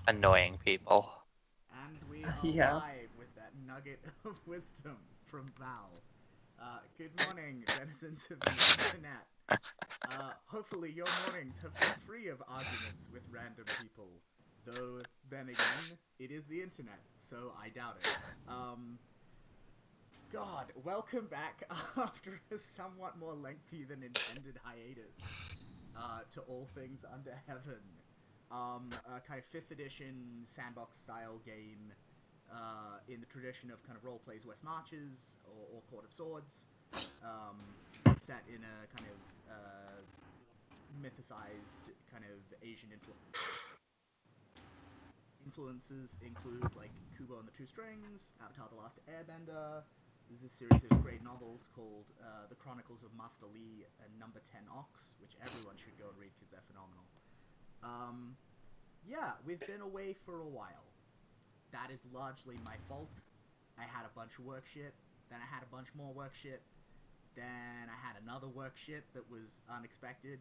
annoying people. And we are Yeah. live with that nugget of wisdom from Val. Good morning, denizens of the internet. Hopefully your mornings have been free of arguments with random people. Though, then again, it is the internet, so I doubt it. God, welcome back after a somewhat more lengthy than intended hiatus to All Things Under Heaven. A kind of 5th edition sandbox-style game in the tradition of kind of role plays West Marches or Court of Swords, set in a kind of mythicized kind of Asian influence. Influences include like Kubo and the Two Strings, Avatar: The Last Airbender. There's a series of great novels called The Chronicles of Master Li and Number 10 Ox, which everyone should go and read because they're phenomenal. Yeah, we've been away for a while. That is largely my fault. I had a bunch of work shit, then I had a bunch more work shit, then I had another work shit that was unexpected.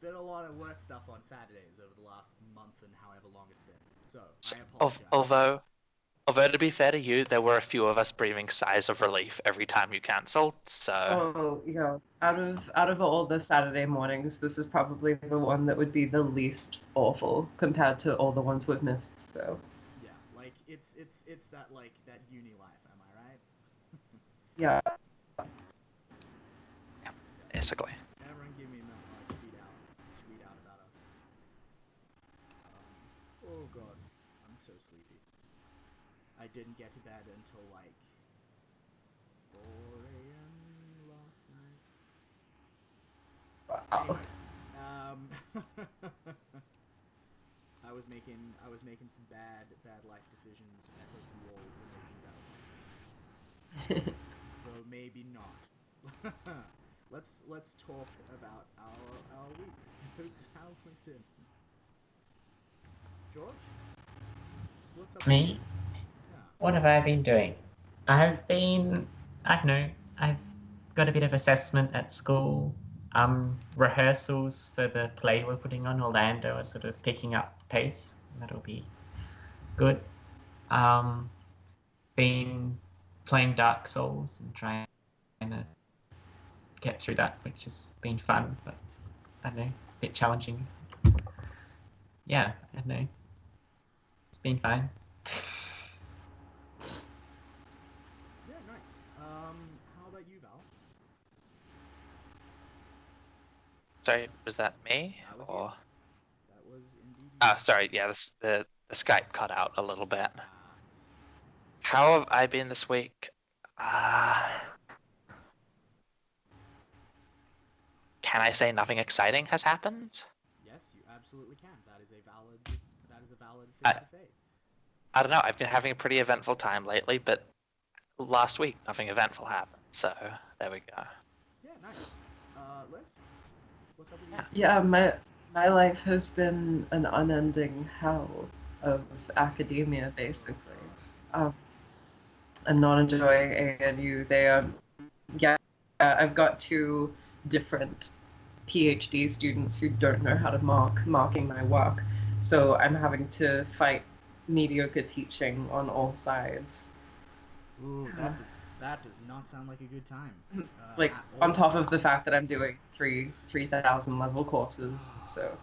There's been a lot of work stuff on Saturdays over the last month and however long it's been. So, So, I apologize. although to be fair to you, there were a few of us breathing sighs of relief every time you cancelled. So Oh, yeah. Out of all the Saturday mornings, this is probably the one that would be the least awful compared to all the ones we've missed. So, Yeah, like it's that like that uni life, am I right? yeah. yeah, Yeah, just basically. everyone give me a minute while I tweet out about us. Oh god, I'm so sleepy. I didn't get to bed until like 4 a.m. last night. Wow. Anyway, I was making some bad life decisions. I hope you all were making better ones, though maybe not. let's talk about our weeks, folks. How have we been? George, what's up with you? Me? Yeah. What have I been doing? I've been, I don't know, I've got a bit of assessment at school. Rehearsals for the play we're putting on Orlando are sort of picking up pace. That'll be good. Um, been playing Dark Souls and trying to get through that, which has been fun, but I don't know, a bit challenging. Yeah, I don't know. It's been fine. Yeah, nice. How about you, Val? Sorry, was that me That was you. or? That was indeed you. Oh, sorry. Yeah, the Skype cut out a little bit. Ah, How have I been this week? Uh, can I say nothing exciting has happened? yes, you absolutely can. That is a valid thing I, to say. I don't know. I've been having a pretty eventful time lately, but last week nothing eventful happened. So there we go. Yeah, nice. Liz, what's up with you? Yeah. Yeah, my life has been an unending hell of academia, Oh basically. god. Um, I'm not enjoying ANU. Yeah, I've got two different PhD students who don't know how to marking my work, so I'm having to fight mediocre teaching on all sides. Ooh, that does not sound like a good time Like at on all. top of the fact that I'm doing 3,000 level courses, so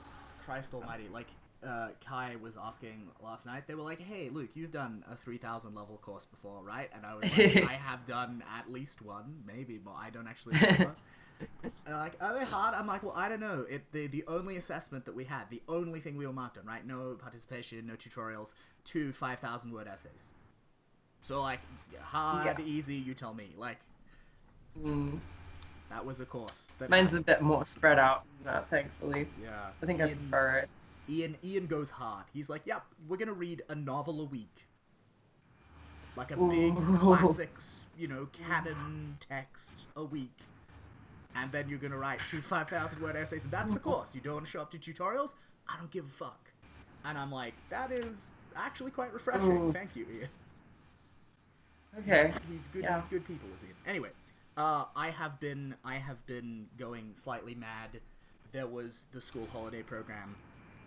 Christ Almighty! Like, Kai was asking last night. They were like, "Hey, Luke, you've done a 3,000 level course before, right?" And I was like, "I have done at least one, maybe more. I don't actually remember." Like, are they hard? I'm like, well, I don't know. The only assessment that we had, the only thing we were marked on, right? No participation, no tutorials, two 5,000 word essays. So like, yeah. hard, easy, you tell me. Like, Mm. that was a course that Mine's a happened. bit more spread out than that, thankfully. Yeah, I think I Ian. prefer it. Ian goes hard. He's like, "Yep, we're gonna read a novel a week, like a big Ooh. classics, canon text a week, and then you're gonna write two 5,000 word essays, and that's the course. You don't want to show up to tutorials? I don't give a fuck." And I'm like, that is actually quite refreshing. Ooh. Thank you, Ian. Okay. He's good. Yeah. He's good people, is Ian. Anyway, I have been going slightly mad. There was the school holiday program,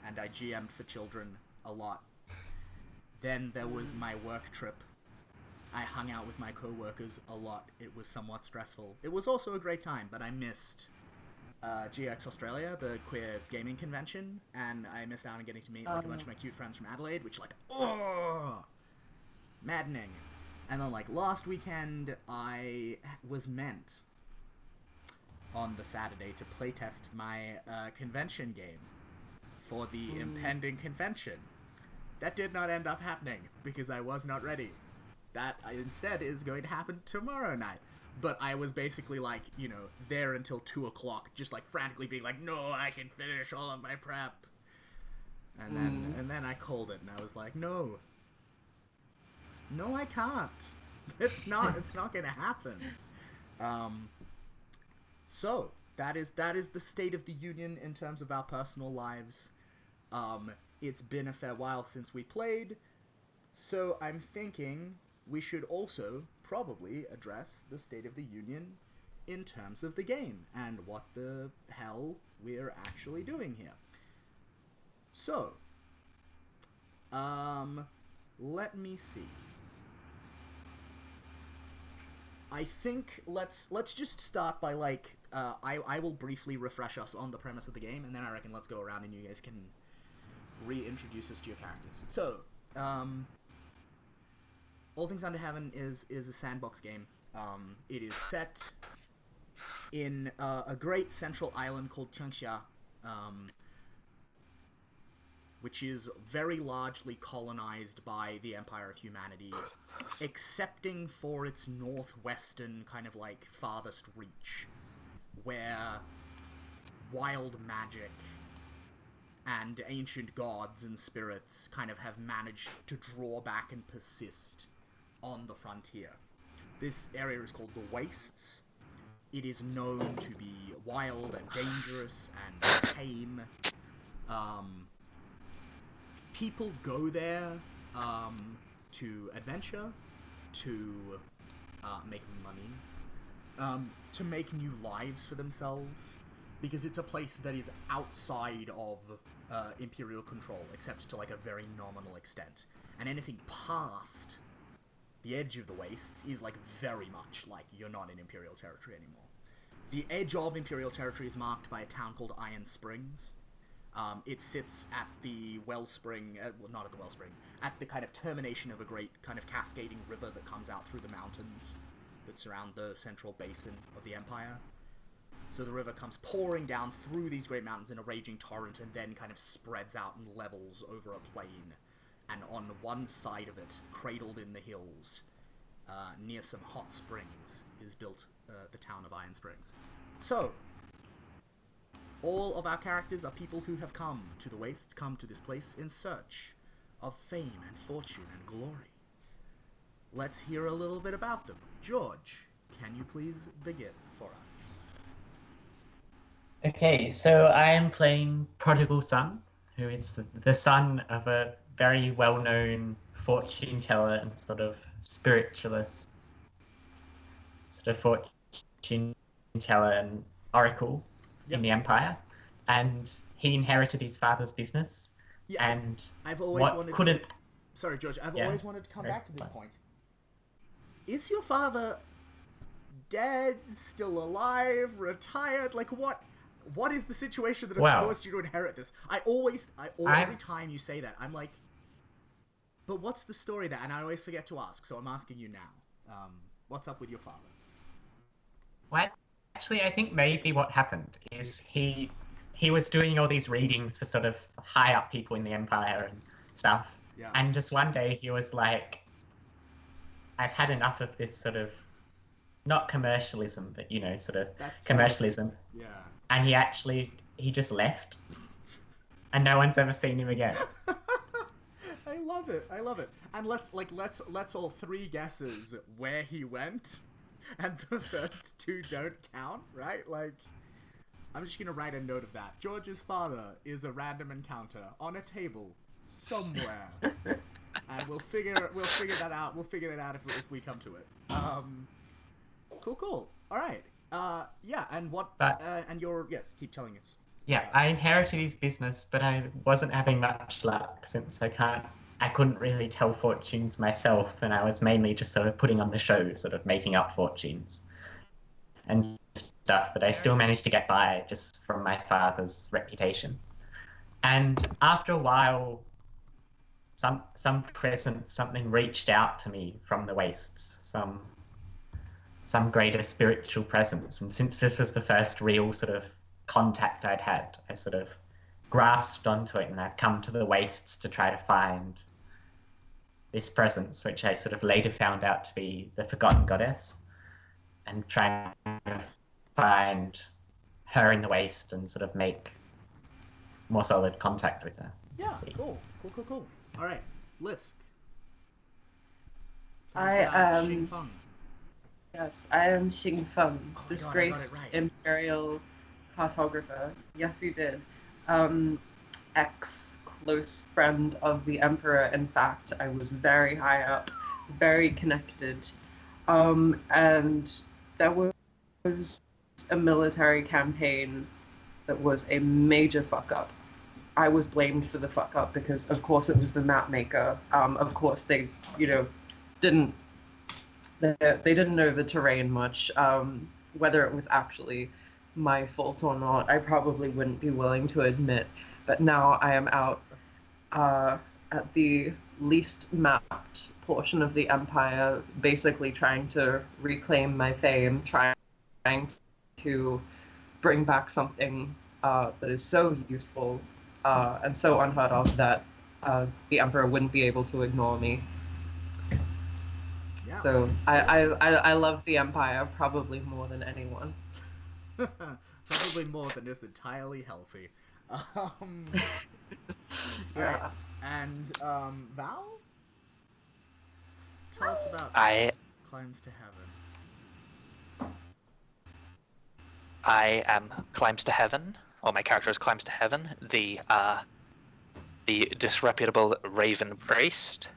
and I GM'd for children a lot. Then there was my work trip. I hung out with my co-workers a lot. It was somewhat stressful. It was also a great time, but I missed GX Australia, the queer gaming convention, and I missed out on getting to meet like a bunch of my cute friends from Adelaide, which maddening. And then like last weekend, I was meant on the Saturday to playtest my convention game for the impending convention. That did not end up happening because I was not ready. That instead is going to happen tomorrow night. But I was basically like, you know, there until 2 o'clock, just like frantically being like, no, I can finish all of my prep. And then I called it and I was like, no, I can't. It's not gonna happen. So that is the state of the union in terms of our personal lives. It's been a fair while since we played, so I'm thinking we should also probably address the state of the union in terms of the game and what the hell we're actually doing here. So, let me see. I think let's just start by like I will briefly refresh us on the premise of the game, and then I reckon let's go around and you guys can reintroduce us to your characters. So, All Things Under Heaven is a sandbox game. It is set in a great central island called Tianxia, which is very largely colonized by the Empire of Humanity, excepting for its northwestern kind of like farthest reach, where wild magic and ancient gods and spirits kind of have managed to draw back and persist on the frontier. This area is called the Wastes. It is known to be wild and dangerous and tame. People go there to adventure, to make money, to make new lives for themselves, because it's a place that is outside of Imperial control, except to like a very nominal extent. And anything past the edge of the Wastes is like very much like you're not in Imperial territory anymore. The edge of Imperial territory is marked by a town called Iron Springs. It sits at the wellspring, well, not at the wellspring, at the kind of termination of a great kind of cascading river that comes out through the mountains that surround the central basin of the Empire. So the river comes pouring down through these great mountains in a raging torrent and then kind of spreads out and levels over a plain. And on one side of it, cradled in the hills, near some hot springs, is built the town of Iron Springs. So, all of our characters are people who have come to the Wastes, come to this place in search of fame and fortune and glory. Let's hear a little bit about them. George, can you please begin for us? Okay, so I am playing Prodigal Son, who is the son of a very well-known fortune teller and sort of spiritualist, sort of fortune teller and oracle in the Empire, and he inherited his father's business. Yeah, and I've always wanted couldn't. to... Sorry, George. I've always wanted to come back to this point. Is your father dead? Still alive? Retired? Like what? What is the situation that has caused you to inherit this? Every time you say that, I'm like, but what's the story there? And I always forget to ask, so I'm asking you now. What's up with your father? Well, actually, I think maybe what happened is he was doing all these readings for sort of high up people in the Empire and stuff. Yeah. And just one day he was like, I've had enough of this sort of, not commercialism, but, you know, sort of commercialism. Yeah. And he just left. And no one's ever seen him again. I love it. And let's all three guesses where he went. And the first two don't count, right? Like, I'm just gonna write a note of that. George's father is a random encounter on a table somewhere, and we'll figure that out. We'll figure that out if we come to it. Cool. All right. Yeah. And what? And your keep telling us Yeah, I inherited his business, but I wasn't having much luck since I couldn't really tell fortunes myself, and I was mainly just sort of putting on the show, sort of making up fortunes and stuff, but I still managed to get by just from my father's reputation. And after a while, something reached out to me from the wastes, some greater spiritual presence. And since this was the first real sort of contact I'd had, I sort of grasped onto it, and I've come to the wastes to try to find this presence, which I sort of later found out to be the forgotten goddess, and trying to find her in the waste and sort of make more solid contact with her. Yeah, cool. All right, Lisk. Yes, I am Xing Feng, Oh my disgraced God, I got it right. imperial cartographer. Yes, you did. Ex-close friend of the emperor. In fact, I was very high up, very connected. And there was a military campaign that was a major fuck up. I was blamed for the fuck up because, of course, it was the map maker. Of course, they, didn't they didn't know the terrain much. Whether it was actually my fault or not, I probably wouldn't be willing to admit. But now I am out at the least mapped portion of the empire, basically trying to reclaim my fame, trying to bring back something that is so useful and so unheard of that the emperor wouldn't be able to ignore me. Yeah. So I love the empire probably more than anyone. Probably more than is entirely healthy. All Yeah. right. And Val, tell us about Climbs to Heaven. I am Climbs to Heaven, or my character is Climbs to Heaven, the disreputable raven priest,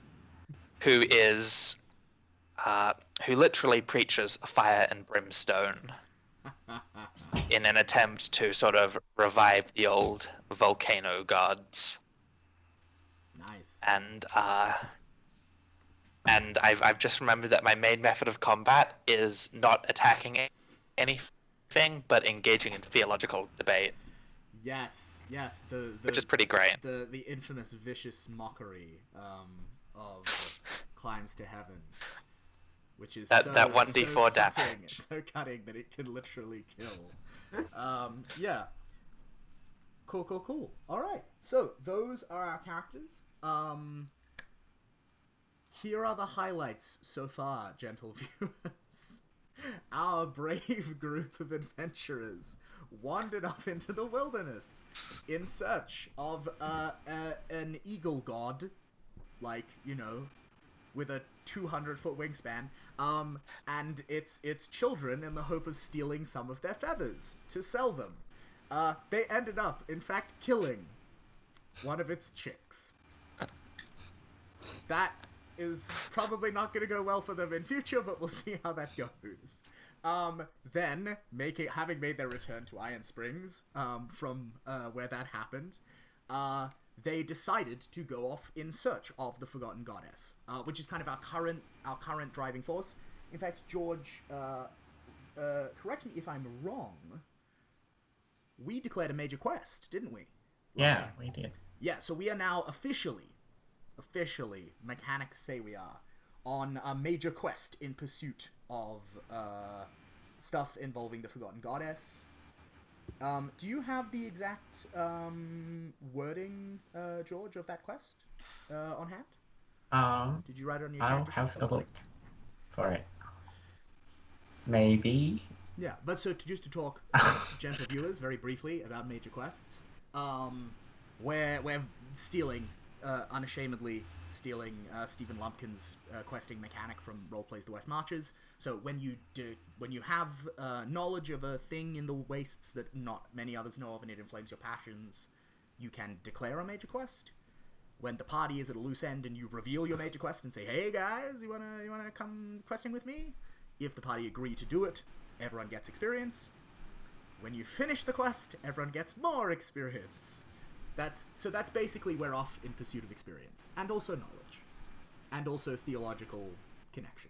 who literally preaches fire and brimstone in an attempt to sort of revive the old volcano gods. Nice. And I've just remembered that my main method of combat is not attacking anything, but engaging in theological debate. Yes. Which is pretty great. The infamous vicious mockery of Climbs to Heaven, which is that 1d4 damage. So cutting that it can literally kill. Yeah. Cool. All right. So those are our characters. Here are the highlights so far, gentle viewers. Our brave group of adventurers wandered off into the wilderness in search of an eagle god, like, with a 200-foot wingspan, and its children in the hope of stealing some of their feathers to sell them. They ended up, in fact, killing one of its chicks. That is probably not going to go well for them in future, but we'll see how that goes. Then, having made their return to Iron Springs, from where that happened, they decided to go off in search of the Forgotten Goddess, which is kind of our current driving force. In fact, George, correct me if I'm wrong, we declared a major quest, didn't we? Yeah, we did. Yeah, so we are now officially, mechanics say we are, on a major quest in pursuit of stuff involving the Forgotten Goddess. Do you have the exact wording, George, of that quest on hand? Did you write it on your I'll character have sheet? to look for it. Maybe. Yeah, but so just to talk, gentle viewers, very briefly about major quests, we're unashamedly stealing Stephen Lumpkin's questing mechanic from Roleplays The West Marches. So when you have knowledge of a thing in the wastes that not many others know of and it inflames your passions, you can declare a major quest. When the party is at a loose end and you reveal your major quest and say, "Hey guys, you wanna come questing with me?" If the party agree to do it, everyone gets experience. When you finish the quest, everyone gets more experience. That's basically we're off in pursuit of experience, and also knowledge, and also theological connection,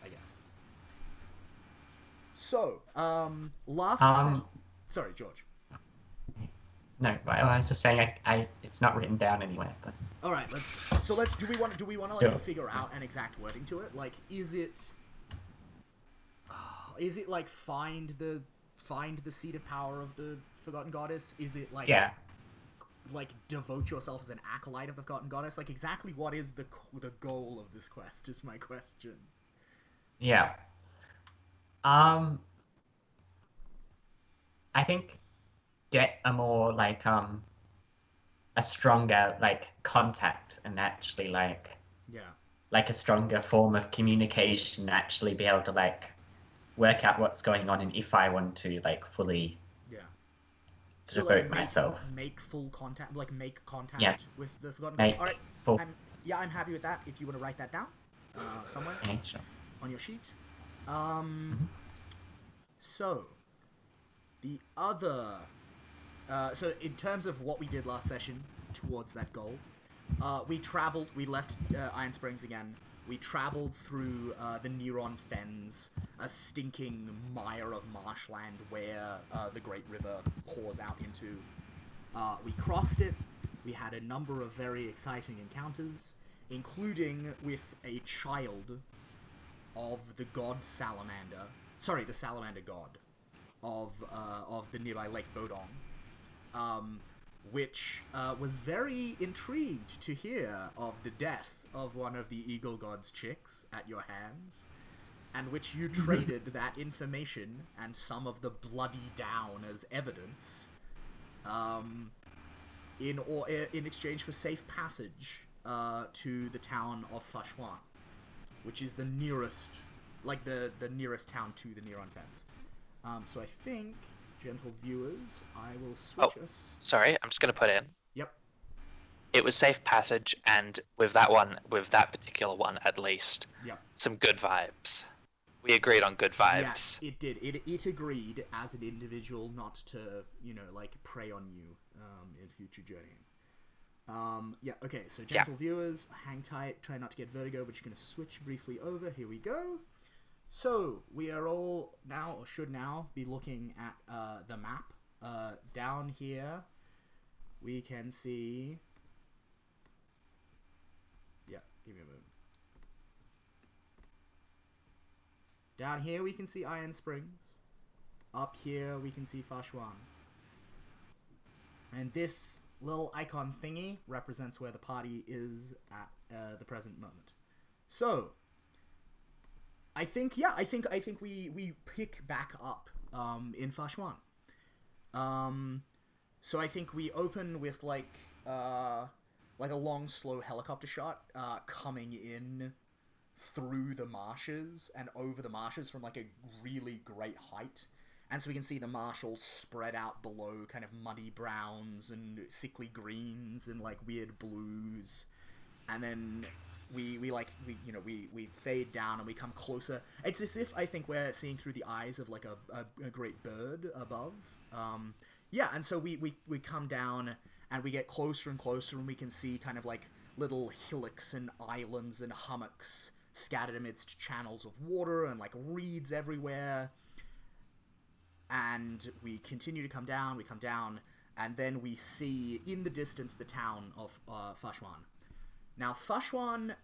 I guess. So, sorry, George. No, I was just saying it's not written down anywhere. But All right, do we want to like figure out an exact wording to it? Like, is it like find the seat of power of the forgotten goddess? Is it like like devote yourself as an acolyte of the forgotten goddess? Like, exactly what is the goal of this quest is my question. Yeah. I think get a more like a stronger like contact and actually like a stronger form of communication, actually be able to like work out what's going on, and if I want to like fully devote myself, make full contact, like make contact with the forgotten goddess. All right, I'm happy with that. If you want to write that down somewhere sure. on your sheet. So the other so in terms of what we did last session towards that goal, we left Iron Springs again. We traveled through the Neuron Fens, a stinking mire of marshland where the Great River pours out into. We crossed it. We had a number of very exciting encounters, including with a child of the god Salamander. Sorry, the Salamander god of the nearby Lake Bodong, which was very intrigued to hear of the death of one of the Eagle God's chicks at your hands, and which you traded that information and some of the bloody down as evidence in exchange for safe passage to the town of Fashwan, which is the nearest, like the nearest town to the Neuron Fens. So I think, gentle viewers, I will switch us. Sorry, I'm just going to put in. Yep. It was safe passage, and with that particular one at least, some good vibes. We agreed on good vibes. Yes, it did. It agreed as an individual not to, like prey on you in future journeying. Okay, so gentle viewers, hang tight, try not to get vertigo, but you're going to switch briefly over. Here we go. So, we are all now, or should now, be looking at the map. Down here, we can see... Yeah, give me a moment. Down here, we can see Iron Springs. Up here, we can see Fashwan. And this little icon thingy represents where the party is at the present moment. So... I think we pick back up in Fashwan. So I think we open with like a long slow helicopter shot coming in through the marshes and over the marshes from like a really great height. And so we can see the marsh all spread out below, kind of muddy browns and sickly greens and like weird blues. And then we fade down and we come closer. It's as if I think we're seeing through the eyes of like a great bird above. And so we come down and we get closer and closer, and we can see kind of like little hillocks and islands and hummocks scattered amidst channels of water and like reeds everywhere. And we continue to come down, and then we see in the distance the town of Fashwan. Now, Fashwan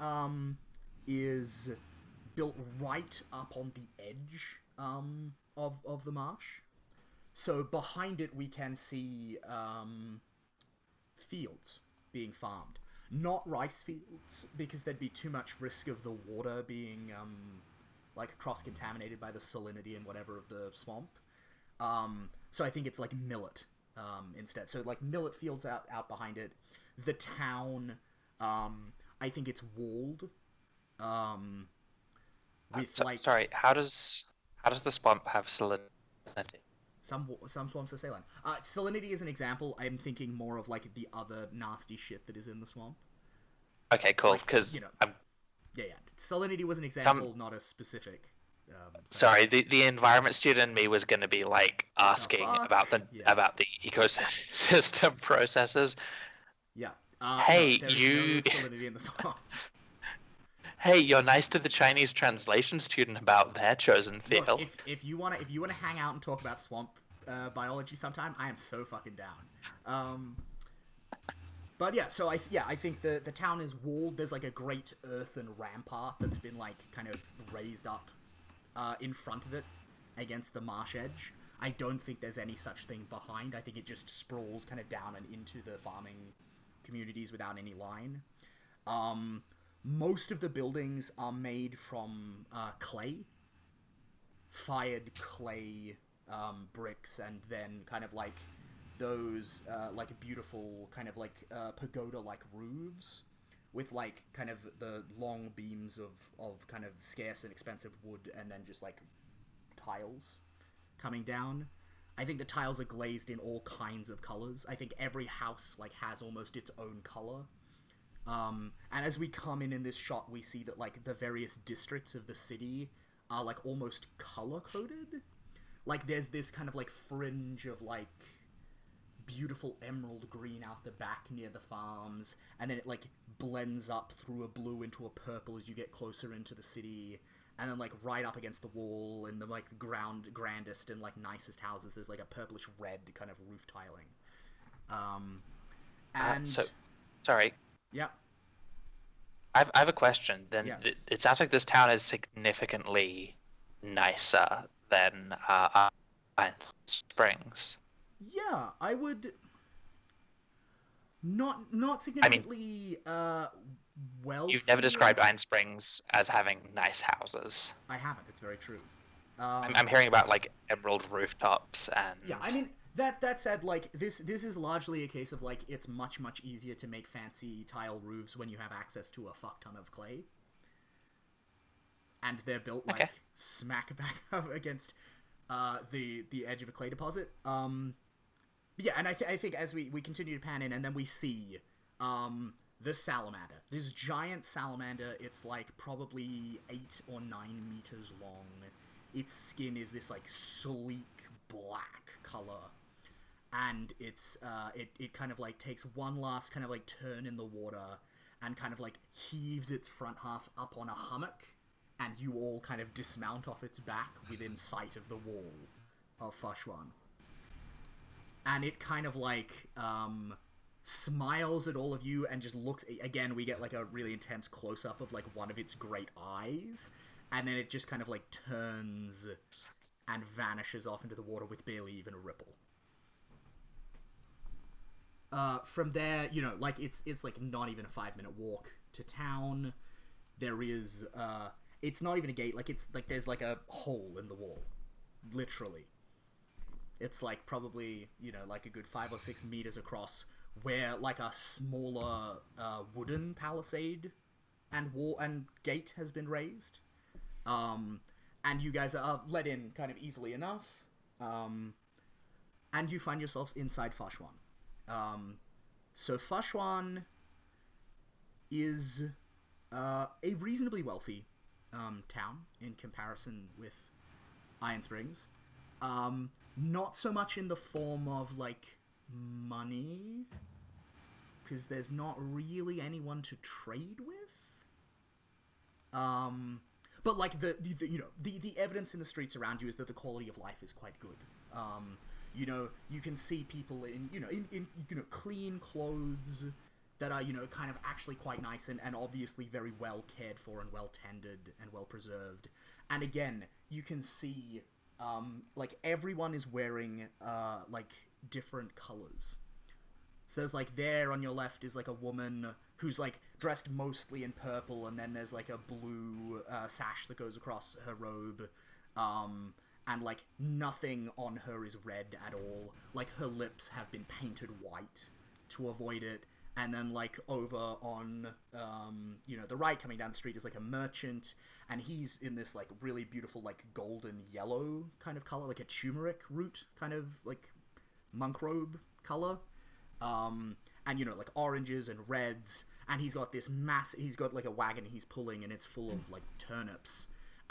is built right up on the edge of the marsh. So behind it, we can see fields being farmed. Not rice fields, because there'd be too much risk of the water being like cross-contaminated by the salinity and whatever of the swamp. So I think it's like millet instead. So like millet fields out behind it. The town... I think it's walled. Sorry, how does the swamp have salinity? Some swamps are saline. Salinity is an example. I'm thinking more of like the other nasty shit that is in the swamp. Okay, cool. Because Salinity was an example, not a specific Sorry, the environment student in me was going to be like asking fuck? about the Yeah. ecosystem processes. Yeah. Hey, no, there is you- no salinity in the swamp. Hey, you're nice to the Chinese translation student about their chosen field. Look, if you wanna hang out and talk about swamp biology sometime, I am so fucking down. But yeah, so I think the town is walled. There's like a great earthen rampart that's been like kind of raised up in front of it against the marsh edge. I don't think there's any such thing behind. I think it just sprawls kind of down and into the farming communities without any line. Most of the buildings are made from clay, fired clay bricks, and then kind of like those like beautiful kind of like pagoda-like roofs with like kind of the long beams of kind of scarce and expensive wood, and then just like tiles coming down. I think the tiles are glazed in all kinds of colors. I think every house like has almost its own color. And as we come in this shot, we see that like the various districts of the city are like almost color coded. Like there's this kind of like fringe of like beautiful emerald green out the back near the farms, and then it like blends up through a blue into a purple as you get closer into the city, and then like right up against the wall in the like grandest and like nicest houses, there's like a purplish red kind of roof tiling. And sorry. Yeah. I have a question. Then Yes. it sounds like this town is significantly nicer than Iron Springs. Yeah, I would not significantly well. You've never described Iron Springs as having nice houses. I haven't. It's very true. I'm hearing about like emerald rooftops and Yeah, I mean that said, like this is largely a case of like it's much easier to make fancy tile roofs when you have access to a fuck ton of clay, and they're built like smack back up against the edge of a clay deposit. Yeah, and I think as we continue to pan in, and then we see the salamander, this giant salamander. It's like probably 8 or 9 meters long. Its skin is this like sleek black color, and it's it kind of like takes one last kind of like turn in the water and kind of like heaves its front half up on a hummock, and you all kind of dismount off its back within sight of the wall of Fashwan. And it kind of like smiles at all of you and just looks. Again, we get like a really intense close-up of like one of its great eyes, and then it just kind of like turns and vanishes off into the water with barely even a ripple. From there, you know, like it's like not even a 5-minute walk to town. There is it's not even a gate. Like it's like there's like a hole in the wall, literally. It's like probably, you know, like a good 5 or 6 meters across, where like a smaller wooden palisade and wall and gate has been raised. And you guys are let in kind of easily enough. And you find yourselves inside Fashwan. So Fashwan is a reasonably wealthy town in comparison with Iron Springs. Not so much in the form of like money, because there's not really anyone to trade with. But like the you know the evidence in the streets around you is that the quality of life is quite good. You know, you can see people in clean clothes that are, you know, kind of actually quite nice and obviously very well cared for and well tended and well preserved. And again, you can see like everyone is wearing like different colors. So there's like there on your left is like a woman who's like dressed mostly in purple, and then there's like a blue sash that goes across her robe, and like nothing on her is red at all. Like her lips have been painted white to avoid it. And then like over on you know, the right coming down the street is like a merchant, and he's in this like really beautiful like golden yellow kind of color, like a turmeric root kind of like monk robe color. And you know, like oranges and reds, and he's got this he's got like a wagon he's pulling, and it's full of like turnips.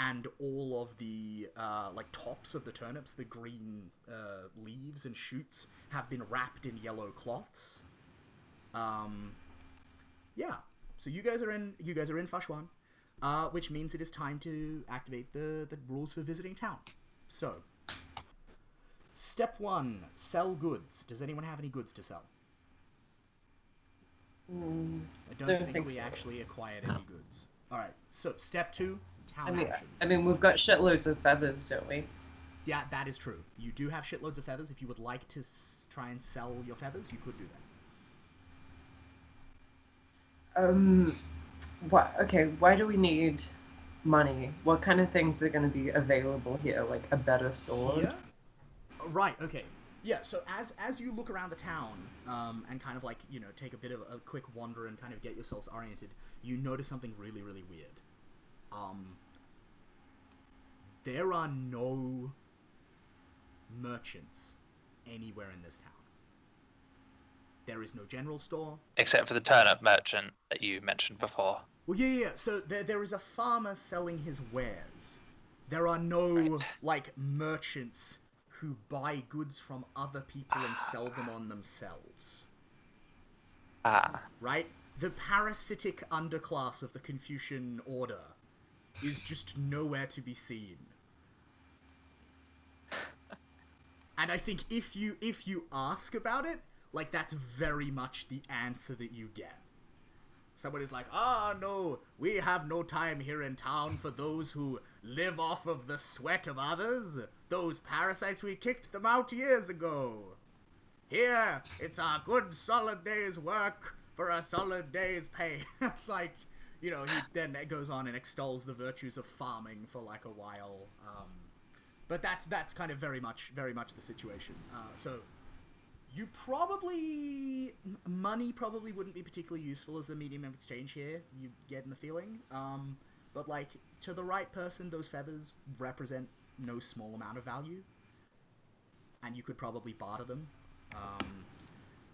and all of the like tops of the turnips, the green leaves and shoots, have been wrapped in yellow cloths. Yeah. So you guys are in Fashwan, which means it is time to activate the rules for visiting town. So, step 1, sell goods. Does anyone have any goods to sell? I don't think we actually acquired any goods. Alright, so step 2, town actions. I mean, we've got shitloads of feathers, don't we? Yeah, that is true. You do have shitloads of feathers. If you would like to try and sell your feathers, you could do that. Why do we need money? What kind of things are going to be available here? Like a better sword? Here? Right, okay. Yeah, so as you look around the town, and kind of like, you know, take a bit of a quick wander and kind of get yourselves oriented, you notice something really, really weird. There are no merchants anywhere in this town. There is no general store. Except for the turnip merchant that you mentioned before. Well, yeah. So there is a farmer selling his wares. There are no, like, merchants who buy goods from other people and sell them on themselves. Right? The parasitic underclass of the Confucian order is just nowhere to be seen. And I think if you ask about it, like, that's very much the answer that you get. Someone is like, no, we have no time here in town for those who live off of the sweat of others. Those parasites, we kicked them out years ago. Here, it's a good solid day's work for a solid day's pay. Like, you know, he then goes on and extols the virtues of farming for like a while. But that's kind of very much the situation. So you probably... money probably wouldn't be particularly useful as a medium of exchange here, you get in the feeling. But, like, to the right person, those feathers represent no small amount of value. And you could probably barter them.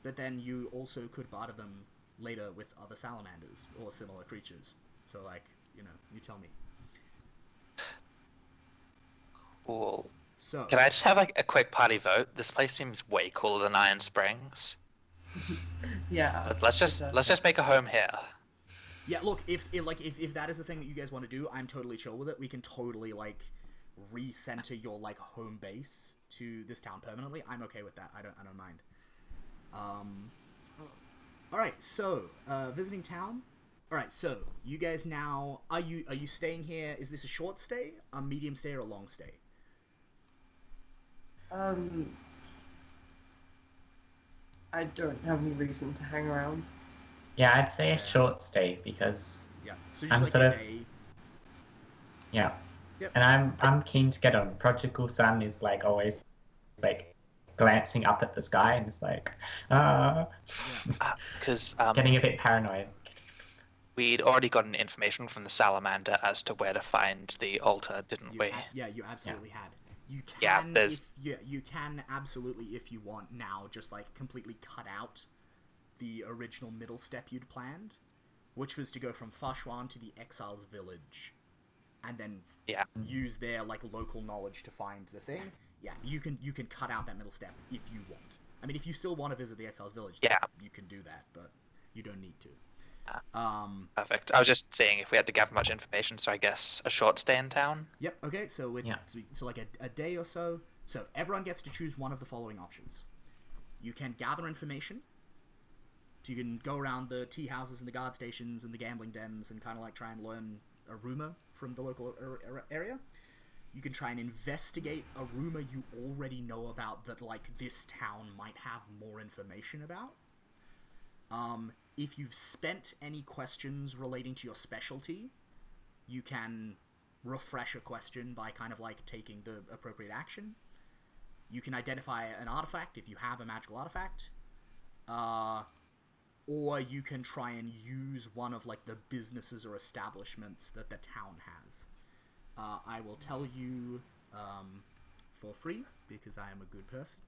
But then you also could barter them later with other salamanders or similar creatures. So, like, you know, you tell me. Cool. So, can I just have like a quick party vote? This place seems way cooler than Iron Springs. Yeah. But let's just make a home here. Yeah, look, if that is the thing that you guys want to do, I'm totally chill with it. We can totally like recenter your like home base to this town permanently. I'm okay with that. I don't mind. All right, so visiting town. All right, so you guys now are you staying here? Is this a short stay, a medium stay, or a long stay? I don't have any reason to hang around. Yeah, I'd say a short stay because yeah, so just I'm like sort a of day. Yeah. Yep. And I'm keen to get on. Prodigal Son is like always like glancing up at the sky and it's like Because getting a bit paranoid. we'd already gotten information from the salamander as to where to find the altar, didn't we? You absolutely had. You Yeah, can, there's- you can absolutely, if you want now, just like completely cut out the original middle step you'd planned, which was to go from Fashwan to the Exiles Village, and then use their like local knowledge to find the thing. Yeah, you can cut out that middle step if you want. I mean, if you still want to visit the Exiles Village, then you can do that, but you don't need to. Perfect. I was just saying if we had to gather much information, so I guess a short stay in town. Yep. Okay. So so like a day or so. So everyone gets to choose one of the following options. You can gather information. So you can go around the tea houses and the guard stations and the gambling dens and kind of like try and learn a rumor from the local area. You can try and investigate a rumor you already know about that like this town might have more information about. If you've spent any questions relating to your specialty, you can refresh a question by kind of like taking the appropriate action. You can identify an artifact if you have a magical artifact. Or you can try and use one of like the businesses or establishments that the town has. I will tell you for free, because I am a good person.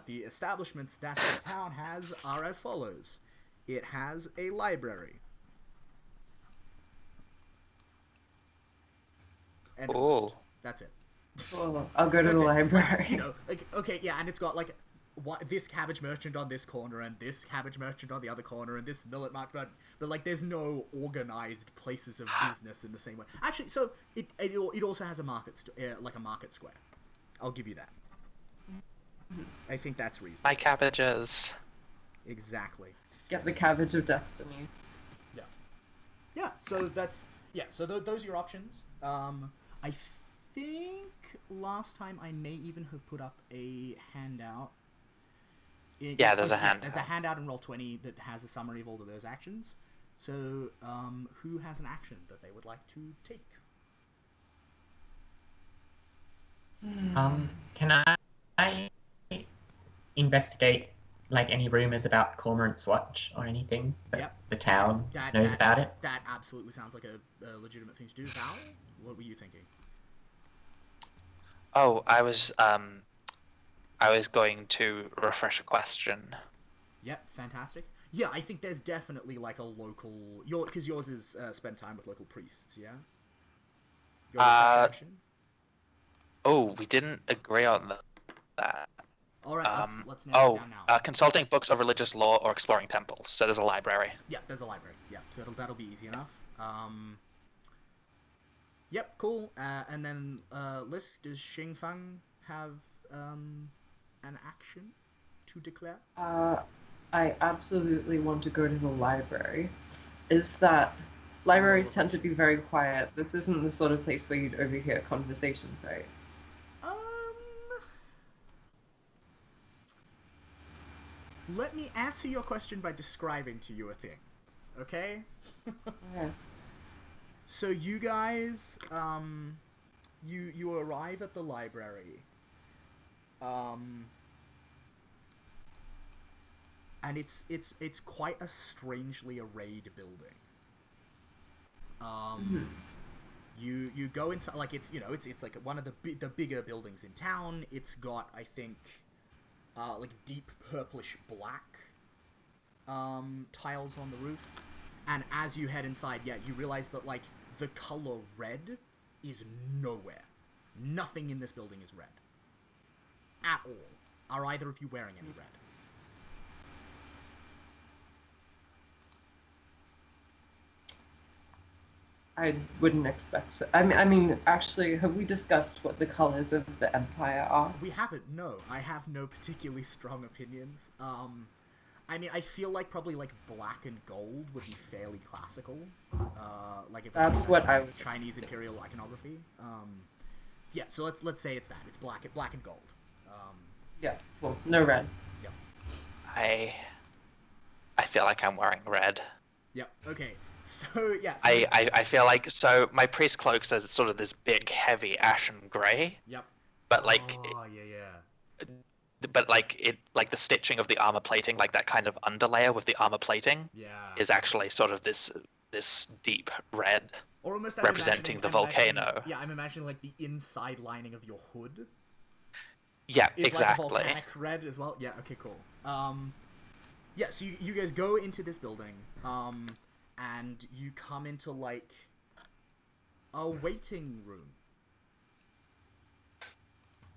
The establishments that this town has are as follows. It has a library. End of Cool. list. That's it. Oh, I'll go to That's the it. library. Like, you know, like, okay, yeah, and it's got, like, this cabbage merchant on this corner, and this cabbage merchant on the other corner, and this millet market, but like, there's no organized places of business in the same way. Actually, so it also has a like a market square. I'll give you that. I think that's reasonable. My cabbages. Exactly. Get the cabbage of destiny. Yeah. Yeah. So that's So those are your options. I think last time I may even have put up a handout. Yeah, there's a handout. There's a handout in Roll20 that has a summary of all of those actions. So, who has an action that they would like to take? Can I investigate like any rumors about Cormorant's Watch or anything that Yep. the town knows about it? That absolutely sounds like a legitimate thing to do. Val, what were you thinking? Oh, I was going to refresh a question. Yep, fantastic. Yeah, I think there's definitely like a local... Because yours is spend time with local priests, yeah? Your refresh action? Oh, we didn't agree on that. Alright, let's nail it down now. Consulting books of religious lore or exploring temples. So there's a library. Yeah, there's a library. Yeah, so that'll be easy enough. Yep, cool. And then, Liz, does Xingfang have an action to declare? I absolutely want to go to the library. Is that libraries tend to be very quiet? This isn't the sort of place where you'd overhear conversations, right? Let me answer your question by describing to you a thing, okay? Yeah. So you guys, you arrive at the library, and it's quite a strangely arrayed building. You go inside, like it's like one of the bigger buildings in town. It's got, I think, like deep purplish black tiles on the roof, and as you head inside, you realize that like the color red is nowhere. Nothing in this building is red at all. Are either of you wearing any red? I wouldn't expect so. I mean, actually, have we discussed what the colors of the Empire are? We haven't, no. I have no particularly strong opinions. I mean, I feel like probably like black and gold would be fairly classical. Like if that's what I was Chinese expecting. imperial iconography. Yeah, so let's say it's that. It's black and gold. Yeah, well, no red. Yep. I feel like I'm wearing red. Yep. Okay. So yeah. So, I feel like, so my priest cloak says it's sort of this big, heavy ashen gray. Yep. But like, oh yeah. but like the stitching of the armor plating, like that kind of underlayer with the armor plating, Yeah. is actually sort of this deep red, Or almost representing the volcano. Yeah, I'm imagining like the inside lining of your hood. Yeah, Is exactly. like a volcanic red as well. Yeah. Okay. Cool. Yeah. So you guys go into this building. And you come into like a waiting room.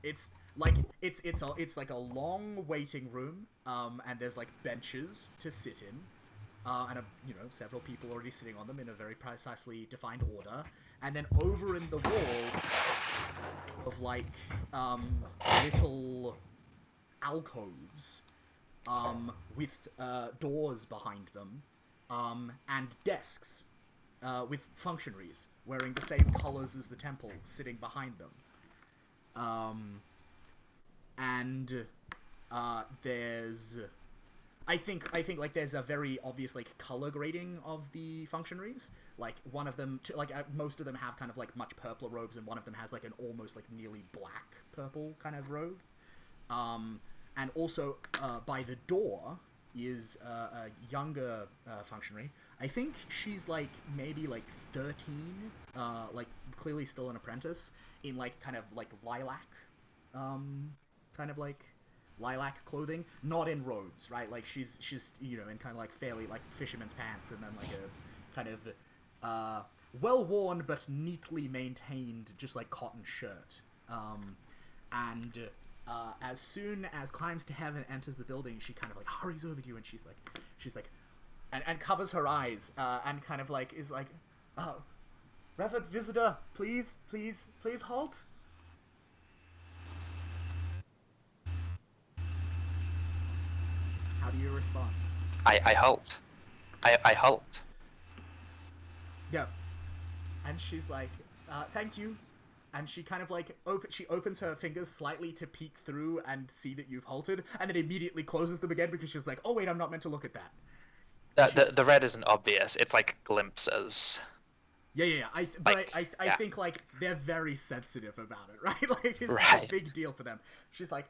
It's like it's like a long waiting room, and there's like benches to sit in, and several people already sitting on them in a very precisely defined order, and then over in the wall of like little alcoves, with doors behind them. And desks, with functionaries wearing the same colors as the temple sitting behind them. And there's, I think like there's a very obvious like color grading of the functionaries. Like one of them, most of them have kind of like much purpler robes, and one of them has like an almost like nearly black purple kind of robe. And also by the door is a younger functionary. I think she's like maybe like 13, like clearly still an apprentice, in like kind of like lilac clothing, not in robes, right? Like she's in kind of like fairly like fisherman's pants, and then like a kind of well-worn but neatly maintained, just like cotton shirt. And as soon as Climbs to Heaven enters the building, she kind of like hurries over to you, and she's like, and covers her eyes, and kind of like is like, Reverend visitor, please halt. How do you respond? I halt. I halt. Yeah. And she's like, thank you. And she kind of like she opens her fingers slightly to peek through and see that you've halted, and then immediately closes them again because she's like, oh wait, I'm not meant to look at that. The red isn't obvious. It's like glimpses. Yeah. I think like they're very sensitive about it, right? Like it's Right. a big deal for them. She's like,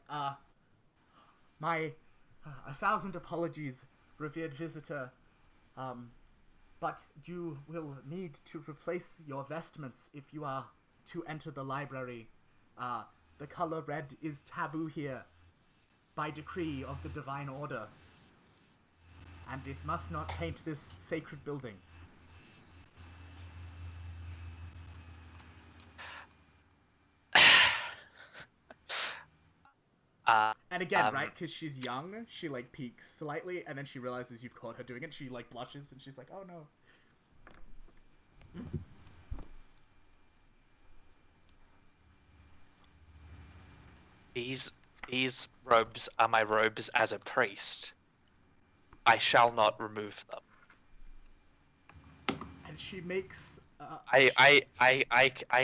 my 1,000 apologies, revered visitor. But you will need to replace your vestments if you are to enter the library. The color red is taboo here by decree of the Divine Order, and it must not taint this sacred building. And again, right, because she's young, she like peeks slightly, and then she realizes you've caught her doing it. She like blushes, and she's like, "Oh no." These robes are my robes as a priest. I shall not remove them. And she makes. I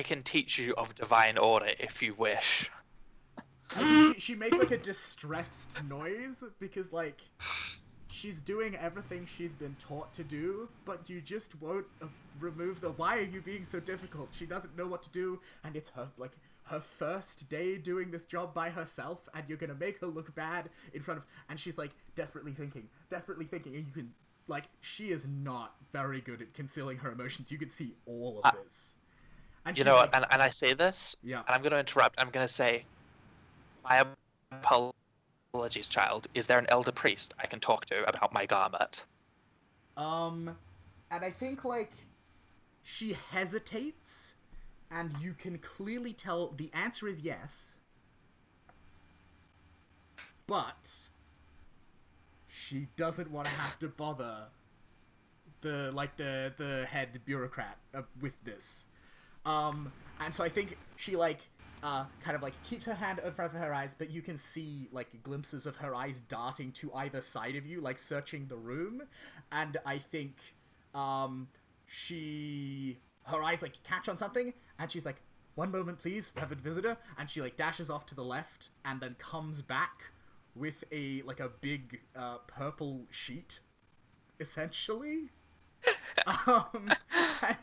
can teach you of divine order if you wish. I think she makes like a distressed noise because like she's doing everything she's been taught to do, but you just won't remove the. Why are you being so difficult? She doesn't know what to do, and it's her first day doing this job by herself, and you're gonna make her look bad in front of. And she's like desperately thinking, and you can like she is not very good at concealing her emotions. You can see all of this. And you know what? And I say this. Yeah. And I'm gonna interrupt. I'm gonna say. My apologies, child. Is there an elder priest I can talk to about my garment? And I think, like, she hesitates, and you can clearly tell the answer is yes. But she doesn't want to have to bother the head bureaucrat with this. And so I think she, like, kind of like keeps her hand in front of her eyes, but you can see like glimpses of her eyes darting to either side of you, like searching the room. And I think her eyes like catch on something, and she's like, "One moment, please, reverend visitor," and she like dashes off to the left, and then comes back with a big purple sheet, essentially. And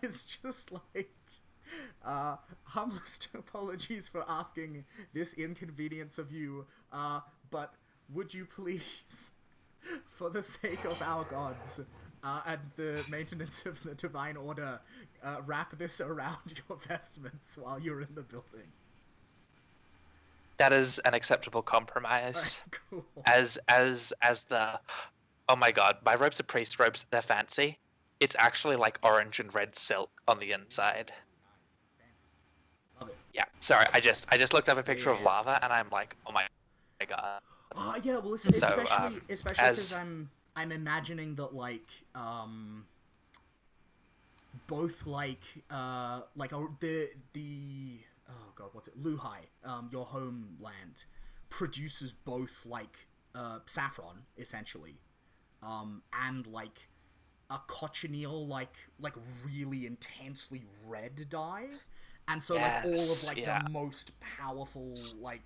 it's just like. Humblest apologies for asking this inconvenience of you, but would you please, for the sake of our gods, and the maintenance of the Divine Order, wrap this around your vestments while you're in the building? That is an acceptable compromise. Cool. As the, oh my god, my robes are priest robes, they're fancy. It's actually like orange and red silk on the inside. Yeah, sorry, I just looked up a picture of lava, and I'm like, oh my god. Oh yeah, well, especially because I'm imagining that like both like the oh god, what's it? Luhai, your homeland, produces both like saffron essentially, and like a cochineal like really intensely red dye. And so, like, all of, like, the most powerful, like,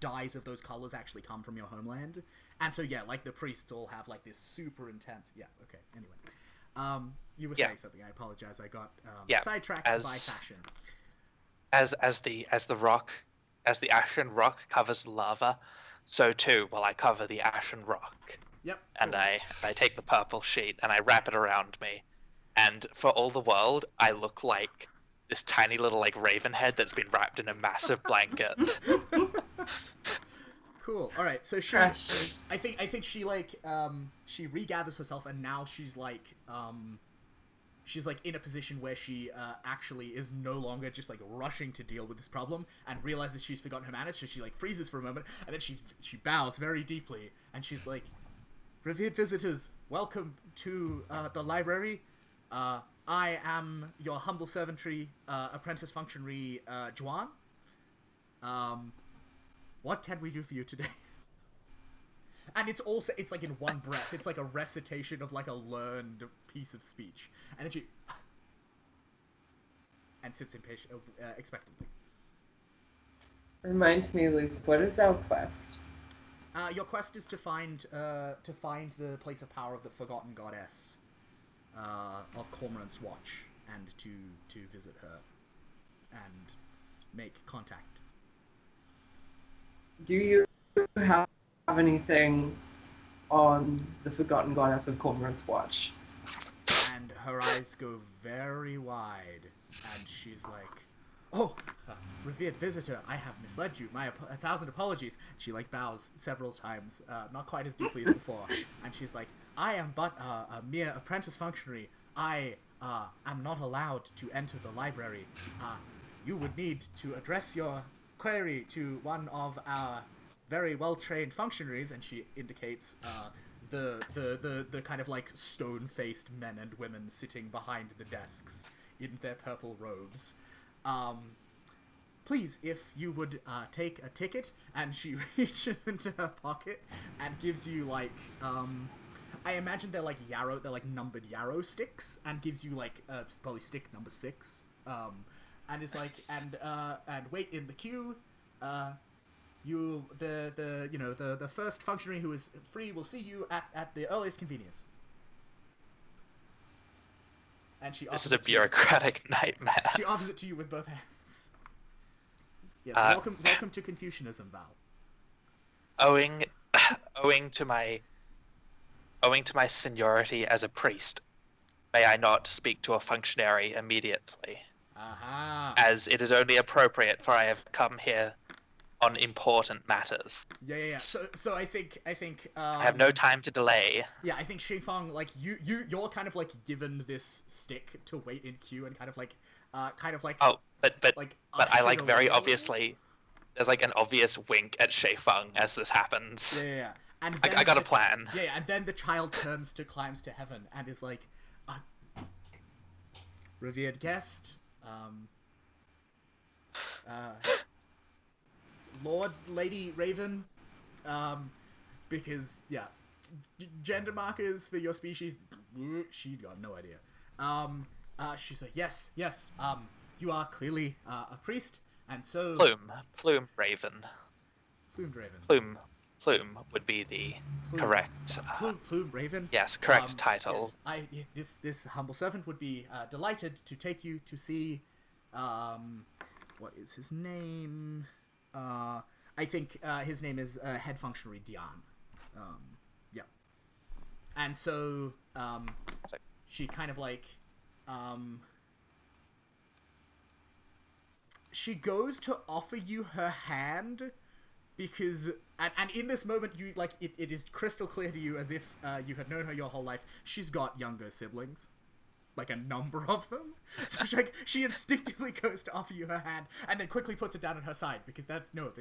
dyes of those colors actually come from your homeland. And so, yeah, like, the priests all have, like, this super intense... Yeah, okay, anyway. You were saying something, I apologize, I got sidetracked by fashion. As the ashen rock covers lava, so too will I cover the ashen rock. Yep. And I take the purple sheet, and I wrap it around me. And for all the world, I look like... this tiny little like raven head that's been wrapped in a massive blanket. Cool. All right. So she, I think she like she regathers herself, and now she's like she's like in a position where she actually is no longer just like rushing to deal with this problem and realizes she's forgotten her manners, so she like freezes for a moment and then she bows very deeply and she's like, "Revered visitors, welcome to the library. I am your humble servantry apprentice functionary Juan. What can we do for you today?" And it's like in one breath. It's like a recitation of like a learned piece of speech. And then she and sits expectantly. Remind me, Luke, what is our quest? Your quest is to find the place of power of the forgotten goddess of Cormorant's Watch, and to visit her and make contact. Do you have anything on the forgotten goddess of Cormorant's Watch? And her eyes go very wide, and she's like, "Oh, revered visitor, I have misled you. My 1,000 apologies." She like bows several times, not quite as deeply as before, and she's like, "I am but a mere apprentice functionary. I am not allowed to enter the library. You would need to address your query to one of our very well-trained functionaries," and she indicates the kind of like stone-faced men and women sitting behind the desks in their purple robes. "Please, if you would take a ticket," and she reaches into her pocket and gives you like I imagine they're like numbered yarrow sticks, and gives you like probably stick number 6, and is like, and wait in the queue. The first functionary who is free will see you at the earliest convenience. And she offers This is a bureaucratic nightmare. She offers it to you with both hands. Yes, welcome to Confucianism, Val. Owing to my seniority as a priest, may I not speak to a functionary immediately? Aha. As it is only appropriate, for I have come here on important matters. Yeah. So I think I have no time to delay. Yeah, I think Xingfang, like you're kind of like given this stick to wait in queue and kind of like Oh, but like I like very ushered away. obviously there's like an obvious wink at Shui Feng as this happens. Yeah. And I then got a plan. Yeah, and then the child climbs to heaven and is like, "Revered guest, Lord, Lady Raven, because gender markers for your species." She got no idea. She's like, yes, you are clearly a priest, and so Plume Raven. Plumed Raven. Plume would be the correct. Plume Raven. Yes, correct title. Yes, this humble servant would be delighted to take you to see. What is his name? I think his name is head functionary Dian. Yeah. And so she kind of like she goes to offer you her hand because and in this moment you like it is crystal clear to you, as if you had known her your whole life, she's got younger siblings. Like a number of them. So she instinctively goes to offer you her hand and then quickly puts it down on her side, because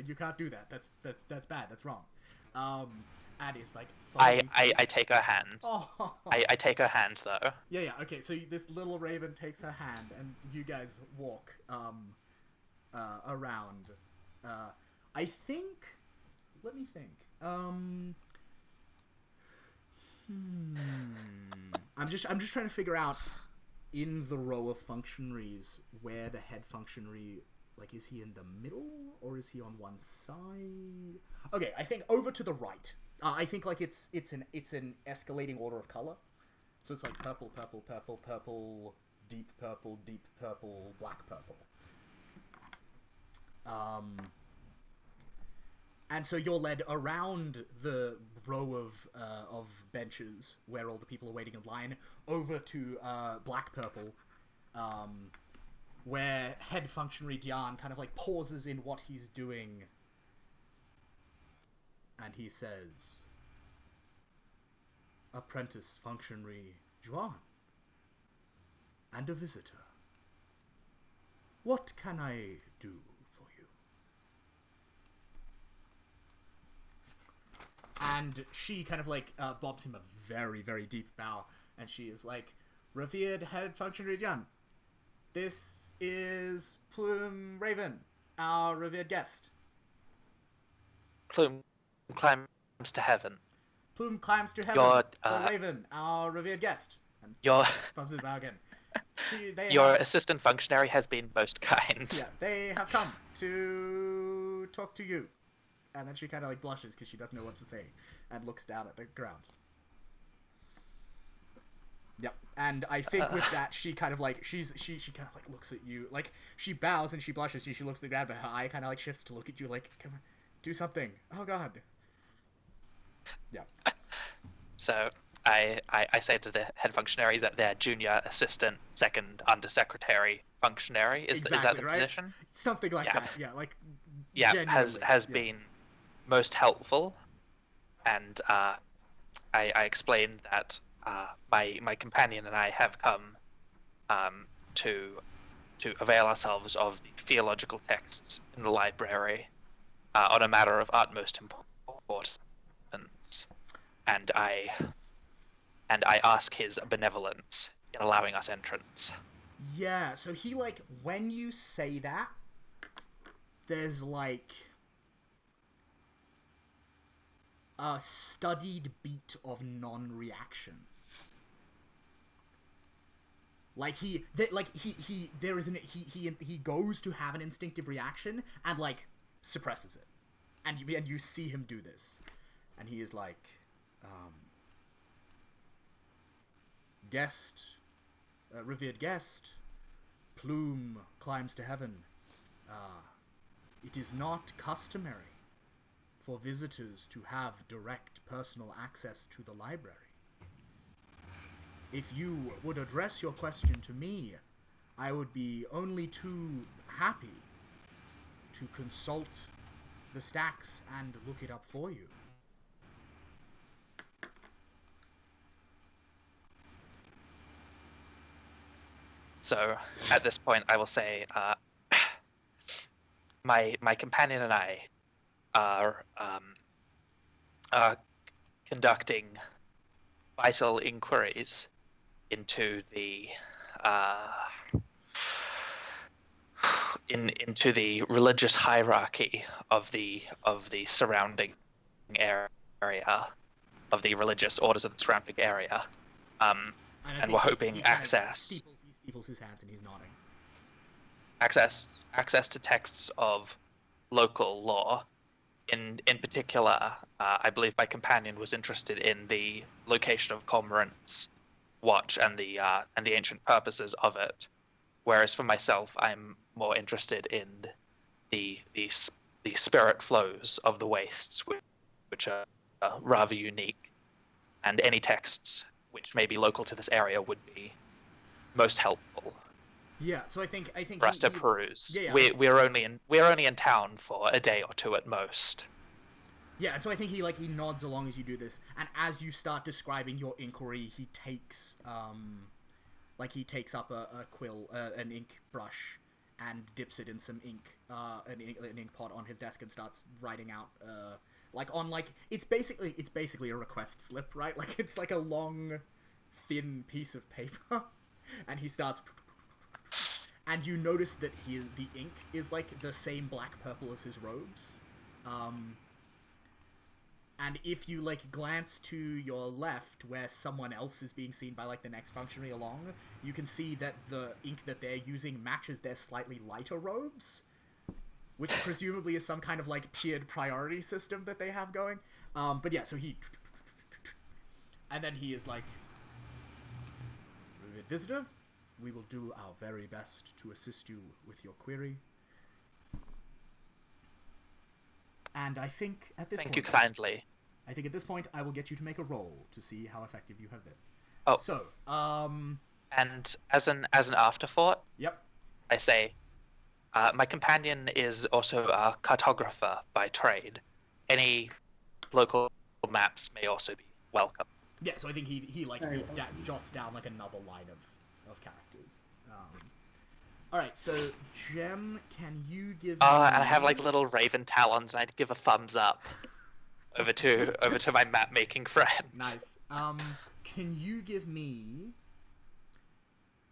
you can't do that. That's bad. That's wrong. And it's like, I take her hand. Oh. I take her hand though. Yeah. Okay. So this little raven takes her hand, and you guys walk around. I think. Let me think. I'm just trying to figure out, in the row of functionaries, where the head functionary, like, is he in the middle or is he on one side? Okay, I think over to the right. I think like it's an escalating order of color. So it's like purple, purple, purple, purple, deep purple, black purple. And so you're led around the row of benches where all the people are waiting in line, over to black purple, where head functionary Dian kind of like pauses in what he's doing, and he says, "Apprentice functionary Juan, and a visitor. What can I do for you? And she kind of like bobs him a very, very deep bow, and she is like, "Revered head functionary Jan, this is Plume Raven, our revered guest." Plume climbs to heaven. Plume climbs to heaven. The Raven, our revered guest. And Your bumps his bow again. assistant functionary has been most kind. Yeah, they have come to talk to you. And then she kind of like blushes because she doesn't know what to say and looks down at the ground. Yep, and I think with that she kind of like she kind of like looks at you, like she bows and she blushes. She looks at the ground, but her eye kind of like shifts to look at you, like, come on, do something. Oh God. Yeah. So I say to the head functionary that they're junior assistant, second undersecretary functionary. Is that the right? position? Something like that. Yeah, like. Yeah, has been most helpful, and I explained that my companion and I have come to avail ourselves of the theological texts in the library on a matter of utmost importance, and I ask his benevolence in allowing us entrance. Yeah, so he like when you say that, there's like a studied beat of non-reaction. Like he goes to have an instinctive reaction and like suppresses it, and you see him do this, and he is like, revered guest, Plume climbs to heaven. It is not customary for visitors to have direct personal access to the library. If you would address your question to me, I would be only too happy to consult the stacks and look it up for you. So at this point, I will say, my companion and I are conducting vital inquiries into the into the religious hierarchy of the surrounding area, of the religious orders of the surrounding area, and we're hoping access. He steeples his hands and he's nodding. Access to texts of local law. In particular, I believe my companion was interested in the location of Cormorant's watch and the ancient purposes of it, whereas for myself, I'm more interested in the spirit flows of the wastes, which are rather unique, and any texts which may be local to this area would be most helpful. Yeah, so I think for us to peruse. Yeah, we're only in town for a day or two at most. Yeah, and so I think he nods along as you do this, and as you start describing your inquiry, he takes up a quill, an ink brush, and dips it in some ink, an ink pot on his desk, and starts writing out it's basically a request slip, right? Like it's like a long, thin piece of paper, and he starts. And you notice that the ink is like the same black purple as his robes. And if you glance to your left where someone else is being seen by the next functionary along, you can see that the ink that they're using matches their slightly lighter robes, which presumably is some kind of tiered priority system that they have going. But yeah, so he... And then he is like, "Visitor, we will do our very best to assist you with your query." And I think at this point... Thank you kindly. I think at this point I will get you to make a roll to see how effective you have been. Oh. So, And as an afterthought, Yep. I say, my companion is also a cartographer by trade. Any local maps may also be welcome. Yeah, so I think he jots down another line of characters. All right, so Jem, can you give And me? I have like little raven talons, and I'd give a thumbs up over to my map making friend. Nice. Can you give me?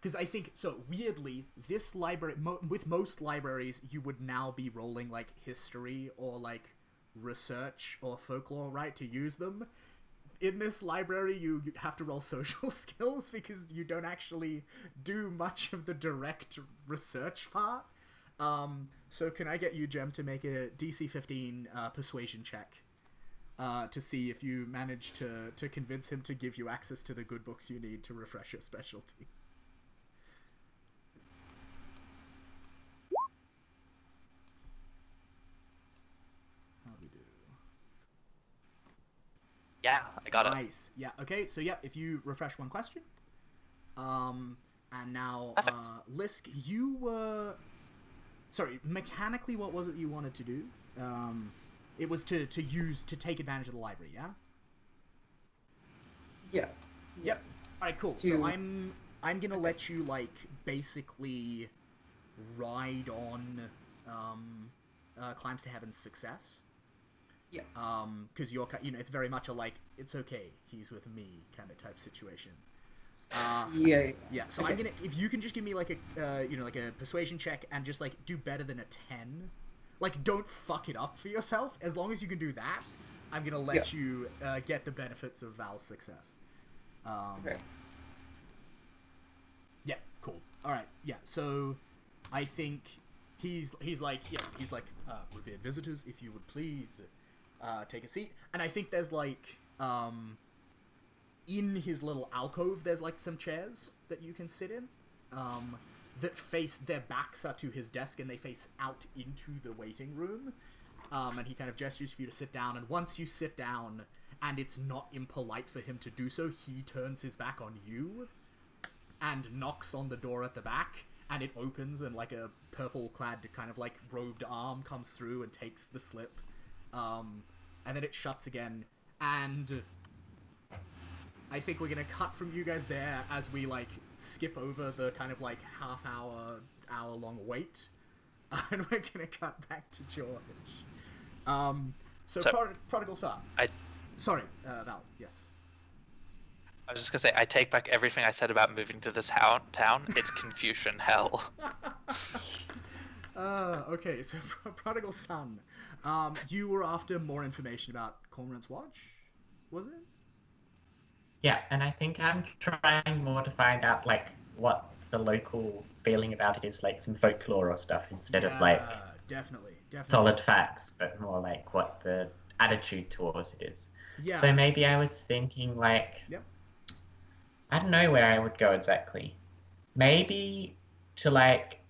Because I think so. Weirdly, this library with most libraries, you would now be rolling like history or like research or folklore, right, to use them. In this library, you have to roll social skills because you don't actually do much of the direct research part. So can I get you, Jem, to make a DC 15 persuasion check to see if you manage to convince him to give you access to the good books you need to refresh your specialty? How do we do? Yeah, I got it. Nice. Yeah. Okay. So yeah, if you refresh one question, and now Perfect. Lisk, you were sorry. Mechanically, what was it you wanted to do? It was to take advantage of the library. Yeah. Yeah. Yep. All right. Cool. So I'm gonna let you like basically ride on Climbs to Heaven's success. Yeah. Because you're, it's very much a like, it's okay, he's with me kind of type situation. Yeah. Yeah. So Okay. I'm gonna, if you can just give me like a, like a persuasion check and just like do better than a 10, like don't fuck it up for yourself. As long as you can do that, I'm gonna let you get the benefits of Val's success. Okay. Yeah. Cool. All right. Yeah. So, I think he's like revered visitors, if you would please take a seat. And I think there's like in his little alcove there's like some chairs that you can sit in that face, their backs are to his desk and they face out into the waiting room. And he kind of gestures for you to sit down, and once you sit down and it's not impolite for him to do so, he turns his back on you and knocks on the door at the back, and it opens, and like a purple-clad kind of like robed arm comes through and takes the slip, and then it shuts again. And I think we're gonna cut from you guys there as we like skip over the kind of like hour-long wait, and we're gonna cut back to George. So Prodigal Son. Sorry, Val. Yes. I was just gonna say, I take back everything I said about moving to this town. It's Confucian hell. Okay, so Prodigal Son, you were after more information about Cormorant's Watch, was it? Yeah, and I think I'm trying more to find out like what the local feeling about it is, like some folklore or stuff, instead of like definitely solid facts, but more like what the attitude towards it is. Yeah. So maybe I was thinking like, Yep. I don't know where I would go exactly. Maybe to like,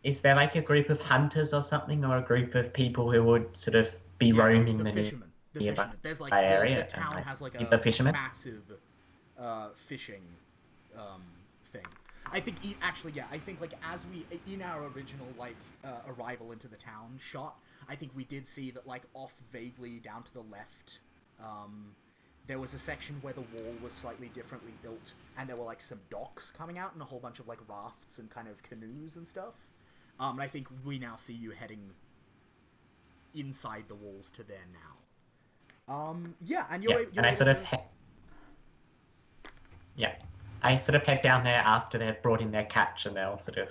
is there like a group of hunters or something, or a group of people who would sort of be roaming the the fishermen. The nearby fishermen. There's like area, the town and, has like the a fishermen? massive fishing thing. I think I think like as we in our original like arrival into the town shot, I think we did see that like off vaguely down to the left, there was a section where the wall was slightly differently built, and there were like some docks coming out and a whole bunch of like rafts and kind of canoes and stuff. And I think we now see you heading inside the walls to there now. Yeah, and you're and I sort of I sort of head down there after they've brought in their catch and they're all sort of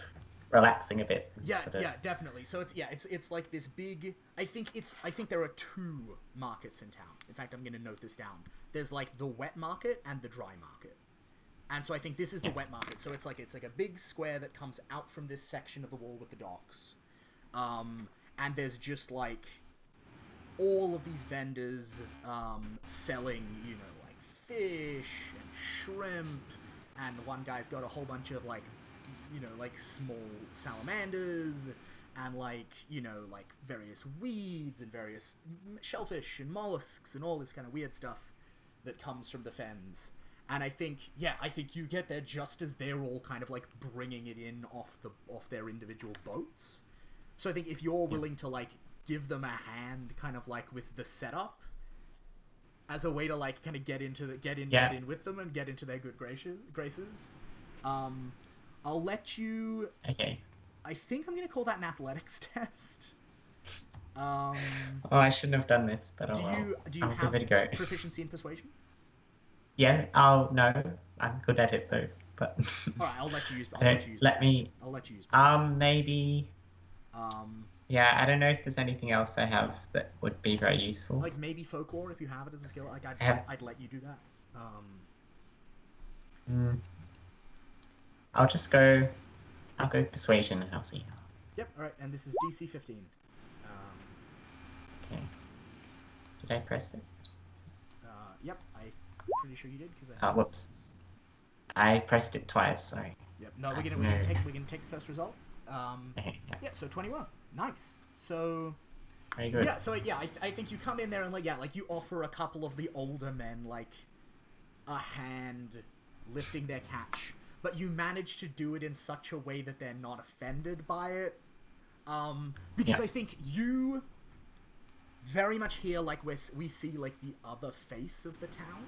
relaxing a bit. Yeah, definitely. So it's like this big. I think there are two markets in town. In fact, I'm going to note this down. There's like the wet market and the dry market. And so I think this is the wet market. So it's like a big square that comes out from this section of the wall with the docks. And there's just like all of these vendors selling, like fish and shrimp, and one guy's got a whole bunch of like small salamanders, and like various weeds and various shellfish and mollusks and all this kind of weird stuff that comes from the fens. And I think you get there just as they're all kind of like bringing it in off their individual boats. So I think if you're willing to like give them a hand kind of like with the setup as a way to like kind of get in with them and get into their good graces, I'll let you. Okay. I think I'm gonna call that an athletics test. Oh, I shouldn't have done this, but Do you I'll have give it a go. proficiency in persuasion? Yeah. Oh no, I'm good at it though. But All right, I'll let you use. I don't, let persuasion. me. I'll let you use. Persuasion. Maybe. Um, Yeah, I don't know if there's anything else I have that would be very useful. like maybe folklore if you have it as a skill. Like I'd let you do that. I'll just go. I'll go persuasion and I'll see. Yep. All right, and this is DC 15. Okay. Did I press it? Yep. I'm pretty sure you did because Oh, whoops. I pressed it twice. Sorry. Yep. No, we're gonna take the first result. Okay, yeah. Yeah. So 21. Nice. So. Very good. Yeah. So yeah, I think you come in there and like you offer a couple of the older men like a hand lifting their catch, but you manage to do it in such a way that they're not offended by it. Because I think you very much here like we see like the other face of the town,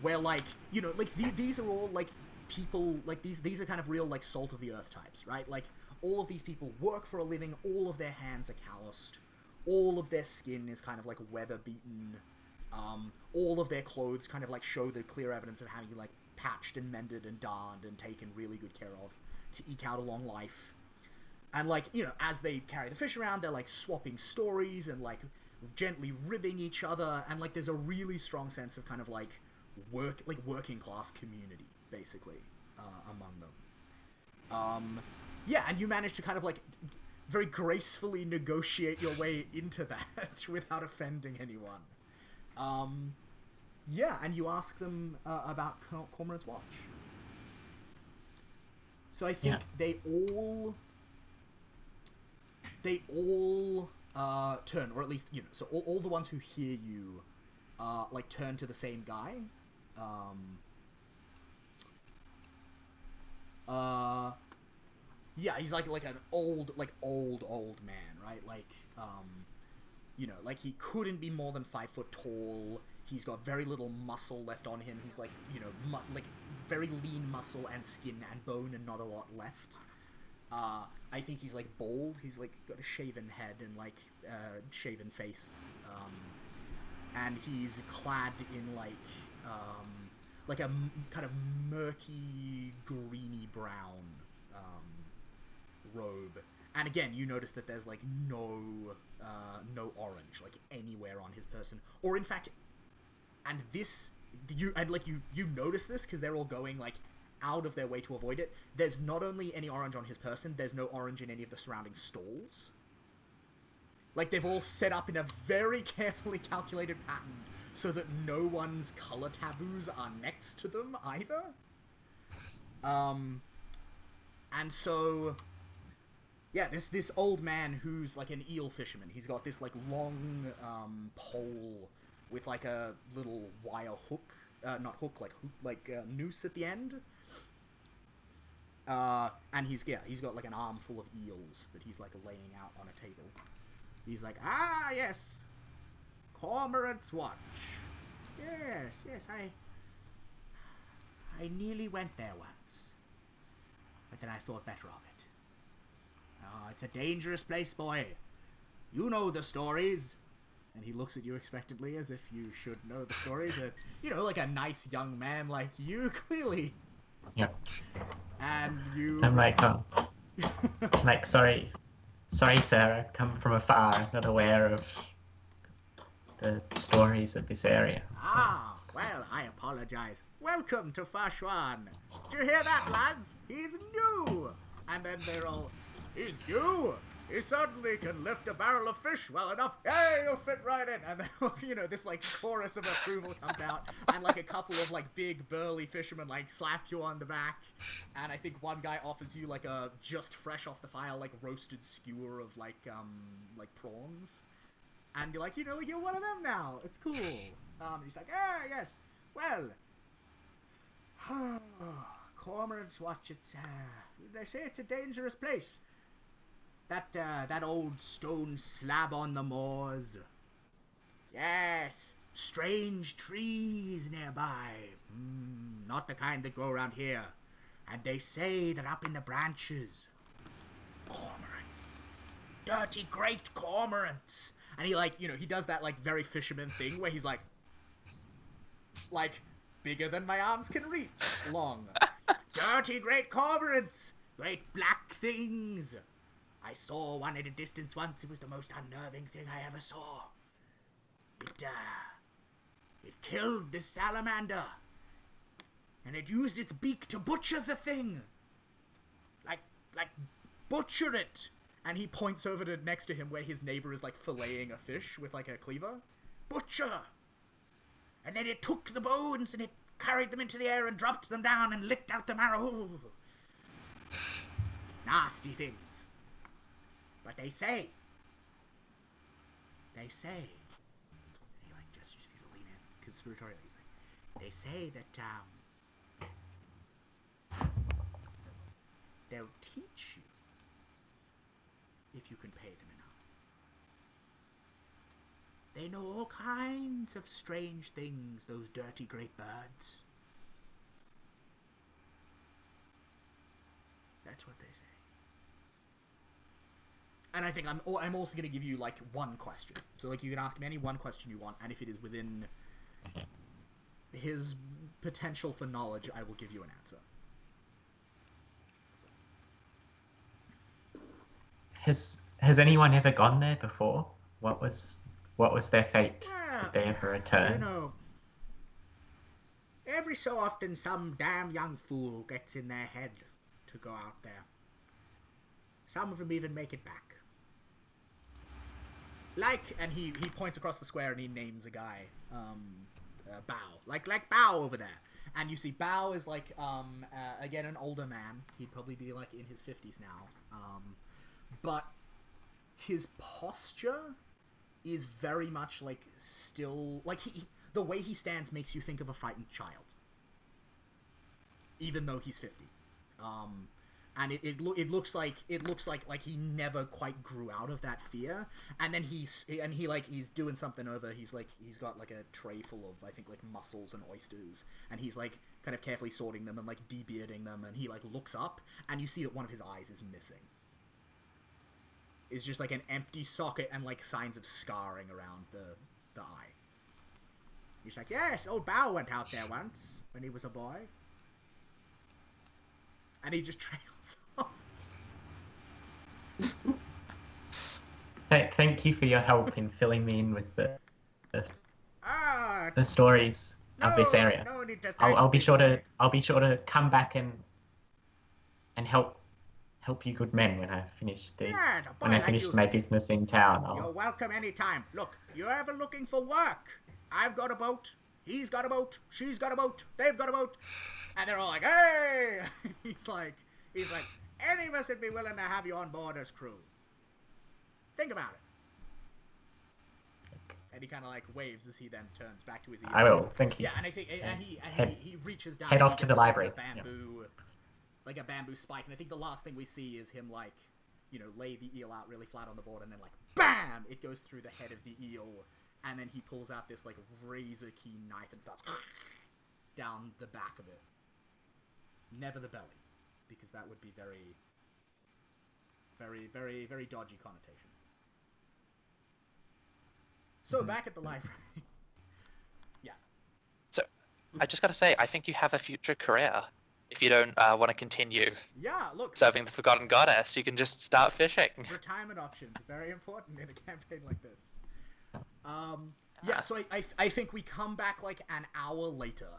where like like these are all like people like these are kind of real like salt of the earth types, right? Like all of these people work for a living, all of their hands are calloused, all of their skin is kind of like weather beaten, all of their clothes kind of like show the clear evidence of having like patched and mended and darned and taken really good care of to eke out a long life. And like, as they carry the fish around, they're like swapping stories and like gently ribbing each other, and like there's a really strong sense of kind of like working class community basically among them. Yeah, and you manage to kind of like very gracefully negotiate your way into that without offending anyone. Yeah, and you ask them about Cormorant's Watch. So I think they all turn, or at least so all the ones who hear you like turn to the same guy. Yeah, he's like an old man, right? Like like he couldn't be more than 5 foot tall. He's got very little muscle left on him. He's like like very lean muscle and skin and bone and not a lot left. I think he's like bald. He's like got a shaven head and like shaven face, and he's clad in like a kind of murky greeny brown robe. And again, you notice that there's like no orange like anywhere on his person, or in fact, and this you notice this because they're all going like out of their way to avoid it. There's not only any orange on his person, there's no orange in any of the surrounding stalls. Like they've all set up in a very carefully calculated pattern so that no one's color taboos are next to them either. And so yeah, this old man who's like an eel fisherman, he's got this like long pole with like a little wire hook, noose at the end. And he's got like an armful of eels that he's like laying out on a table. He's like, yes, Cormorant's Watch. Yes, I nearly went there once, but then I thought better of it. It's a dangerous place, boy. You know the stories. And he looks at you expectantly as if you should know the stories. Like a nice young man like you, clearly. Yeah. And you... I'm like, sorry, sir, I've come from afar. I'm not aware of the stories of this area. So. Well, I apologize. Welcome to Fashwan. Do you hear that, lads? He's new. And then they're all, he's new. He certainly can lift a barrel of fish well enough. Hey, you'll fit right in. And then, this like chorus of approval comes out, and like a couple of like big burly fishermen like slap you on the back, and I think one guy offers you like a just fresh off the fire like roasted skewer of like prawns, and you're like you're one of them now. It's cool. He's like, yes. Well, Cormorant's Watch. It's they say it's a dangerous place. That old stone slab on the moors. Yes, strange trees nearby. Not the kind that grow around here. And they say that up in the branches, cormorants, dirty great cormorants. And he like, he does that like very fisherman thing where he's like bigger than my arms can reach, long. Dirty great cormorants, great black things. I saw one at a distance once. It was the most unnerving thing I ever saw. It killed the salamander. And it used its beak to butcher the thing. Like butcher it. And he points over to next to him where his neighbor is like filleting a fish with like a cleaver. Butcher. And then it took the bones and it carried them into the air and dropped them down and licked out the marrow. Nasty things. But they say. He like gestures for you to lean in conspiratorially. He's like, they say that they'll teach you if you can pay them enough. They know all kinds of strange things, those dirty great birds. That's what they say. And I think I'm also going to give you like one question. So like you can ask me any one question you want, and if it is within his potential for knowledge, I will give you an answer. Has anyone ever gone there before? What was their fate? Did they ever return? Every so often some damn young fool gets in their head to go out there. Some of them even make it back. And he points across the square and he names a guy, Bao. Like Bao over there. And you see Bao is like, again, an older man. He'd probably be like in his 50s now. But his posture is very much like still, like the way he stands makes you think of a frightened child. Even though he's 50. And it looks like he never quite grew out of that fear. And then he's doing something over. He's got like a tray full of, I think, like mussels and oysters, and he's like kind of carefully sorting them and like debearding them. And he like looks up, and you see that one of his eyes is missing. It's just like an empty socket and like signs of scarring around the eye. He's like, yes, old Bao went out there once when he was a boy. And he just trails off. Thank you for your help in filling me in with the stories of this area. No need to I'll be sure to come back and help you good men when I finish this. Yeah, when I finish my business in town. You're welcome anytime. Look, you're ever looking for work? I've got a boat. He's got a boat. She's got a boat. They've got a boat. And they're all like, hey! He's like, any of us would be willing to have you on board as crew. Think about it. And he kind of like waves as he then turns back to his ears. I will. Thank you. Yeah, and I think, he reaches down. Head off to the library. Like a bamboo spike, and I think the last thing we see is him like, lay the eel out really flat on the board, and then like, BAM! It goes through the head of the eel, and then he pulls out this like razor keen knife and starts down the back of it. Never the belly, because that would be very, very, very, very dodgy connotations. So back at the library. Yeah. So, I just gotta say, I think you have a future career. If you don't want to continue look, serving the Forgotten Goddess, you can just start fishing. Retirement options, very important in a campaign like this. So I think we come back like an hour later,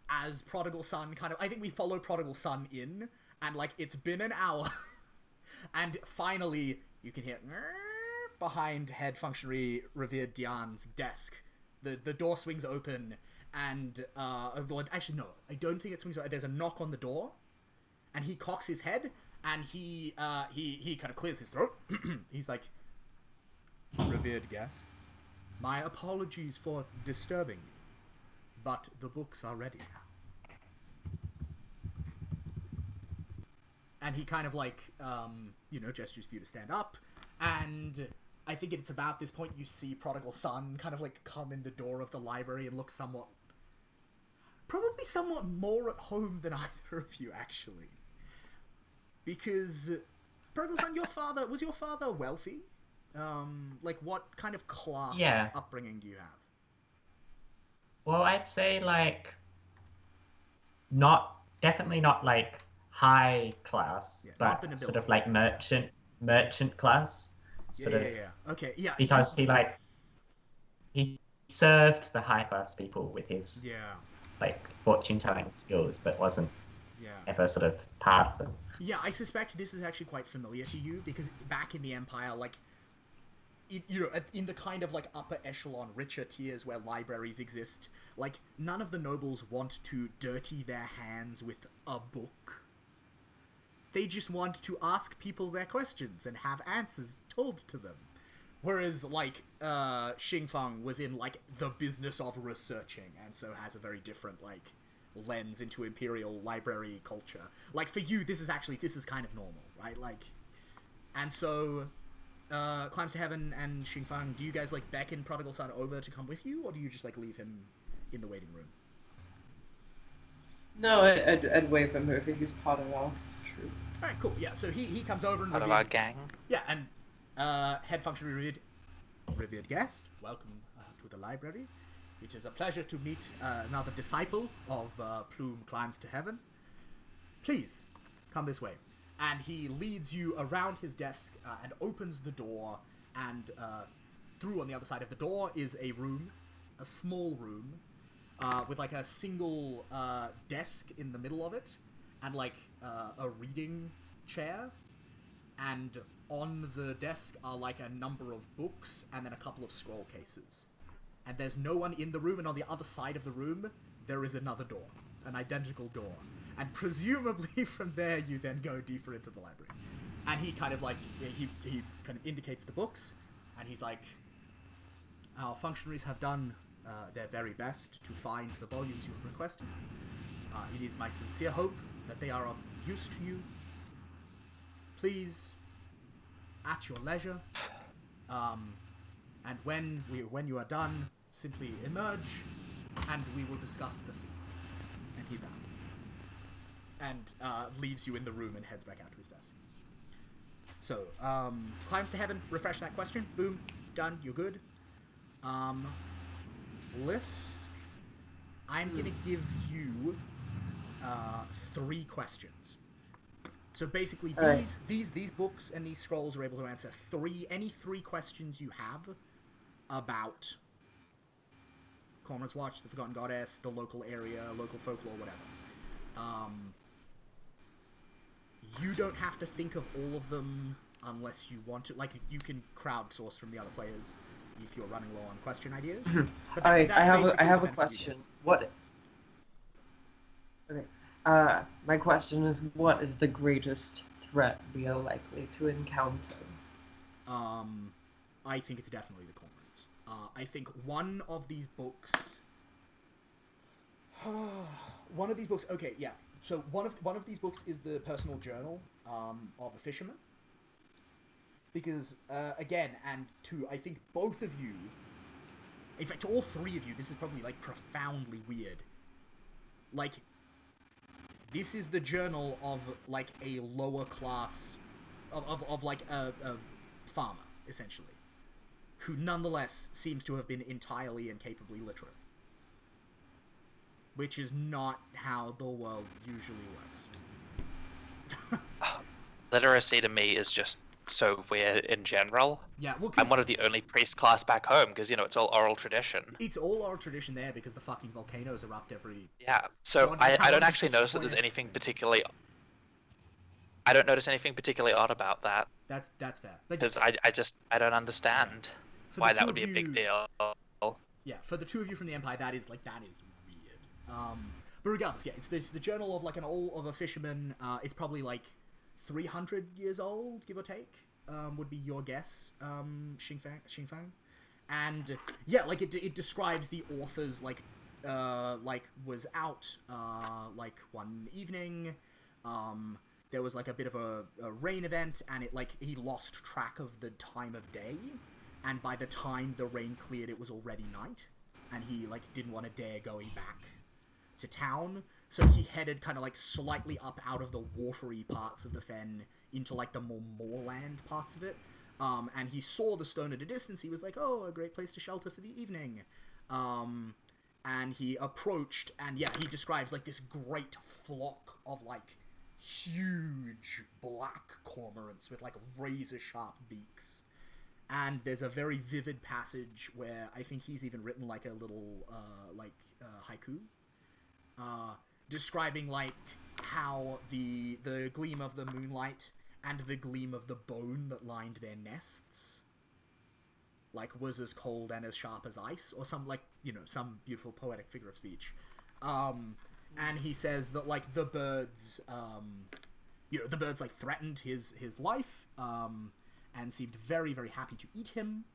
as Prodigal Son I think we follow Prodigal Son in, and like it's been an hour, and finally you can hear behind head functionary Revered Dian's desk. The door swings open. And, actually, no, I don't think it swings over. There's a knock on the door, and he cocks his head, and he kind of clears his throat. He's like, revered guests, my apologies for disturbing you, but the books are ready now. And he kind of like, gestures for you to stand up, and I think it's about this point you see Prodigal Son kind of like come in the door of the library and look somewhat probably somewhat more at home than either of you, actually. Because, Prodigal-san, was your father wealthy? Like, what kind of class upbringing do you have? Well, I'd say, like, definitely not, like, high class, but sort of, like, merchant class. Sort of, Okay, yeah. Because he served the high class people with his like fortune telling skills, but wasn't ever sort of part of them. Yeah, I suspect this is actually quite familiar to you because back in the Empire, like, in the kind of like upper echelon, richer tiers where libraries exist, like none of the nobles want to dirty their hands with a book. They just want to ask people their questions and have answers told to them. Whereas, like, Xingfang was in, like, the business of researching, and so has a very different, like, lens into imperial library culture. Like, for you, this is kind of normal, right? Like, and so, Climbs to Heaven and Xingfang, do you guys, like, beckon Prodigal-san over to come with you, or do you just, like, leave him in the waiting room? No, I'd wave him over. He's part of our troop. Alright, cool. Yeah, so he comes over and part of our gang. Yeah, and head functionary revered guest, welcome to the library. It is a pleasure to meet another disciple of Plume Climbs to Heaven. Please, come this way. And he leads you around his desk and opens the door, and through on the other side of the door is a room, a small room, with like a single desk in the middle of it, and like a reading chair, and on the desk are like a number of books and then a couple of scroll cases. And there's no one in the room, and on the other side of the room there is another door, an identical door. And presumably from there you then go deeper into the library. And he kind of like, he kind of indicates the books, and he's like, our functionaries have done their very best to find the volumes you have requested. It is my sincere hope that they are of use to you. Please, at your leisure, and when you are done, simply emerge, and we will discuss the fee. And he bows. And leaves you in the room and heads back out to his desk. So, Climbs to Heaven, refresh that question. Boom, done, you're good. Lisk, I'm gonna give you 3 questions. So basically, these books and these scrolls are able to answer any three questions you have about Cormorant's Watch, the Forgotten Goddess, the local area, local folklore, whatever. You don't have to think of all of them unless you want to. Like, you can crowdsource from the other players if you're running low on question ideas. But I have a question. What? Okay. My question is, what is the greatest threat we are likely to encounter? I think it's definitely the Cormorants. I think one of these books. Okay, yeah. So one of these books is the personal journal of a fisherman. Because again, and to I think both of you, in fact, to all 3 of you, this is probably like profoundly weird. Like, this is the journal of like a lower class, of like a farmer essentially, who nonetheless seems to have been entirely and capably literate. Which is not how the world usually works. Literacy to me is just so weird in general. Yeah, well, I'm one of the only priest class back home because, you know, it's all oral tradition. It's all oral tradition there because the fucking volcanoes erupt every... Yeah, so I don't actually notice that there's anything particularly... I don't notice anything particularly odd about that. That's fair. Because I don't understand why that would be a big deal. Yeah, for the 2 of you from the Empire, that is weird. But regardless, yeah, it's the journal of like of a fisherman. It's probably like 300 years old, give or take. Would be your guess, Xingfang. And yeah, like it describes the author's like was out like one evening. There was like a bit of a rain event, and he lost track of the time of day, and by the time the rain cleared, it was already night, and he like didn't want to dare going back. to town. So he headed kind of like slightly up out of the watery parts of the fen into like the more moorland parts of it. And he saw the stone at a distance. He was like, "Oh, a great place to shelter for the evening." And he approached, and yeah, he describes like this great flock of like huge black cormorants with like razor sharp beaks. And there's a very vivid passage where I think he's even written like a little haiku, describing like how the gleam of the moonlight and the gleam of the bone that lined their nests like was as cold and as sharp as ice, or some like, you know, some beautiful poetic figure of speech. And he says that like the birds, the birds like threatened his life, and seemed very, very happy to eat him.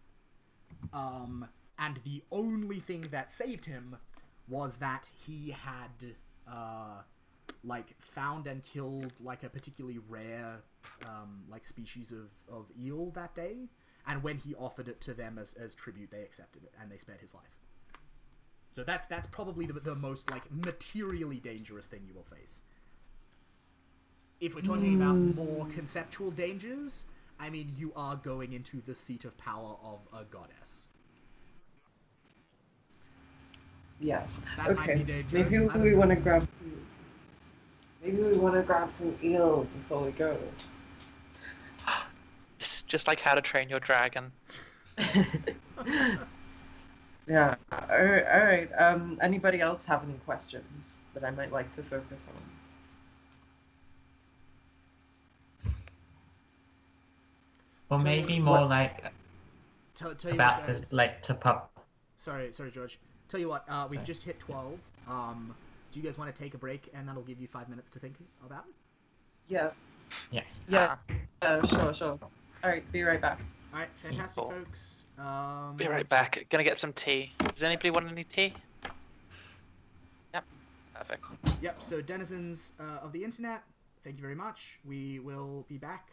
And the only thing that saved him was that he had like found and killed like a particularly rare like species of eel that day. And when he offered it to them as tribute, they accepted it, and they spared his life. So that's probably the most, like, materially dangerous thing you will face. If we're talking about more conceptual dangers, I mean, you are going into the seat of power of a goddess. Yes. That might be dangerous. Maybe we want to grab some... Maybe we want to grab some eel before we go. It's just like How to Train Your Dragon. Yeah. All right. Anybody else have any questions that I might like to focus on? Or maybe more like tell about you what, the guys. like to pop. Sorry, George. Tell you what, we've just hit 12. Do you guys want to take a break, and that'll give you 5 minutes to think about it? Yeah. Yeah. Sure. All right, be right back. All right, fantastic, folks. Be right back. Gonna get some tea. Does anybody want any tea? Yep. Perfect. Yep. So, denizens of the internet, thank you very much. We will be back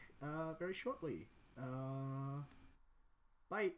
very shortly. Bye.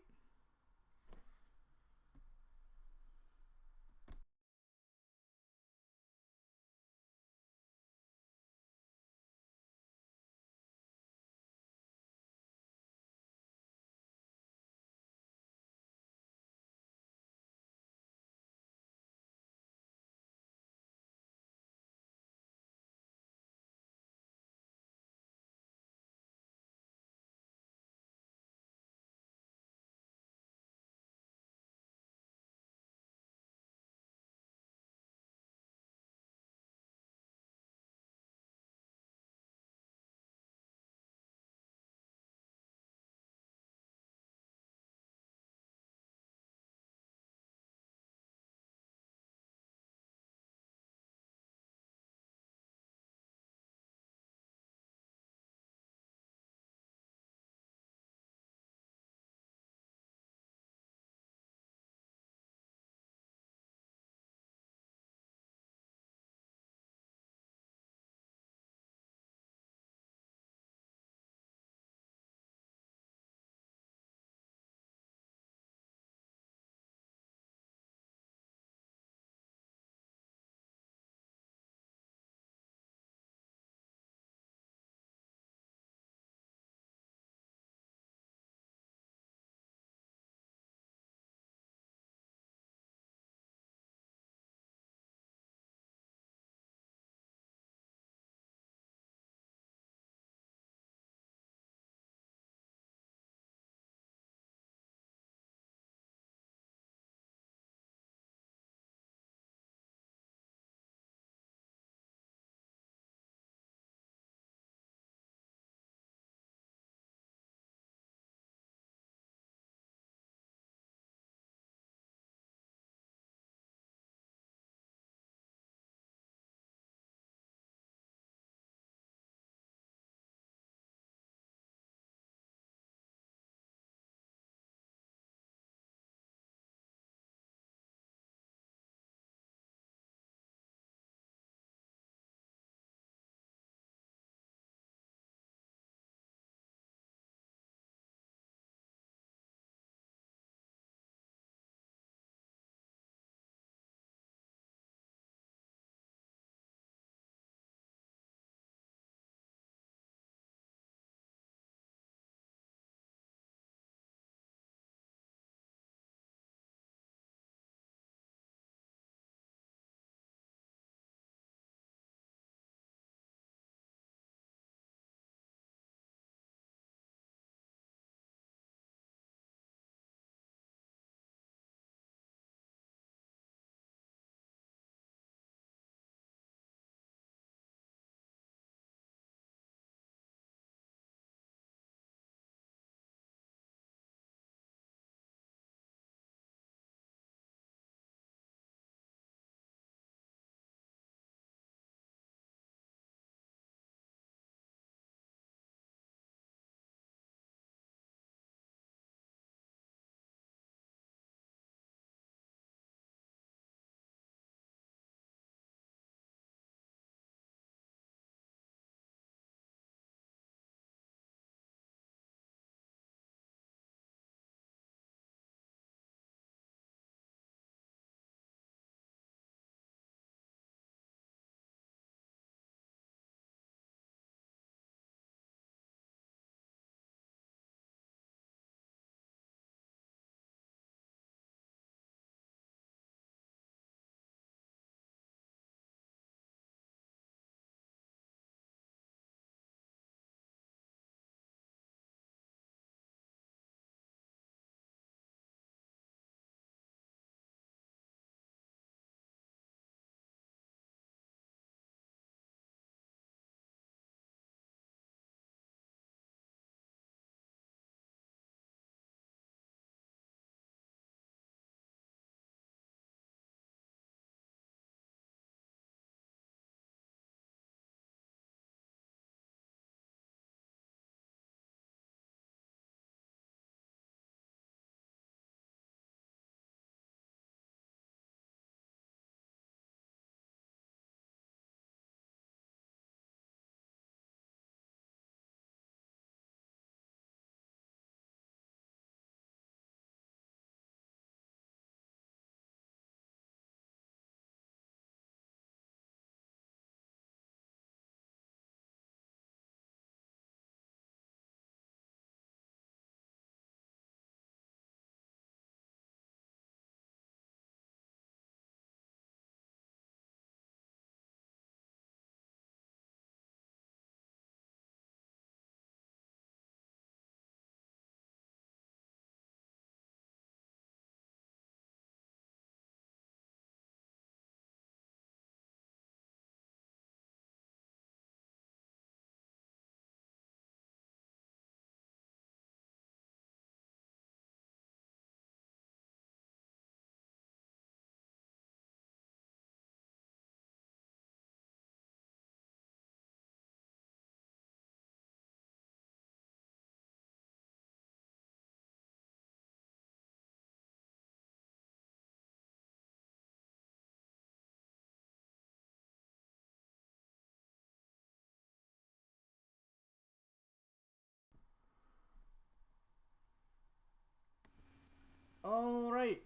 All right.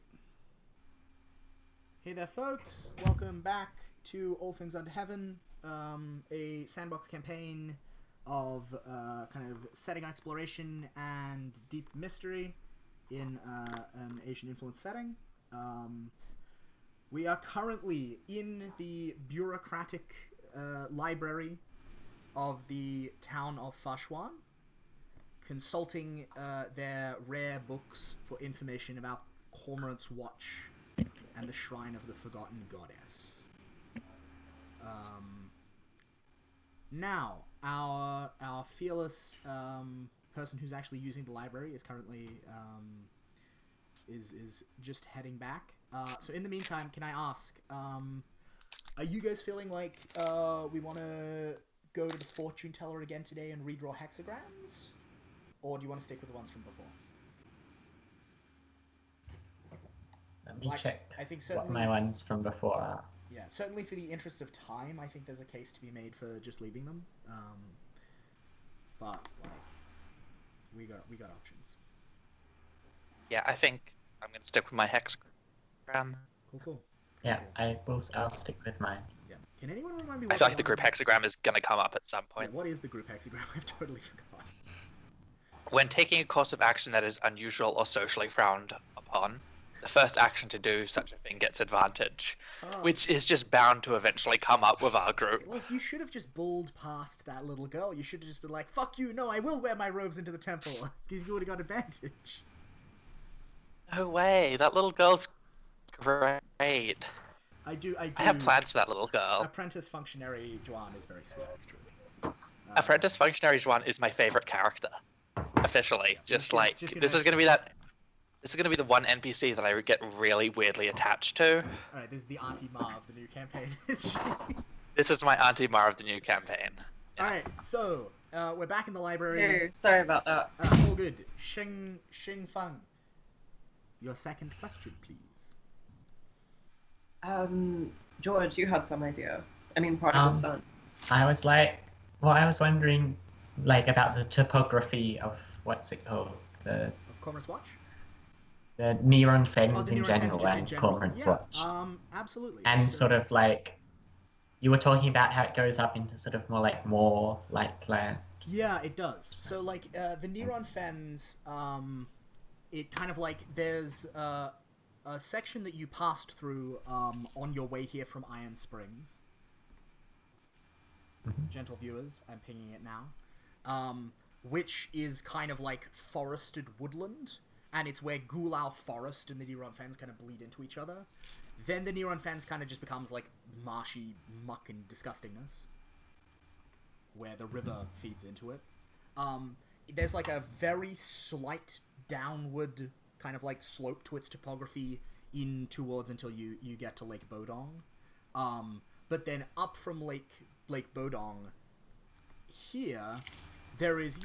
Hey there, folks. Welcome back to All Things Under Heaven, a sandbox campaign of kind of setting exploration and deep mystery in an Asian influence setting. We are currently in the bureaucratic library of the town of Fashuan, consulting their rare books for information about Cormorant's Watch and the Shrine of the Forgotten Goddess. Now, our fearless person who's actually using the library is currently is just heading back. So in the meantime, can I ask, are you guys feeling like we want to go to the fortune teller again today and redraw hexagrams? Or do you want to stick with the ones from before? Let me check I think what my ones from before are. Yeah, certainly for the interest of time, I think there's a case to be made for just leaving them. But we got options. Yeah, I think I'm going to stick with my hexagram. Cool. Yeah, I'll stick with mine. Yeah. Can anyone remind me? I feel like the group hexagram is going to come up at some point. Yeah, what is the group hexagram? I've totally forgotten. When taking a course of action that is unusual or socially frowned upon, the first action to do such a thing gets advantage, which is just bound to eventually come up with our group. Like, you should have just bowled past that little girl. You should have just been like, fuck you, no, I will wear my robes into the temple, because you would have got advantage. No way, that little girl's great. I do. I have plans for that little girl. Apprentice Functionary Juan is very sweet, it's true. Apprentice Functionary Juan is my favorite character. Officially. This is gonna be the one NPC that I would get really weirdly attached to. Alright, this is the Auntie Ma of the new campaign, is she? This is my Auntie Ma of the new campaign. Yeah. Alright, so, we're back in the library. Hey, sorry about that. All good. Xing Feng. Your second question, please. George, you had some idea. I mean, Prodigal Son. I was wondering, about the topography of what's it called? Of Cormorant's Watch? The Neuron Fens the in Neuron general Fens and in general. Cormorant's Yeah, Watch. Absolutely. And so, sort of you were talking about how it goes up into sort of more land. Yeah, it does. So, the Neuron Fens, it kind of there's a section that you passed through on your way here from Iron Springs. Gentle viewers, I'm pinging it now. Which is kind of forested woodland, and it's where Gulao Forest and the Neuron Fens kind of bleed into each other. Then the Neuron Fens kind of just becomes marshy muck and disgustingness, where the river feeds into it. There's a very slight downward kind of slope to its topography in towards until you get to Lake Bodong. But then up from Lake Bodong here, there is,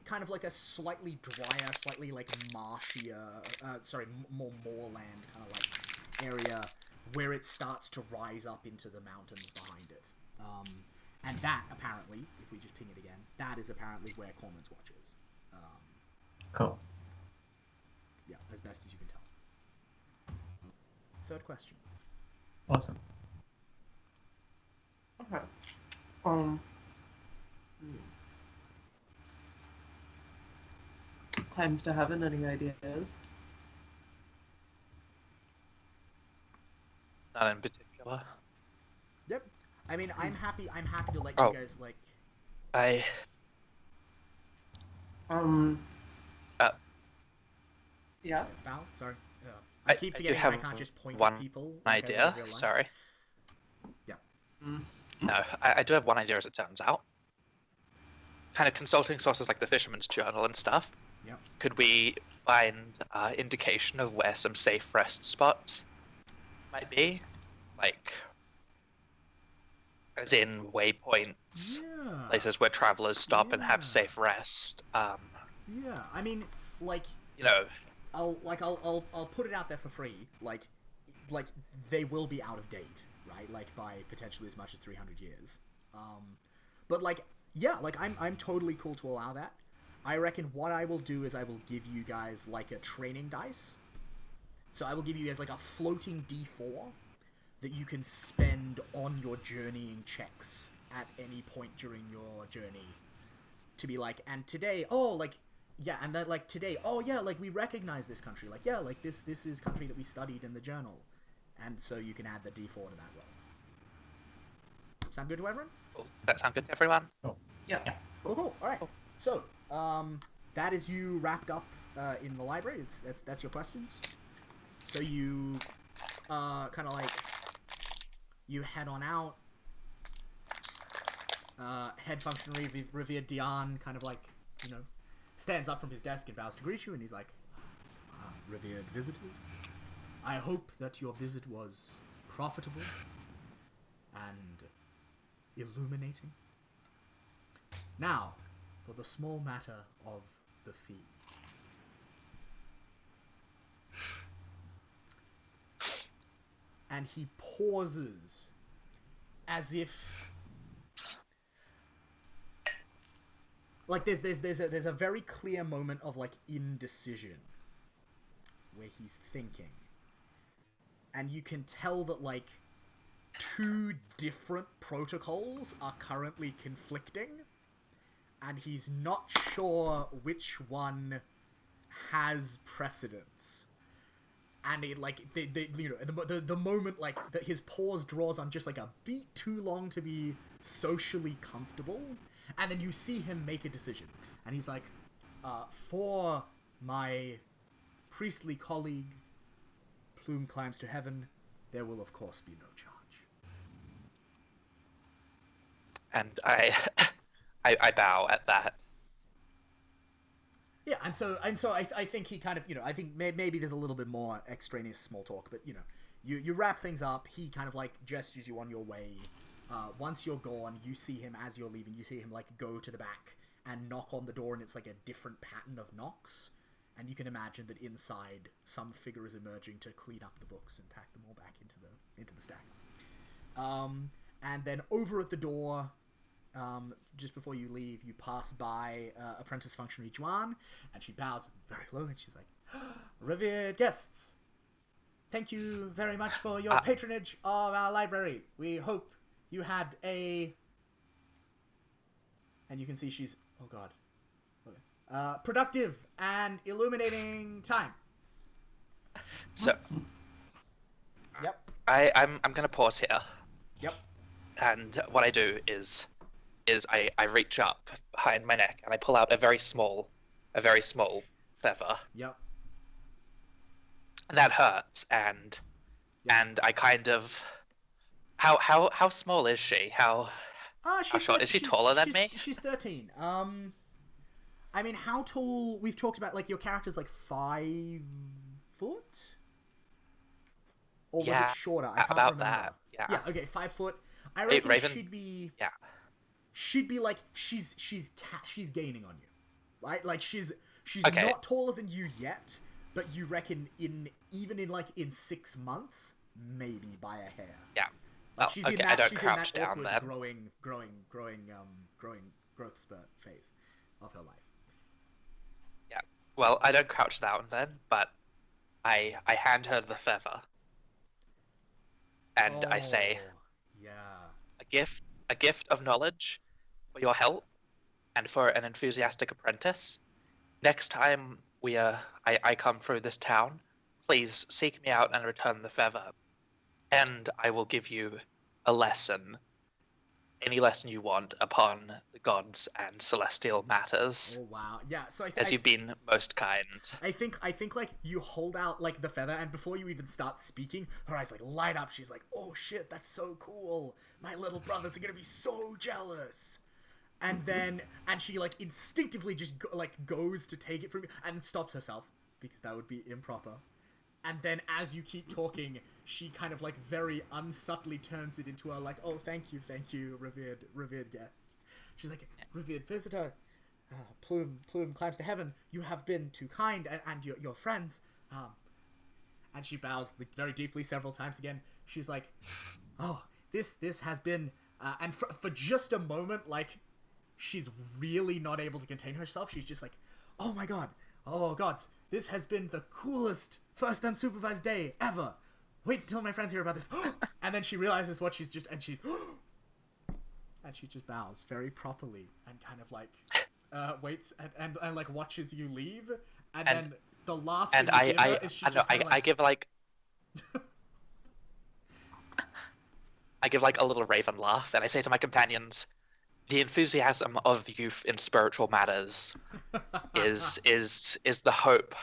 kind of a slightly drier, slightly marshier, more moorland kind of area where it starts to rise up into the mountains behind it. And that, apparently, if we just ping it again, that is apparently where Cormorant's Watch is. Cool. Yeah, as best as you can tell. Third question. Awesome. Okay. Times to Heaven, any ideas? Not in particular. Yep. I mean, I'm happy to let you guys Yeah. Val, sorry. I keep forgetting I can't just point at people. Idea. Sorry. Yeah. No, I do have one idea as it turns out. Kind of consulting sources like the Fisherman's Journal and stuff. Yep. Could we find indication of where some safe rest spots might be? As in waypoints, places where travelers stop and have safe rest. Yeah, I mean, I'll put it out there for free. They will be out of date, right? By potentially as much as 300 years. But I'm totally cool to allow that. I reckon what I will do is I will give you guys a training dice, So I will give you guys like a floating D4 that you can spend on your journeying checks at any point during your journey. To be like, and today, oh, like, yeah, and then like today, oh yeah, like we recognize this country. Like, yeah, like this is country that we studied in the journal. And so you can add the D4 to that roll. Sound good to everyone? Cool. Does that sound good to everyone? Yeah. Cool. All right. So, that is you wrapped up in the library. That's your questions. So you kind of like you head on out. Head functionary revered Dion kind of like, you know, stands up from his desk and bows to greet you, and he's like, revered visitors, I hope that your visit was profitable and illuminating. Now, for the small matter of the fee. And he pauses as if like there's a very clear moment of like indecision where he's thinking, and you can tell that like two different protocols are currently conflicting, and he's not sure which one has precedence. And it like the moment like that his pause draws on just like a beat too long to be socially comfortable, and then you see him make a decision, and he's like, for my priestly colleague, Plume Climbs to Heaven, there will of course be no charge. And I bow at that. Yeah, and so I think he kind of, I think maybe there's a little bit more extraneous small talk, but you wrap things up. He kind of like gestures you on your way. Once you're gone, you see him as you're leaving. You see him like go to the back and knock on the door, and it's like a different pattern of knocks. And you can imagine that inside, some figure is emerging to clean up the books and pack them all back into the stacks. And then over at the door, just before you leave, you pass by apprentice functionary Juan, and she bows very low, and she's like, revered guests, thank you very much for your patronage of our library. We hope you had a... And you can see she's... Oh, God. Okay. Productive and illuminating time. So... Yep. I'm going to pause here. Yep. And what I do is I reach up behind my neck and I pull out a very small feather. Yep. That hurts, and I kind of... How small is she? How short? Is she taller than me? She's 13. I mean, how tall... We've talked about, like, your character's, like, 5 foot? Or was it shorter? I can't about remember. that. Yeah. Yeah, okay, 5 foot. I reckon Raven, she'd be... Yeah. She'd be, like, she's gaining on you. Right? Like, she's Okay. not taller than you yet, but you reckon in 6 months, maybe by a hair. Yeah. Like, Oh, she's okay, in that, I don't she's crouch in that down awkward, then. growing growth spurt phase of her life. Yeah. Well, I don't crouch down then, but I hand her the feather. And I say, yeah. a gift of knowledge for your help and for an enthusiastic apprentice. Next time I come through this town, please seek me out and return the feather. And I will give you a lesson, any lesson you want upon the gods and celestial matters. Oh wow, yeah. So as you've been most kind. I think like you hold out like the feather, and before you even start speaking, her eyes like light up. She's like, "Oh shit, that's so cool! My little brothers are gonna be so jealous." And then she like instinctively just goes to take it from you, and stops herself because that would be improper. And then as you keep talking, she kind of like very unsubtly turns it into a like, "Oh, thank you, revered guest." She's like, "Revered visitor, Plume Climbs to Heaven, you have been too kind, and your friends." And she bows very deeply several times again. She's like, "Oh, this has been," and for just a moment, like, she's really not able to contain herself. She's just like, "Oh my god, oh gods, this has been the coolest first unsupervised day ever. Wait until my friends hear about this. And then she realizes what she's just, and she just bows very properly and kind of like waits and like watches you leave, and then the last thing you see of her is she just kinda, like... I give like I give like a little raven laugh, and I say to my companions, the enthusiasm of youth in spiritual matters is the hope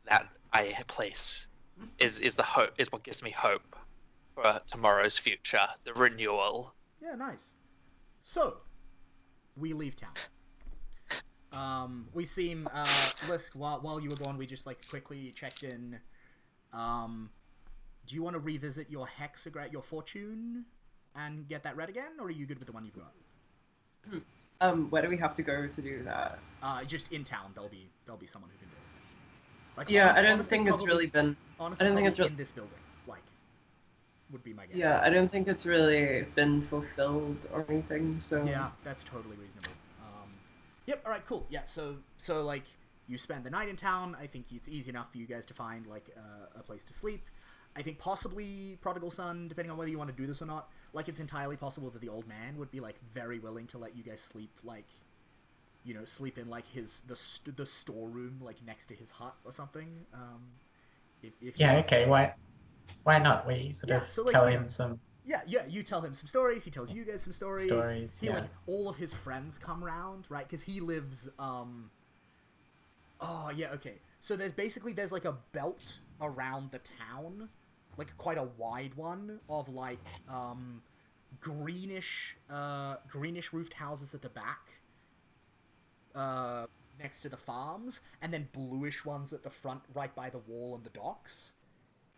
that I place. Is what gives me hope for tomorrow's future, the renewal. Yeah, nice. So, we leave town. We seem, Lisk, while you were gone, we just, like, quickly checked in. Do you want to revisit your hexagram, your fortune, and get that read again, or are you good with the one you've got? Where do we have to go to do that? Just in town, there'll be someone who can do it. Like, yeah, honestly, I don't think it's really been... Honestly, I don't think it's in this building, like, would be my guess. Yeah, I don't think it's really been fulfilled or anything, so... Yeah, that's totally reasonable. Yep, alright, cool. Yeah, so, like, you spend the night in town. I think it's easy enough for you guys to find, like, a place to sleep. I think possibly Prodigal Son, depending on whether you want to do this or not, like, it's entirely possible that the old man would be, like, very willing to let you guys sleep, like, you know, sleep in, like, the storeroom, like, next to his hut or something. If yeah, okay, why not? We sort of so, like, tell him some... Yeah, you tell him some stories, he tells you guys some stories. He, yeah. like, all of his friends come round, right? Because he lives, oh, yeah, okay. So there's like, a belt around the town, like, quite a wide one, of, like, greenish roofed houses at the back, next to the farms, and then bluish ones at the front, right by the wall and the docks.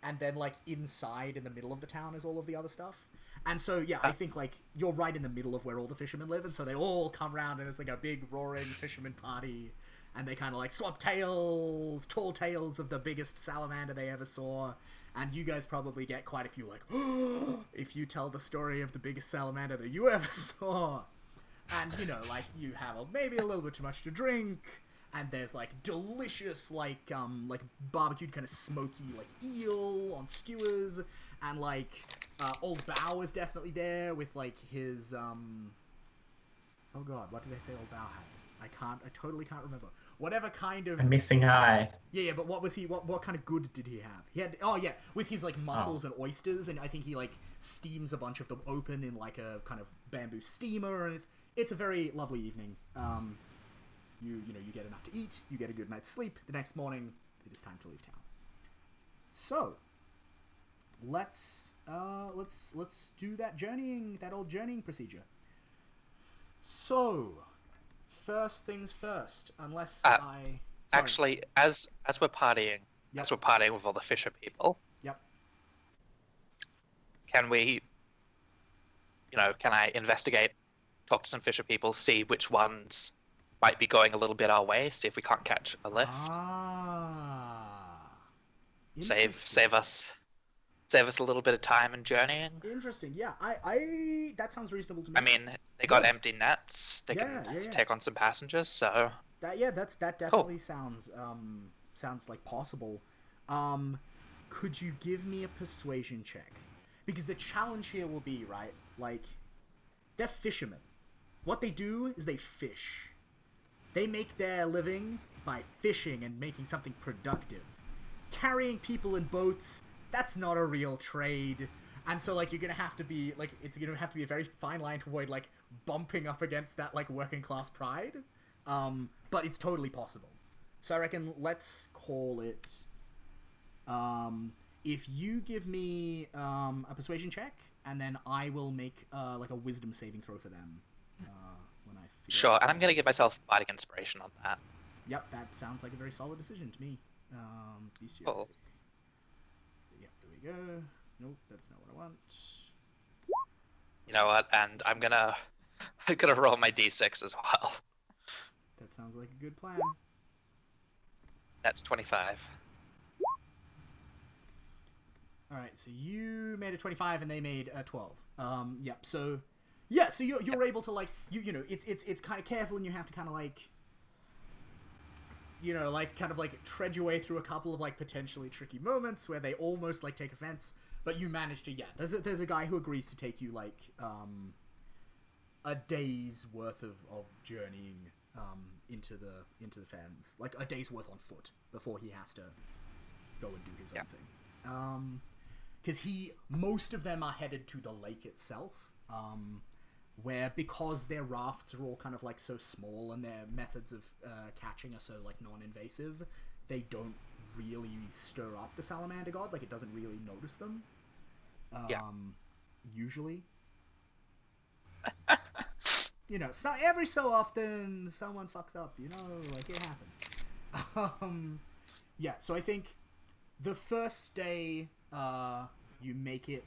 And then, like, inside in the middle of the town is all of the other stuff. And so, yeah, I think, like, you're right in the middle of where all the fishermen live, and so they all come around, and it's, like, a big, roaring fisherman party, and they kind of, like, swap tall tales of the biggest salamander they ever saw, and you guys probably get quite a few, like, if you tell the story of the biggest salamander that you ever saw. And, you know, like, you have maybe a little bit too much to drink, and there's, like, delicious, like barbecued kind of smoky, like, eel on skewers, and, like, Old Bow is definitely there with, like, his, oh god, what did I say Old Bow had? I totally can't remember. Whatever kind of... A missing eye. Yeah, but what kind of good did he have? He had, oh yeah, with his, like, mussels and oysters, and I think he, like, steams a bunch of them open in, like, a kind of bamboo steamer, and it's a very lovely evening. You get enough to eat, you get a good night's sleep. The next morning, it is time to leave town. So, let's do that old journeying procedure. So, first things first, unless Sorry. Actually, as we're partying, Yep. with all the fisher people. Yep. Can we, can I investigate, talk to some fisher people, see which ones might be going a little bit our way, see if we can't catch a lift. Save us a little bit of time in journeying. Interesting. Yeah, I that sounds reasonable to me. I mean, they got empty nets. They can take on some passengers. So that definitely sounds like possible. Could you give me a persuasion check? Because the challenge here will be, right, like, they're fishermen. What they do is they fish. They make their living by fishing and making something productive. Carrying people in boats, that's not a real trade. And so, like, you're gonna have to be, like, it's gonna have to be a very fine line to avoid, like, bumping up against that, like, working class pride. But it's totally possible. So I reckon let's call it, if you give me, a persuasion check, and then I will make, like, a wisdom saving throw for them, when I figure sure, and I'm gonna give myself bardic inspiration on that. Yep, that sounds like a very solid decision to me. These two. Cool. Yep, there we go. Nope, that's not what I want. You know what? And I'm gonna roll my d6 as well. That sounds like a good plan. That's 25. Alright, so you made a 25 and they made a 12. Yep, so... Yeah, so you're able to, like, it's kind of careful, and you have to kind of, like... you know, like, kind of, like, tread your way through a couple of, like, potentially tricky moments where they almost, like, take offense, but you manage to, yeah, there's a guy who agrees to take you, like, a day's worth of journeying, into the fens. Like, a day's worth on foot before he has to go and do his own thing. Because most of them are headed to the lake itself, where, because their rafts are all kind of, like, so small and their methods of catching are so, like, non-invasive, they don't really stir up the salamander god. Like, it doesn't really notice them. Usually. You know, so every so often someone fucks up, you know, like, it happens. Yeah, so I think the first day, you make it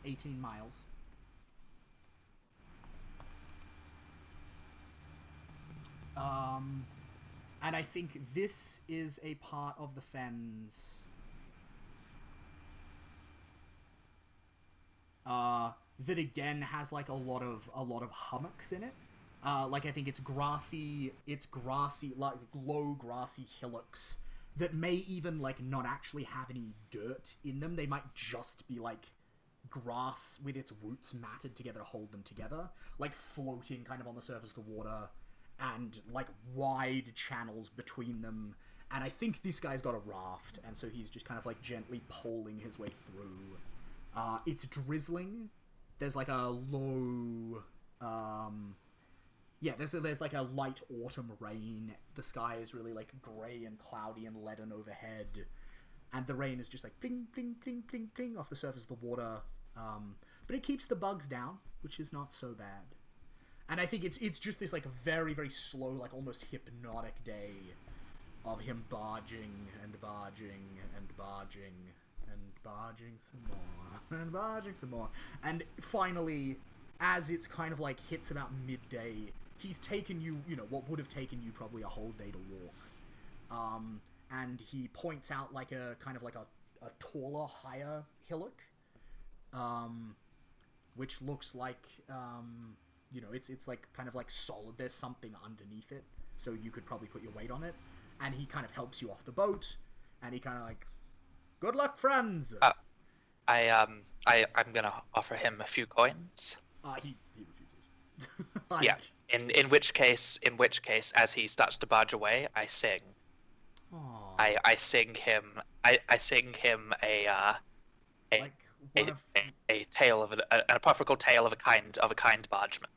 18 miles. And I think this is a part of the fens that again has, like, a lot of hummocks in it. Like, I think it's grassy, like, low grassy hillocks that may even, like, not actually have any dirt in them. They might just be, like, grass with its roots matted together to hold them together, like, floating kind of on the surface of the water, and, like, wide channels between them. And I think this guy's got a raft, and so he's just kind of, like, gently poling his way through. It's drizzling. There's, like, a low, yeah, there's like a light autumn rain. The sky is really, like, grey and cloudy and leaden overhead. And the rain is just, like, pling, pling, pling, pling, pling off the surface of the water. But it keeps the bugs down, which is not so bad. And I think it's just this, like, very, very slow, like, almost hypnotic day of him barging and barging and barging and barging some more and barging some more. And finally, as it's kind of, like, hits about midday, he's taken you, you know, what would have taken you probably a whole day to walk. And he points out, like, a kind of, like, a taller, higher hillock, which looks like, you know, it's like, kind of, like, solid. There's something underneath it, so you could probably put your weight on it. And he kind of helps you off the boat, and he kind of, like, good luck, friends! I'm gonna offer him a few coins. He refuses. Like, yeah. In which case, as he starts to barge away, I sing. Aww. I sing him. I sing him a tale of an apocryphal tale of a kind bargeman.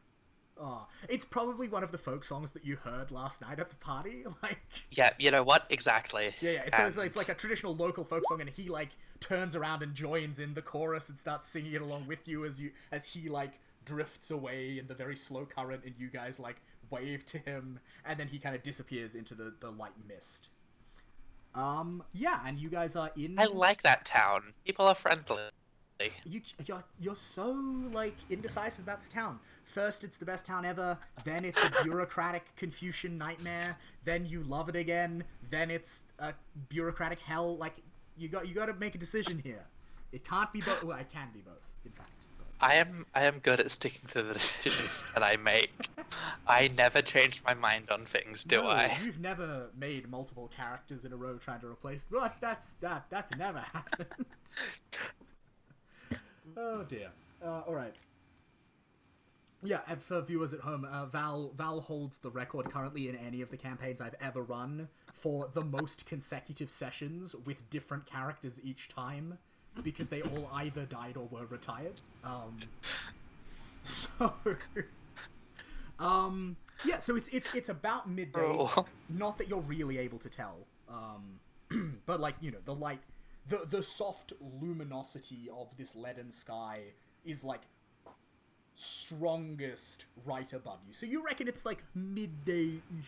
Oh, it's probably one of the folk songs that you heard last night at the party. Like, yeah, you know what? Exactly. Yeah. It's like a traditional local folk song, and he, like, turns around and joins in the chorus and starts singing it along with you as he, like, drifts away in the very slow current, and you guys, like, wave to him, and then he kind of disappears into the light mist. Yeah, and you guys are in. I like that town. People are friendly. You're so, like, indecisive about this town. First, it's the best town ever. Then it's a bureaucratic Confucian nightmare. Then you love it again. Then it's a bureaucratic hell. Like, you got to make a decision here. It can't be both. Well, it can be both, in fact. I am good at sticking to the decisions that I make. I never change my mind on things, do I? You've never made multiple characters in a row trying to replace. Look, that's never happened. Oh dear. All right. Yeah, and for viewers at home, Val holds the record currently in any of the campaigns I've ever run for the most consecutive sessions with different characters each time, because they all either died or were retired. Yeah, so it's about midday. Oh. Not that you're really able to tell, but, like, you know, the light, the soft luminosity of this leaden sky is, like, strongest right above you. So you reckon it's, like, midday-ish,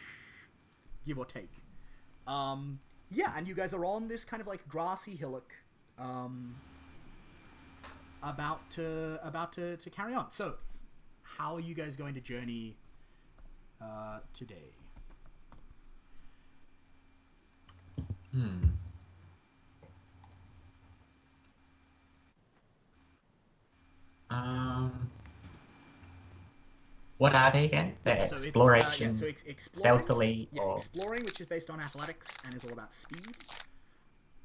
give or take. Yeah, and you guys are on this kind of, like, grassy hillock, about to carry on. So, how are you guys going to journey today? What are they again? The So it's, exploration, exploring, stealthily, yeah, or exploring, which is based on athletics and is all about speed.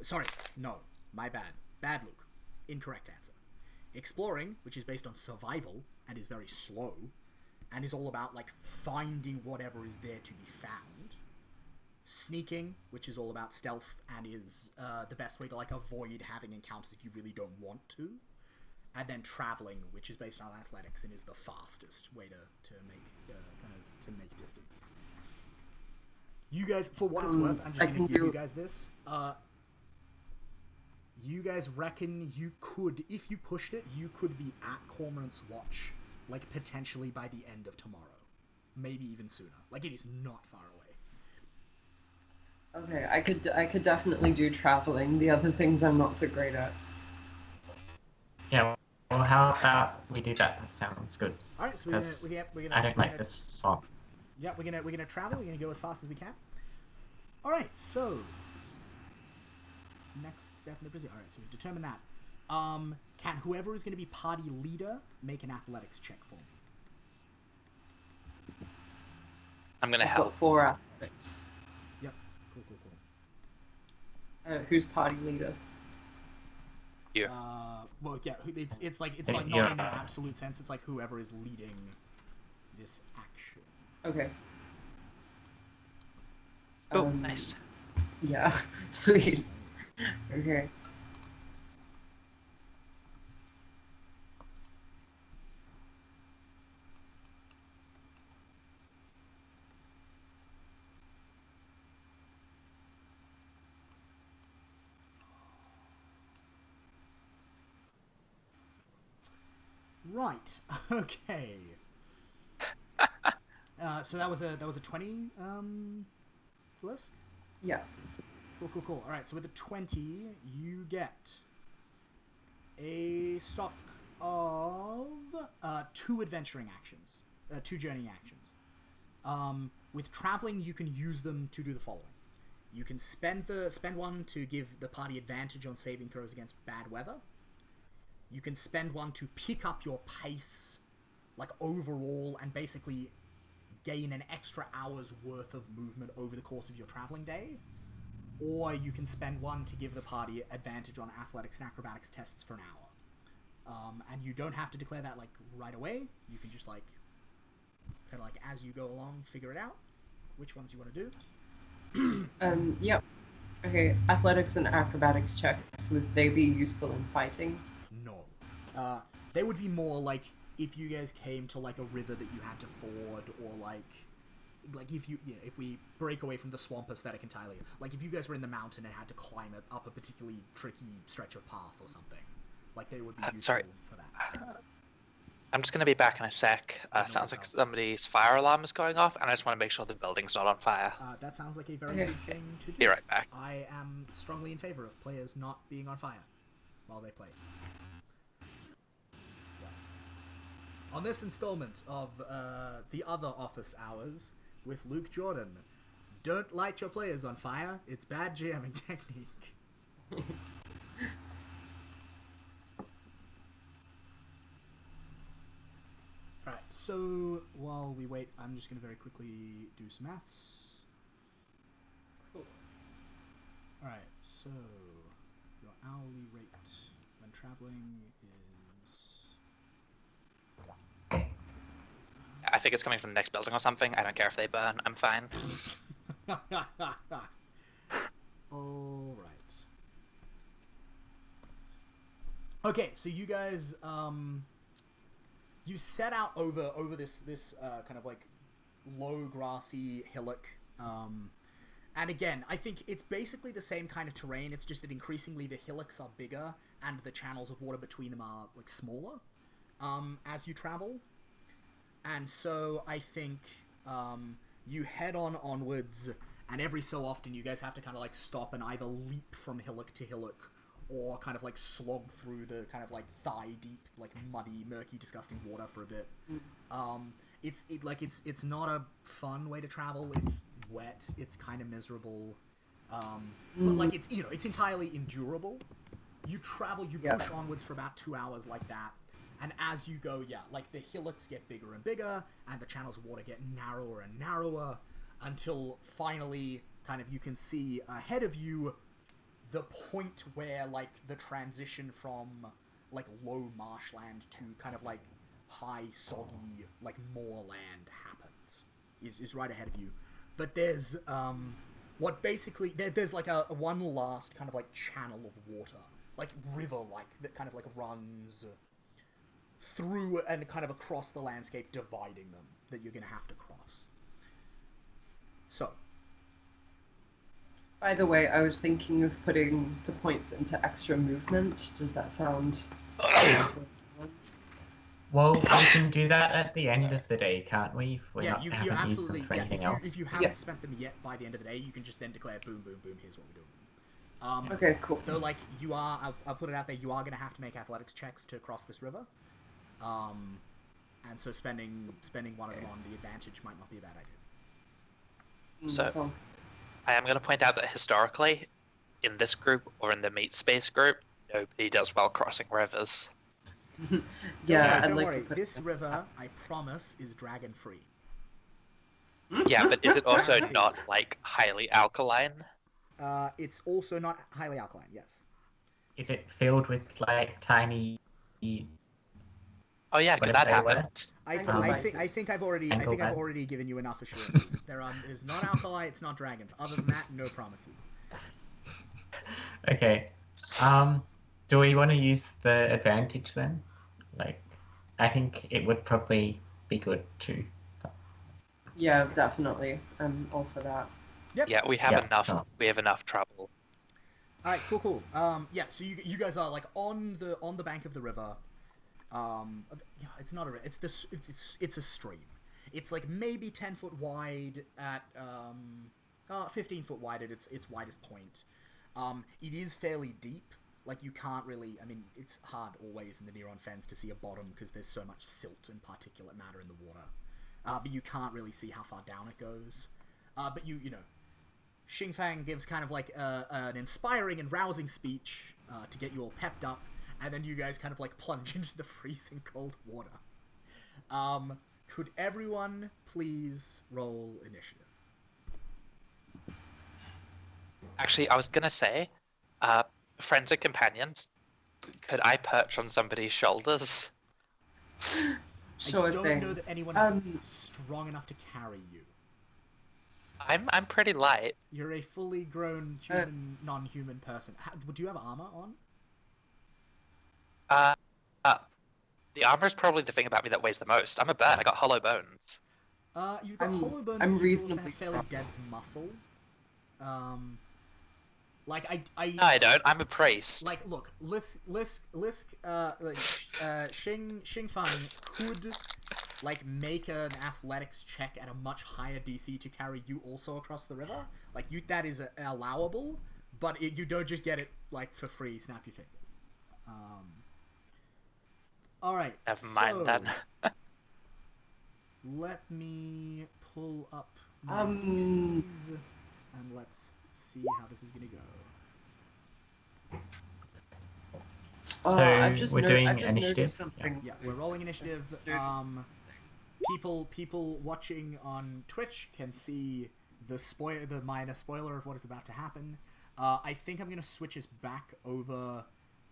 Sorry, no, my bad. Bad, Luke. Incorrect answer. Exploring, which is based on survival and is very slow, and is all about like finding whatever is there to be found. Sneaking, which is all about stealth and is the best way to like avoid having encounters if you really don't want to. And then traveling, which is based on athletics and is the fastest way to make distance. You guys, for what it's worth, I'm just going to give you guys this. You guys reckon you could, if you pushed it, you could be at Cormorant's Watch, like potentially by the end of tomorrow, maybe even sooner. Like it is not far away. Okay, I could definitely do traveling. The other things I'm not so great at. yeah. Well, how about we do that? That sounds good. All right, so we're gonna I don't like this song. Yeah, we're gonna travel. We're gonna go as fast as we can. All right, so next step in the procedure. All right, so we've determined that. Can whoever is going to be party leader make an athletics check for me? I'm gonna I've help. got 4 athletics. Yep. Cool. Who's party leader? You. Well, yeah, it's like not in an absolute sense. It's like whoever is leading this action. Okay. Oh, nice. Yeah, sweet. Okay. Right. Okay. So that was a 20 list. Yeah. Cool. All right. So with the 20, you get a stock of 2 adventuring actions, 2 journeying actions. With traveling, you can use them to do the following. You can spend one to give the party advantage on saving throws against bad weather. You can spend one to pick up your pace, like overall, and basically gain an extra hour's worth of movement over the course of your traveling day. Or you can spend one to give the party advantage on athletics and acrobatics tests for an hour. And you don't have to declare that like right away. You can just like kind of like as you go along, figure it out which ones you want to do. Yep. Okay, athletics and acrobatics checks, would they be useful in fighting? No. They would be more like if you guys came to like a river that you had to ford, or like if we break away from the swamp aesthetic entirely, like if you guys were in the mountain and had to climb up a particularly tricky stretch of path or something, like they would be useful for that. I'm just going to be back in a sec. Sounds like somebody's fire alarm is going off, and I just want to make sure the building's not on fire. That sounds like a very good thing to do. Be right back. I am strongly in favor of players not being on fire while they play. Yeah. On this installment of The Other Office Hours with Luke Jordan, don't light your players on fire. It's bad GMing technique. Alright, so while we wait, I'm just going to very quickly do some maths. Cool. Alright, so your hourly rate when traveling is... I think it's coming from the next building or something. I don't care if they burn. I'm fine. Alright. Okay, so you guys, you set out over this kind of like low grassy hillock, and again, I think it's basically the same kind of terrain. It's just that increasingly the hillocks are bigger and the channels of water between them are like smaller as you travel. And so I think you head onwards, and every so often you guys have to kind of like stop and either leap from hillock to hillock, or kind of like slog through the kind of like thigh deep, like muddy, murky, disgusting water for a bit. It's not a fun way to travel. It's wet. It's kind of miserable. But like it's entirely endurable. You travel, you push onwards for about 2 hours like that. And as you go, yeah, like the hillocks get bigger and bigger, and the channels of water get narrower and narrower, until finally, kind of, you can see ahead of you the point where, like, the transition from, like, low marshland to kind of, like, high, soggy, like, moorland happens. Is right ahead of you. But there's, what basically, there's, like, a one last kind of, like, channel of water, like, river-like, that kind of, like, runs through and kind of across the landscape, dividing them, that you're gonna have to cross. So. By the way, I was thinking of putting the points into extra movement. Does that sound... Well, we can do that at the end of the day, can't we? If we're not you haven't used absolutely, them for anything else. if you haven't spent them yet by the end of the day, you can just then declare, boom, boom, boom, here's what we're doing. Okay, cool. Though, like, you are, I'll put it out there, you are going to have to make athletics checks to cross this river. And so spending one of them on the advantage might not be a bad idea. So, I am going to point out that historically, in this group or in the meat space group, nobody does well crossing rivers. Yeah, don't worry. This river, I promise, is dragon-free. Yeah, but is it also not, like, highly alkaline? It's also not highly alkaline, yes. Is it filled with, like, tiny... Oh yeah, because that Whatever they happened. I think I've already given you enough assurances. There's not alkali, it's not dragons. Other than that, no promises. Okay. Do we want to use the advantage then? Like, I think it would probably be good to. Yeah, definitely. I'm all for that. Yep. Yeah, we have enough. We have enough trouble. All right, cool. Yeah, so you guys are like on the bank of the river. It's not a river. It's a stream. It's like maybe 10 foot wide at 15 foot wide at its widest point. It is fairly deep. Like, you can't really... I mean, it's hard always in the Neron Fens to see a bottom because there's so much silt and particulate matter in the water. But you can't really see how far down it goes. But you know... Xingfang gives kind of like an inspiring and rousing speech to get you all pepped up, and then you guys kind of like plunge into the freezing cold water. Could everyone please roll initiative? Actually, I was gonna say, friends and companions, could I perch on somebody's shoulders? Sure I don't thing. know that anyone is strong enough to carry you. I'm pretty light. You're a fully grown human, non-human person. Do you have armor on? The armor is probably the thing about me that weighs the most. I'm a bird. I got hollow bones. You've got hollow bones. I'm but you also reasonably have fairly strong. dense muscle. Like No, I don't. I'm a priest. Like, look, Xingfang could, like, make an athletics check at a much higher DC to carry you also across the river. Like, that is allowable, but you don't just get it, like, for free. Snap your fingers. Alright, Never mind then. Let me pull up my DCs, and let's see how this is gonna go. So I've just we're doing I've just initiative? noticed something. Yeah, we're rolling initiative. People watching on Twitch can see the minor spoiler of what is about to happen. I think I'm gonna switch us back over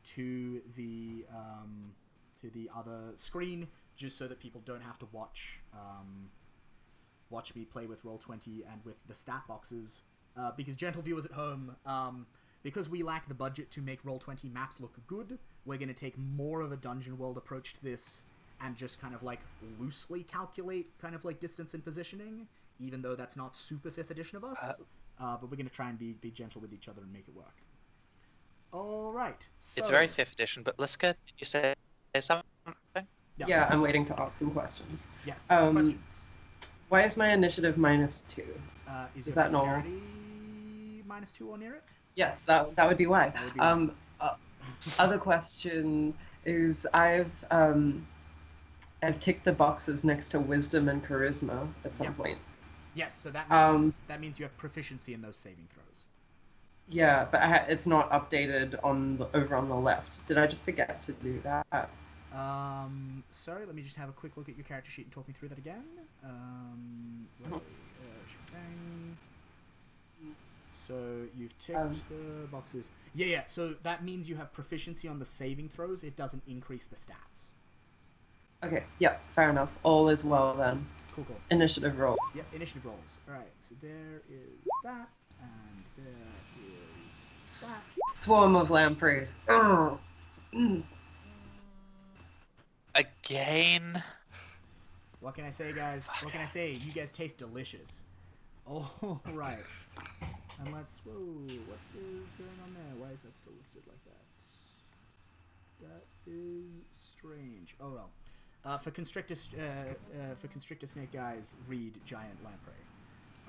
to the other screen just so that people don't have to watch me play with Roll20 and with the stat boxes. Because gentle viewers at home, because we lack the budget to make Roll20 maps look good, we're going to take more of a dungeon world approach to this and just kind of like loosely calculate kind of like distance and positioning, even though that's not super 5th edition of us. But we're going to try and be gentle with each other and make it work. Alright, so... It's very 5th edition, but Liska, did you say something? Yeah, I'm waiting to ask some questions. Yes, questions. Why is my initiative -2? Is Is your that normal? dexterity -2 or near it? Yes, that would be why. That would be why. Other question is I've ticked the boxes next to wisdom and charisma at some point. Yes, so that means you have proficiency in those saving throws. Yeah, but it's not updated over on the left. Did I just forget to do that? Sorry, let me just have a quick look at your character sheet and talk me through that again. Where are we? Shebang. So you've ticked the boxes. Yeah. So that means you have proficiency on the saving throws. It doesn't increase the stats. Okay, yeah, fair enough. All is well then. Cool. Initiative roll. Yep, initiative rolls. Alright, so there is that, and there is that. Swarm of lampreys. Again. What can I say, guys? What can I say? You guys taste delicious. Alright. And let's... Whoa, what is going on there? Why is that still listed like that? That is strange. Oh well. For constrictor snake guys, read giant lamprey.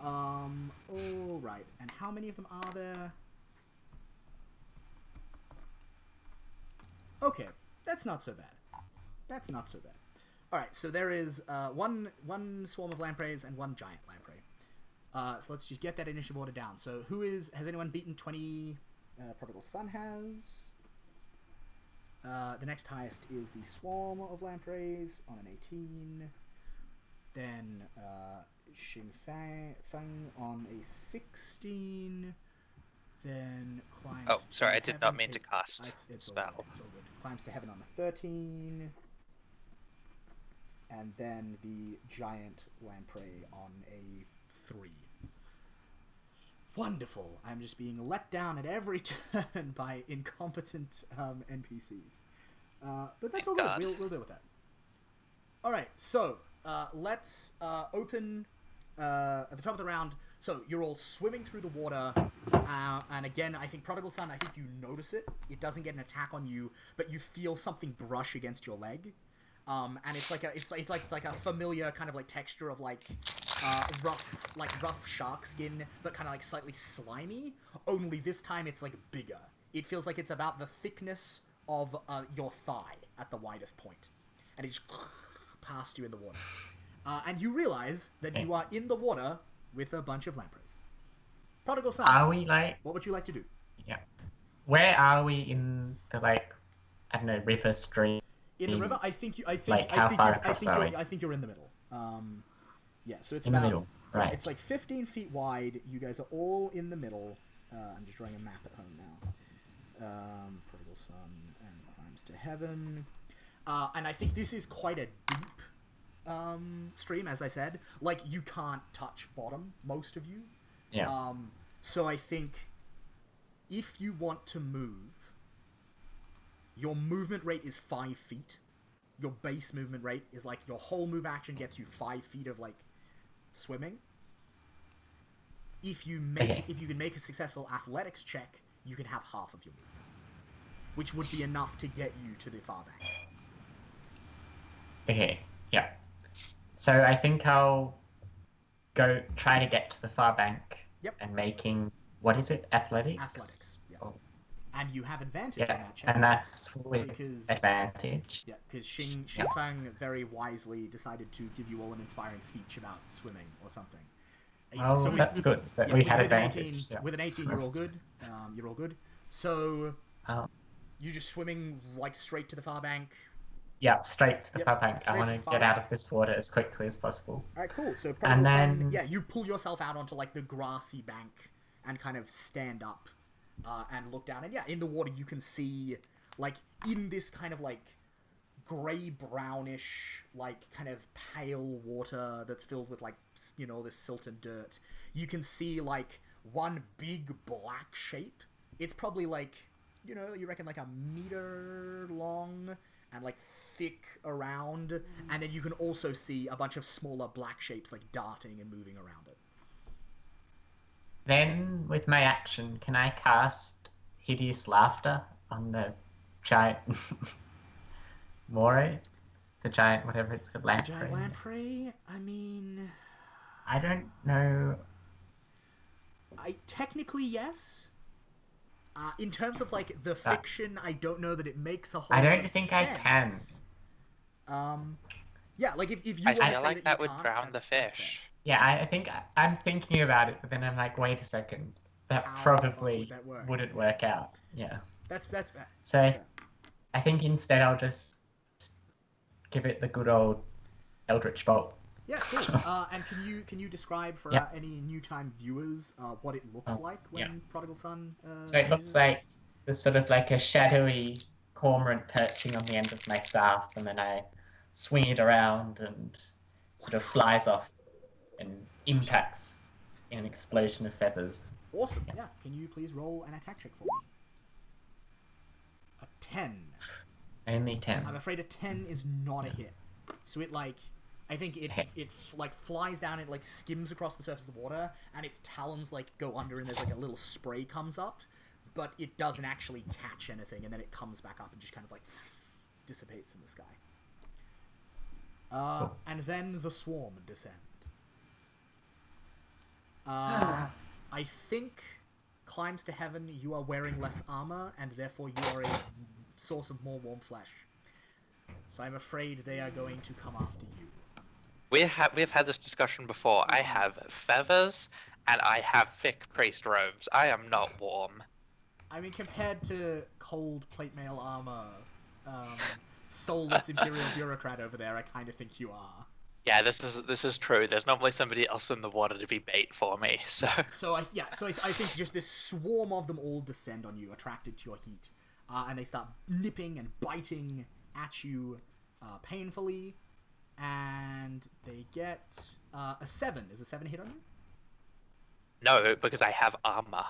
All right. And how many of them are there? Okay, that's not so bad. All right. So there is one swarm of lampreys and one giant lamprey. So let's just get that initiative order down. So has anyone beaten 20? Prodigal Son has. The next highest is the Swarm of Lampreys on an 18. Then Xing Feng on a 16. Then climbs. Oh, sorry, I did heaven. not mean to cast It's spell. all good. It's all good. Climbs to heaven on a 13. And then the giant lamprey on a 3. Wonderful. I'm just being let down at every turn by incompetent NPCs. But that's all good. We'll deal with that. Alright, so let's open at the top of the round. So you're all swimming through the water. And again, I think Prodigal Son, I think you notice it. It doesn't get an attack on you, but you feel something brush against your leg. And it's like a familiar kind of like texture of like rough shark skin, but kind of like slightly slimy. Only this time it's like bigger. It feels like it's about the thickness of your thigh at the widest point, and it just past you in the water. And you realize that you are in the water with a bunch of lampreys. Prodigal Son, Are we like? what would you like to do? Yeah. Where are we in the like? I don't know, river stream. In the river, I think you're in the middle. Yeah, so it's In about the middle, right? It's like 15 feet wide. You guys are all in the middle. I'm just drawing a map at home now. Prodigal Son and climbs to heaven. And I think this is quite a deep stream, as I said. Like you can't touch bottom, most of you. Yeah. So I think if you want to move. Your movement rate is 5 feet. Your base movement rate is like your whole move action gets you 5 feet of like swimming. If you can make a successful athletics check, you can have half of your movement, which would be enough to get you to the far bank. Okay. Yeah. So I think I'll go try to get to the far bank. Yep. And making what is it? Athletics. Athletics. Yeah. Oh. And you have advantage on Yeah, that check. and that's with because- advantage. Yeah, because Xing Fang very wisely decided to give you all an inspiring speech about swimming or something. Oh, that's good. That we had advantage. With an 18, you're all good. You're all good. So Oh. you just swimming like straight to the far bank. Yeah, straight to the Yep, far bank. straight I to want the to far get bank. out of this water as quickly as possible. All right, cool. So Prodigal then- Son, yeah, you pull yourself out onto like the grassy bank and kind of stand up and look down. And yeah, in the water you can see like in this kind of like gray brownish like kind of pale water that's filled with like this silt and dirt. You can see like one big black shape. It's probably like you reckon like a meter long and like thick around, and then you can also see a bunch of smaller black shapes like darting and moving around it. Then, with my action, can I cast Hideous Laughter on the giant moray? The giant, whatever it's called, lamprey. Giant lamprey? I mean, I don't know. technically yes. In terms of like the fiction, I don't know that it makes a whole I lot don't of think sense. I can. Yeah, like if you I want to feel say like that that would you can't, drown the that's fair. fish. Yeah, I think I'm thinking about it, but then I'm like, wait a second. That How the fuck probably would that work? wouldn't work out. Yeah. That's fair. So That's fair. I think instead I'll just give it the good old Eldritch Bolt. Yeah, cool. And can you describe for Yeah. any new time viewers what it looks like when Prodigal Son? So it looks uses like this? there's sort of like a shadowy cormorant perching on the end of my staff, and then I swing it around and sort of flies off and impacts in an explosion of feathers. Awesome. Yeah. Can you please roll an attack check for me? A 10. Only 10. I'm afraid a 10 is not a hit. So it like, I think it like flies down, it like skims across the surface of the water, and its talons like go under, and there's like a little spray comes up, but it doesn't actually catch anything, and then it comes back up and just kind of like dissipates in the sky. And then the swarm descend. I think climbs to heaven, you are wearing less armor, and therefore you are a source of more warm flesh. So I'm afraid they are going to come after you. We've had this discussion before. I have feathers, and I have thick priest robes. I am not warm. I mean, compared to cold plate mail armor, soulless imperial bureaucrat over there, I kind of think you are. Yeah, this is true. There's normally somebody else in the water to be bait for me. So I think just this swarm of them all descend on you, attracted to your heat, and they start nipping and biting at you painfully, and they get a 7. Is a 7 hit on you? no, because I have armor.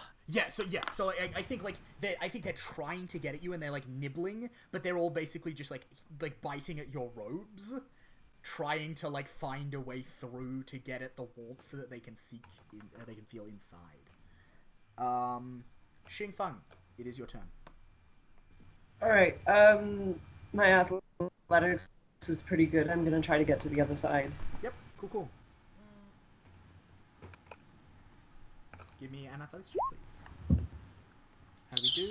So I think like they're trying to get at you, and they're like nibbling, but they're all basically just like biting at your robes, trying to like find a way through to get at the warmth that they can they can feel inside. Xing Feng, it is your turn. All right. My athletics is pretty good. I'm gonna try to get to the other side. Yep. Cool. Give me an athletics check, please. How do we do?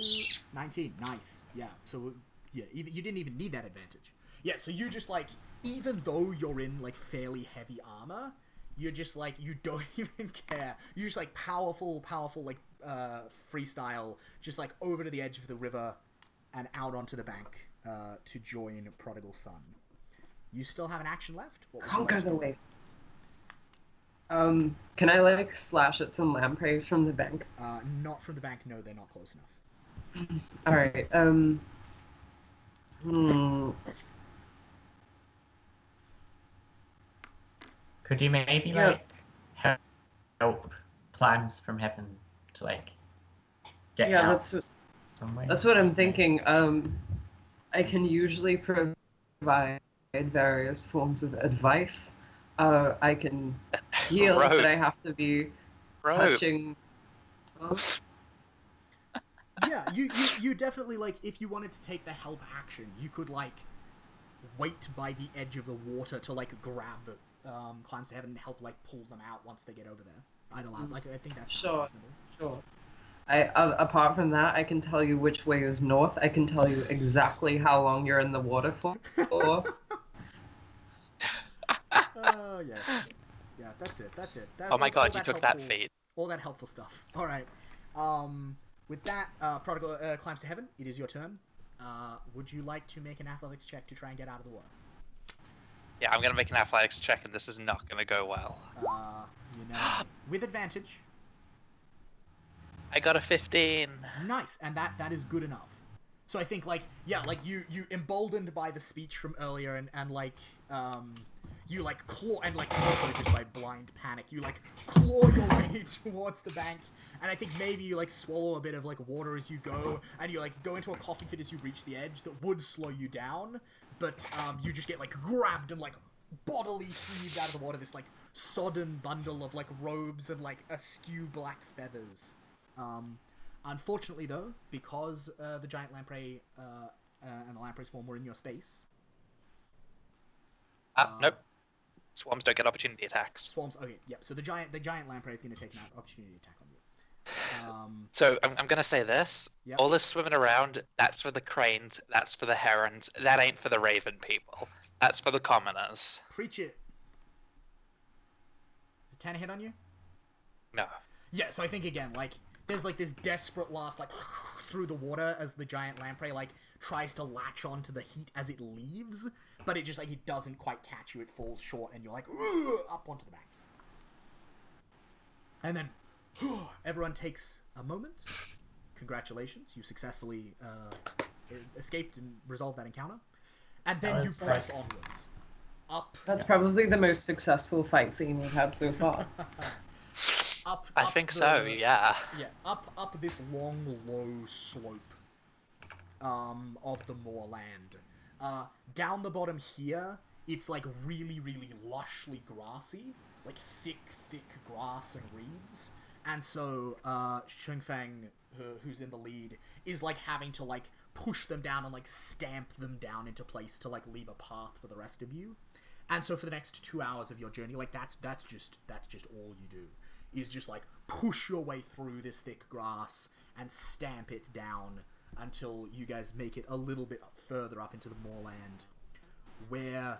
19. Nice. Yeah. So yeah, you didn't even need that advantage. Yeah. So you just like, even though you're in like fairly heavy armor, you're just like, you don't even care. You're just like powerful like freestyle, just like over to the edge of the river and out onto the bank to join Prodigal Son. You still have an action left. Conquer the waves. Can I like slash at some lampreys from the bank? Not from the bank. No, they're not close enough. All right. Could you maybe like help climbs from heaven to like get out somewhere? That's what I'm thinking. I can usually provide various forms of advice. I can heal, but I have to be touching. Yeah, you definitely, like, if you wanted to take the help action, you could like wait by the edge of the water to like grab climbs to heaven and help like pull them out once they get over there. I think that's reasonable. Sure. Apart from that, I can tell you which way is north. I can tell you exactly how long you're in the water for. Oh, yes. Yeah, that's it. Oh my god, you took that feat. All that helpful stuff. All right. With that, Prodigal climbs to heaven. It is your turn. Would you like to make an athletics check to try and get out of the water? Yeah, I'm gonna make an athletics check, and this is not gonna go well. With advantage. I got a 15. Nice, and that is good enough. So I think you emboldened by the speech from earlier and you like claw, and like also just by blind panic, you like claw your way towards the bank, and I think maybe you like swallow a bit of like water as you go, and you like go into a coughing fit as you reach the edge that would slow you down, but you just get like grabbed and like bodily heaved out of the water, this like sodden bundle of like robes and like askew black feathers. Unfortunately though, because the giant lamprey and the lamprey swarm were in your space. Nope. Swarms don't get opportunity attacks. Swarms. Okay. Yep. So the giant lamprey is going to take an opportunity attack on you. So I'm going to say this. Yep. All this swimming around, that's for the cranes, that's for the herons, that ain't for the raven people. That's for the commoners. Preach it. Is a 10 hit on you? No. Yeah, so I think again, like, there's like this desperate last, like, through the water as the giant lamprey like tries to latch onto the heat as it leaves, but it just like it doesn't quite catch you. It falls short, and you're like up onto the bank. And then everyone takes a moment. Congratulations, you successfully escaped and resolved that encounter. And then you press onwards. Up. That's probably the most successful fight scene we've had so far. I think so, yeah. Yeah, up this long, low slope of the moorland. Down the bottom here, it's like really, really lushly grassy. Like thick grass and reeds. And so, Shengfeng, who's in the lead, is like having to like push them down and like stamp them down into place to like leave a path for the rest of you. And so for the next 2 hours of your journey, like that's just all you do. Is just like push your way through this thick grass and stamp it down until you guys make it a little bit further up into the moorland, where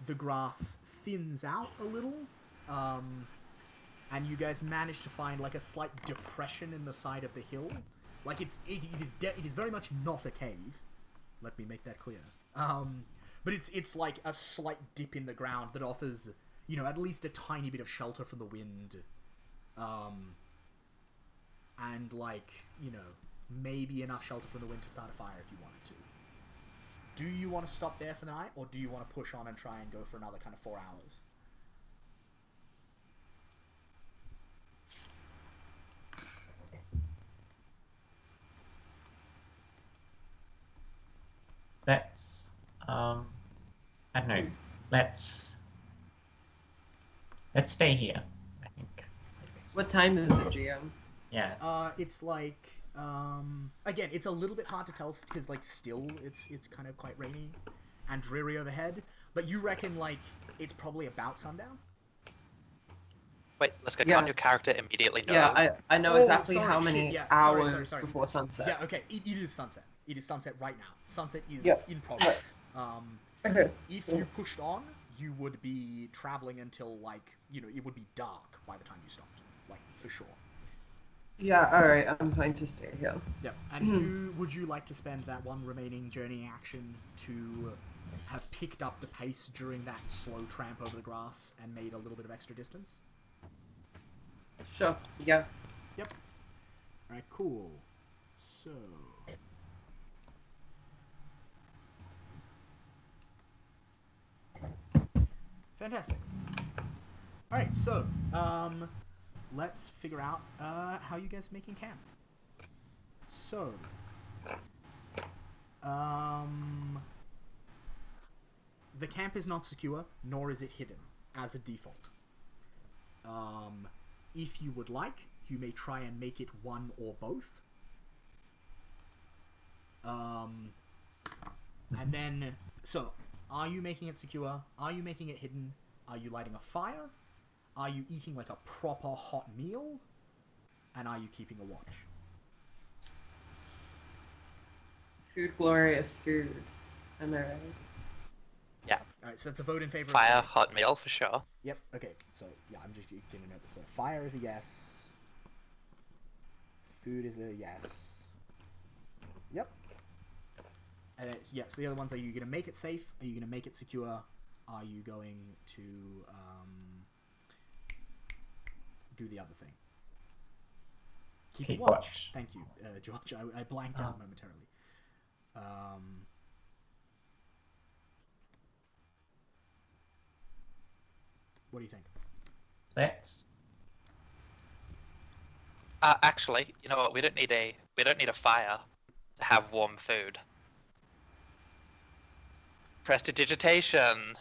the grass thins out a little, and you guys manage to find like a slight depression in the side of the hill. Like it is very much not a cave. Let me make that clear. But it's like a slight dip in the ground that offers, you know, at least a tiny bit of shelter from the wind. And like, you know, maybe enough shelter from the wind to start a fire if you wanted to. Do you want to stop there for the night, or do you want to push on and try and go for another kind of 4 hours? Let's, I don't know, let's stay here, I think. What time is it, GM? Yeah. It's like, again, it's a little bit hard to tell because, like, still, it's kind of quite rainy and dreary overhead. But you reckon, like, it's probably about sundown? Wait, let's go. Can't your character immediately know? Yeah, I know exactly how many Yeah, hours sorry. before sunset. Yeah, okay, it is sunset. It is sunset right now. Sunset is Yep. in progress. Okay. If you pushed on, you would be traveling until, like, you know, it would be dark by the time you stopped. Like, for sure. Yeah, alright, I'm fine to stay here. Yep. And would you like to spend that one remaining journey action to have picked up the pace during that slow tramp over the grass and made a little bit of extra distance? Sure, yeah. Yep. Alright, cool. So... Fantastic. Alright, so, let's figure out, how you guys are making camp. So, the camp is not secure, nor is it hidden, as a default. If you would like, you may try and make it one or both. And then, so, are you making it secure? Are you making it hidden? Are you lighting a fire? Are you eating like a proper hot meal? And are you keeping a watch? Food, glorious food. Am I right? Yeah. Alright, so it's a vote in favor Fire, of... hot meal for sure. Yep, okay, so, yeah, I'm just gonna note this. So, fire is a yes. Food is a yes. Yep. And it's, yeah, so the other ones, are you going to make it safe? Are you going to make it secure? Are you going to do the other thing? Keep watch. Thank you, George. I blanked out momentarily. What do you think? Let's. Actually, you know what? We don't need a fire to have warm food. Prestidigitation.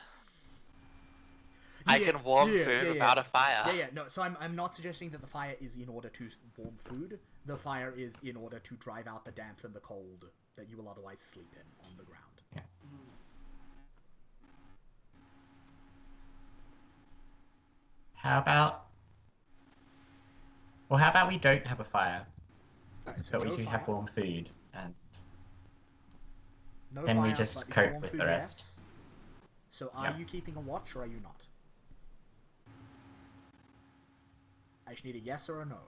I can warm food without a fire. Yeah. No, so I'm not suggesting that the fire is in order to warm food. The fire is in order to drive out the damp and the cold that you will otherwise sleep in on the ground. Yeah. How about we don't have a fire, Right, so but we no can fire. have warm food, and No then we fire, just but cope warm with food, the rest. yes. So are Yeah. you keeping a watch or are you not? I just need a yes or a no.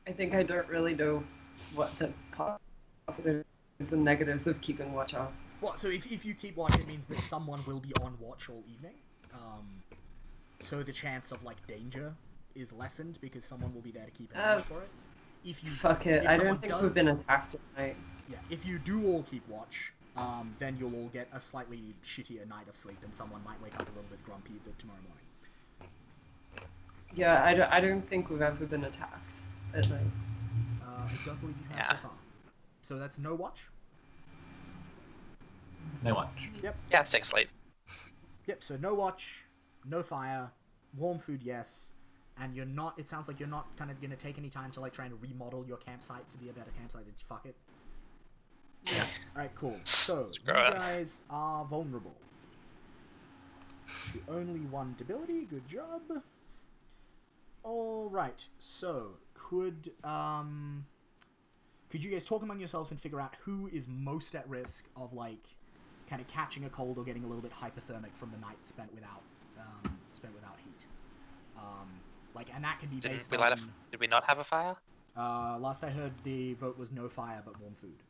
I think I don't really know what the positives and negatives of keeping watch are. What? So if you keep watch, it means that someone will be on watch all evening. So the chance of like danger is lessened because someone will be there to keep an eye for it. If you Fuck it, I don't think we've been attacked tonight. Yeah, if you do all keep watch, then you'll all get a slightly shittier night of sleep, and someone might wake up a little bit grumpy tomorrow morning. Yeah, I don't think we've ever been attacked at night. I don't believe you have so far. So that's no watch? No watch. Yep. Yeah, 6 sleep. Yep, so no watch, no fire, warm food, yes, and you're not, it sounds like you're not kind of going to take any time to like try and remodel your campsite to be a better campsite, then fuck it. Yeah. Alright, cool. So, you guys are vulnerable to only 1 debility, good job. Alright, so, could you guys talk among yourselves and figure out who is most at risk of, like, kind of catching a cold or getting a little bit hypothermic from the night spent without heat? Like, and that can be based on... Did we not have a fire? Last I heard, the vote was no fire, but warm food.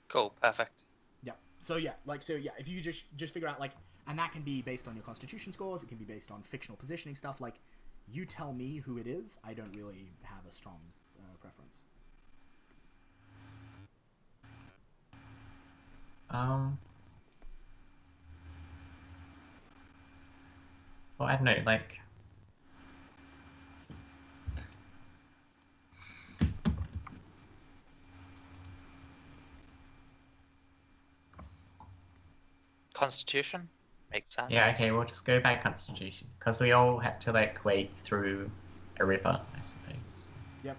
Cool, perfect. Yeah. So yeah, if you just figure out, like, and that can be based on your constitution scores, it can be based on fictional positioning stuff, like, you tell me who it is, I don't really have a strong preference. Well, I don't know, like... Constitution? Makes sense. Yeah, okay, we'll just go by Constitution. Because we all had to, like, wade through a river, I suppose. Yep.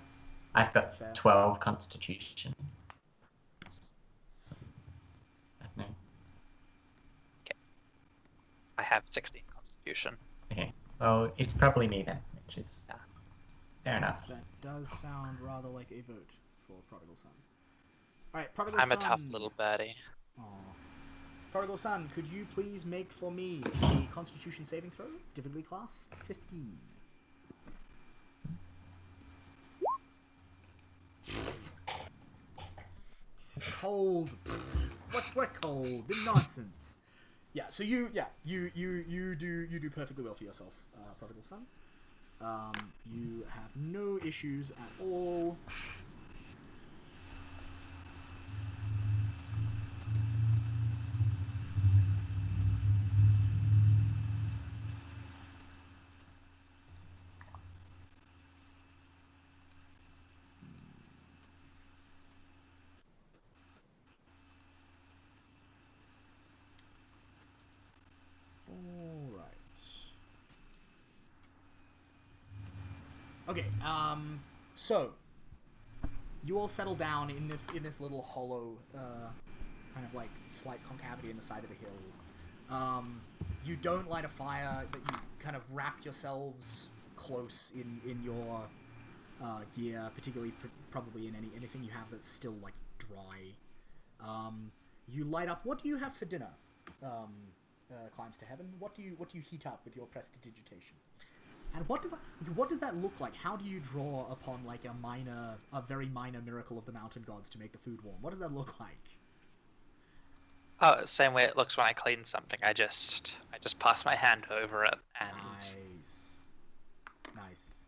I've got Fair. 12 Constitution. I don't know. I have 16 Constitution. Okay, well, it's probably me then, which is fair enough. That does sound rather like a vote for Prodigal Son. Alright, Prodigal Son. I'm a tough little birdie. Aww. Prodigal Son, could you please make for me a Constitution saving throw? Difficulty class 15. It's cold. What cold? The nonsense. Yeah, so you do perfectly well for yourself, Prodigal Son. You have no issues at all. Okay, so you all settle down in this little hollow, kind of like slight concavity in the side of the hill. You don't light a fire, but you kind of wrap yourselves close in your gear, particularly probably in anything you have that's still like dry. You light up. What do you have for dinner? Climbs to heaven. What do you heat up with your prestidigitation? And what does that look like? How do you draw upon like a very minor miracle of the mountain gods to make the food warm? What does that look like? Oh, same way it looks when I clean something. I just pass my hand over it, and Nice.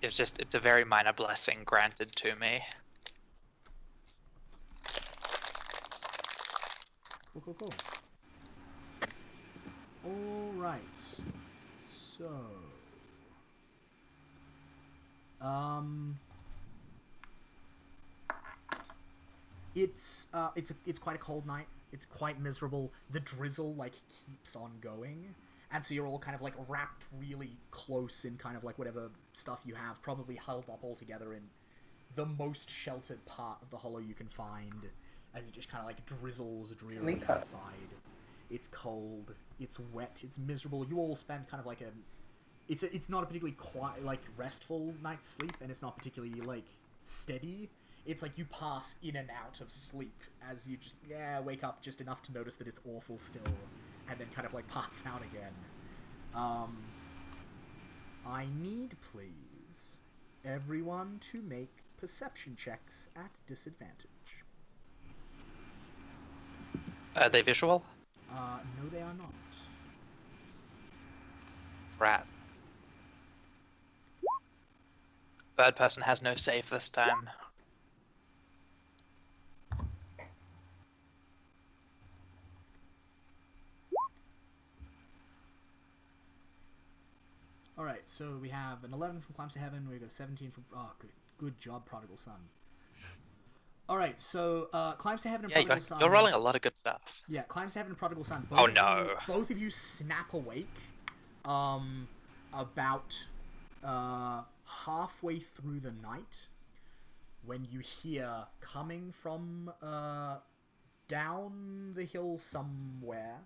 it's a very minor blessing granted to me. Cool. All right. So, it's quite a cold night. It's quite miserable. The drizzle like keeps on going, and so you're all kind of like wrapped really close in kind of like whatever stuff you have, probably huddled up all together in the most sheltered part of the hollow you can find, as it just kind of like drizzles drearily outside. It's cold, it's wet, it's miserable. You all spend kind of like it's not a particularly quiet, like restful night's sleep, and it's not particularly like steady. It's like you pass in and out of sleep as you just wake up just enough to notice that it's awful still, and then kind of like pass out again. I need, please, everyone to make perception checks at disadvantage. Are they visual? No, they are not. Rat. Bird person has no save this time. Alright, so we have an 11 from Climbs to Heaven, we've got a 17 from... Oh, good job, Prodigal Son. Alright, so, Climbs to Heaven and Prodigal Son... You're rolling a lot of good stuff. Yeah, Climbs to Heaven and Prodigal Son. Both of you snap awake, about, halfway through the night, when you hear, coming from, down the hill somewhere,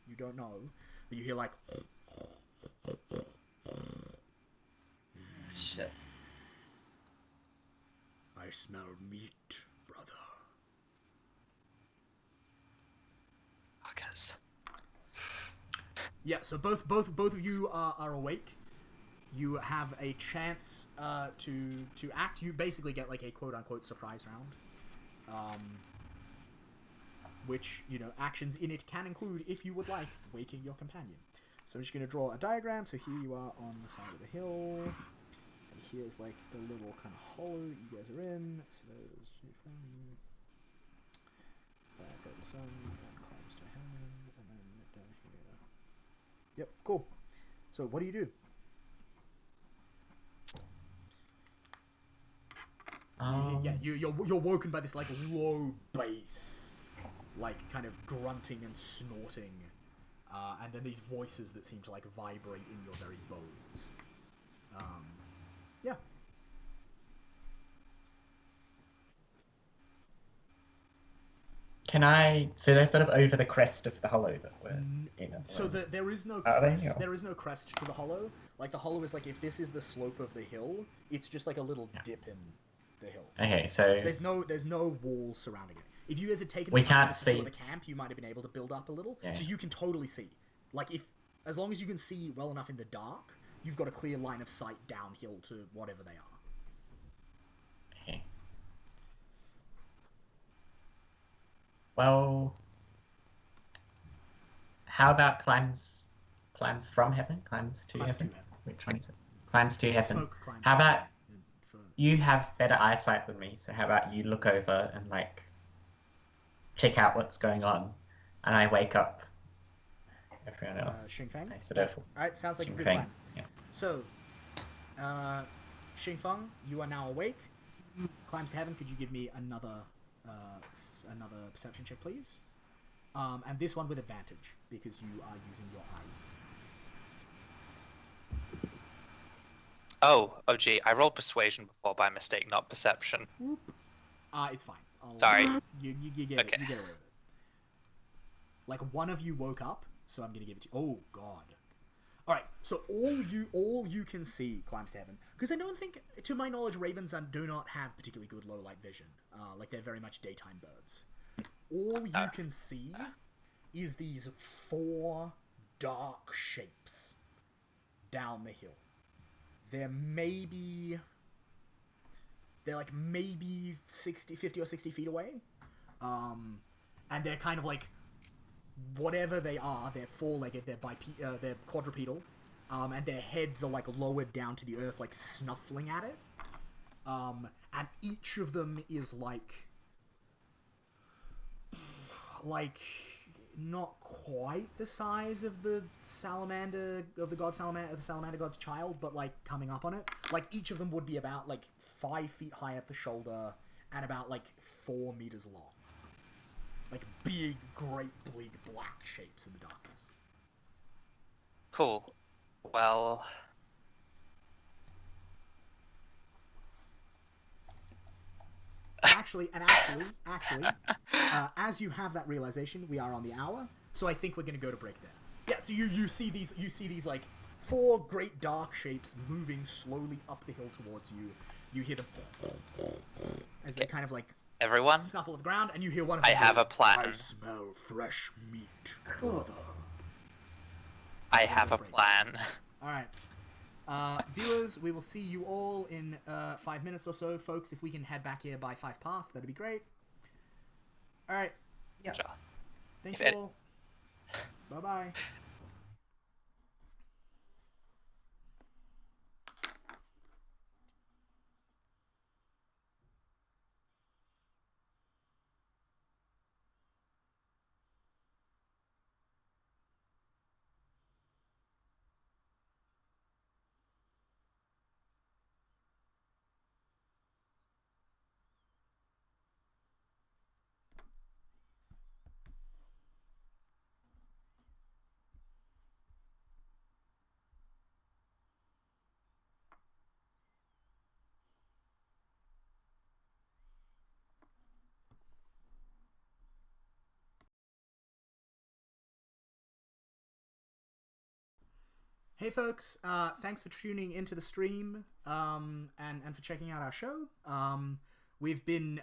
you don't know, but you hear, like... Shit. I smell meat, brother. Fuckers. Yeah, so both of you are awake. You have a chance to act. You basically get like a quote unquote surprise round. Which, you know, actions in it can include, if you would like, waking your companion. So I'm just going to draw a diagram. So here you are on the side of the hill. And here's like the little kind of hollow that you guys are in. So there's Prodigal Son, and Climbs to Heaven, and then down here. Yep, cool. So what do you do? Yeah, you're woken by this like low bass, like kind of grunting and snorting. And then these voices that seem to like vibrate in your very bones. Yeah. Can I? So they're sort of over the crest of the hollow that we're in. So there is no crest. There is no crest to the hollow. Like the hollow is like if this is the slope of the hill, it's just like a little dip in the hill. Okay, so there's no wall surrounding it. If you guys had taken the time to secure the camp, you might have been able to build up a little. Yeah. So you can totally see. Like as long as you can see well enough in the dark, you've got a clear line of sight downhill to whatever they are. Okay. Well, how about climbs from heaven? Climbs to heaven? Which one is it? Climbs to heaven. How about you have better eyesight than me, so how about you look over and like check out what's going on, and I wake up everyone else. Xingfeng? Yeah. Alright, sounds like a good plan. Yeah. So, Xingfeng, you are now awake. Climbs to Heaven, could you give me another perception check, please? And this one with advantage, because you are using your eyes. Oh gee, I rolled persuasion before by mistake, not perception. Whoop. It's fine. Sorry. You get away with it. Like, one of you woke up, so I'm gonna give it to you. Oh god. Alright, so all you can see Climbs to Heaven, because I don't think, to my knowledge, ravens do not have particularly good low light vision. Like, they're very much daytime birds. All you can see is these 4 dark shapes down the hill. They're maybe 50 or 60 feet away. And they're kind of like, whatever they are, they're 4-legged, they're quadrupedal, and their heads are like lowered down to the earth, like snuffling at it. And each of them is like not quite the size of the salamander, of the salamander god's child, but like coming up on it. Like each of them would be about like 5 feet high at the shoulder and about like 4 meters long. Like big, great, big black shapes in the darkness. Cool. Well... Actually, as you have that realization, we are on the hour, so I think we're gonna go to break there. Yeah, so you see these like 4 great dark shapes moving slowly up the hill towards you. You hear them as they kind of like everyone snuffle at the ground, and you hear one of them. I have a plan. I smell fresh meat, brother. I have a plan. All right. Viewers, we will see you all in 5 minutes or so, folks. If we can head back here by 5 past, that'd be great. All right. Yeah. Sure. Thank If you all. Bye-bye. Hey folks, thanks for tuning into the stream, and for checking out our show. We've been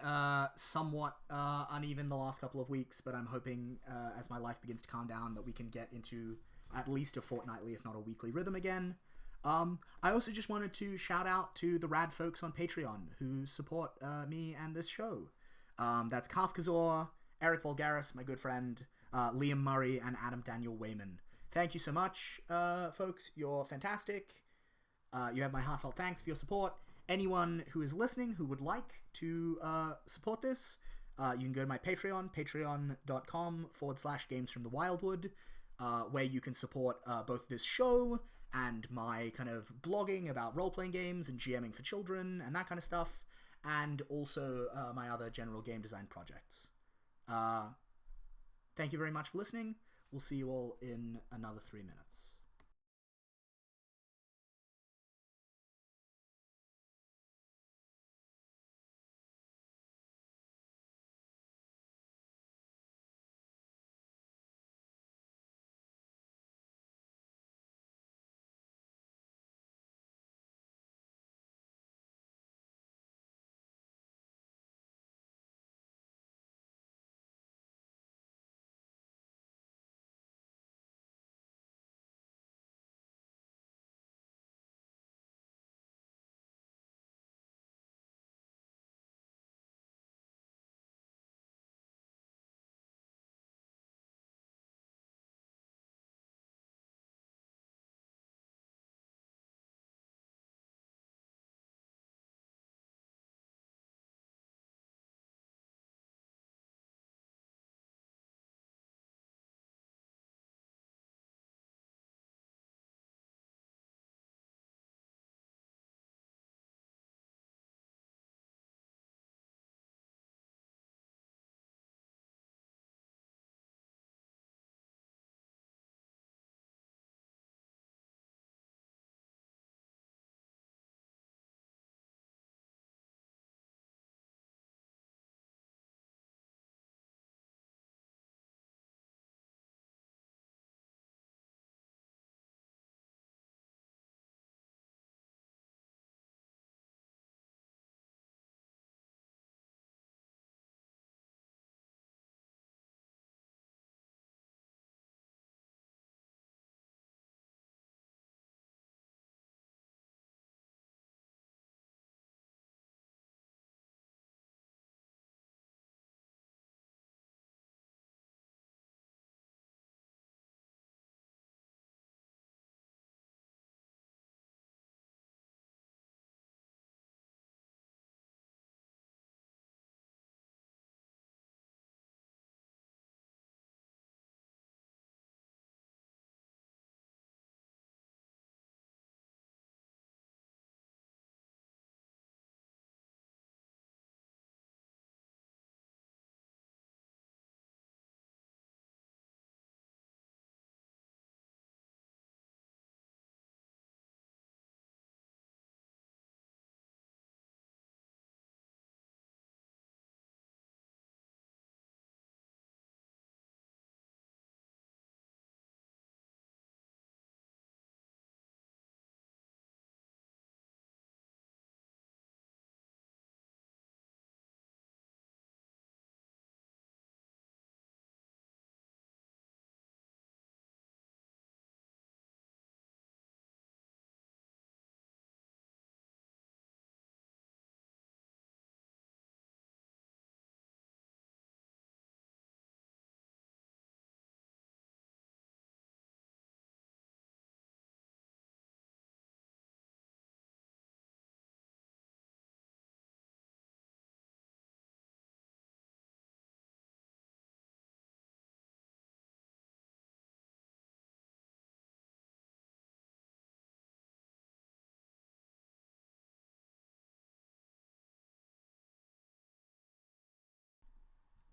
somewhat uneven the last couple of weeks, but I'm hoping as my life begins to calm down that we can get into at least a fortnightly, if not a weekly rhythm again. I also just wanted to shout out to the rad folks on Patreon who support me and this show. That's Kafkazor, Eric Vulgaris, my good friend, Liam Murray, and Adam Daniel Wayman. Thank you so much, folks. You're fantastic. You have my heartfelt thanks for your support. Anyone who is listening who would like to support this, you can go to my Patreon, patreon.com/Games from the Wildwood, where you can support both this show and my kind of blogging about role-playing games and GMing for children and that kind of stuff, and also my other general game design projects. Thank you very much for listening. We'll see you all in another 3 minutes.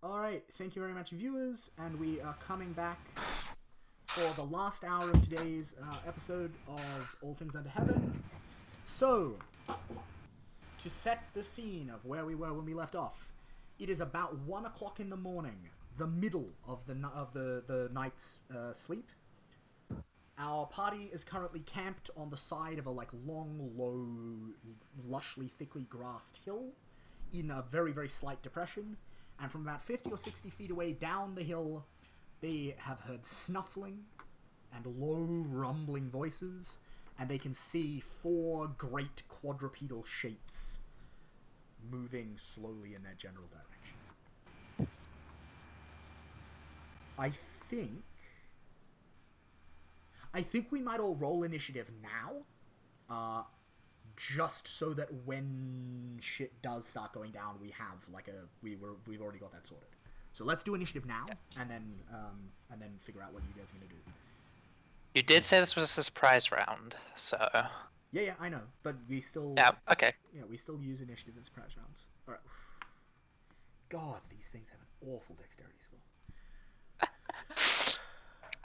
Alright, thank you very much, viewers, and we are coming back for the last hour of today's episode of All Things Under Heaven. So, to set the scene of where we were when we left off, it is about 1 o'clock in the morning, the middle of the night's sleep. Our party is currently camped on the side of a long, low, lushly, thickly grassed hill in a very, very slight depression. And from about 50 or 60 feet away down the hill, they have heard snuffling and low, rumbling voices, and they can see 4 great quadrupedal shapes moving slowly in their general direction. I think we might all roll initiative now, just so that when shit does start going down, we have we've already got that sorted. So let's do initiative now, and then figure out what you guys are gonna do. You did say this was a surprise round, so... Yeah, I know, but we still... Yeah, okay. Yeah, we still use initiative in surprise rounds. Alright. God, these things have an awful dexterity score.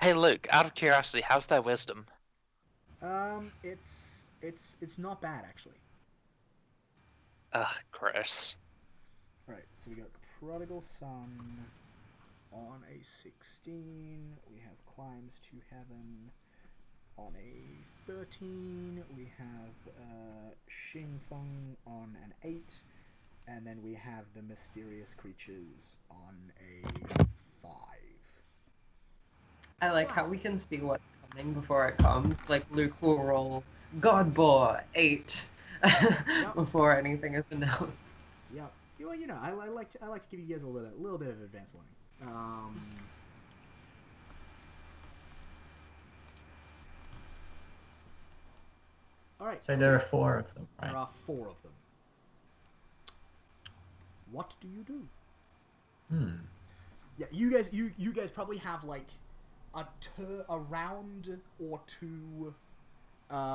Hey, Luke, out of curiosity, how's their wisdom? It's not bad, actually. Ugh, gross. Alright, so we got Prodigal Son on a 16. We have Climbs to Heaven on a 13. We have Xing Feng on an 8. And then we have the Mysterious Creatures on a 5. I like how we can see what's coming before it comes. Like, Luke will roll Godbore 8 before anything is announced. Yep. Well, you know, I like to give you guys a little bit of advance warning. All right. So there are 4 of them, right? There are 4 of them. What do you do? Yeah, you guys probably have like a round or 2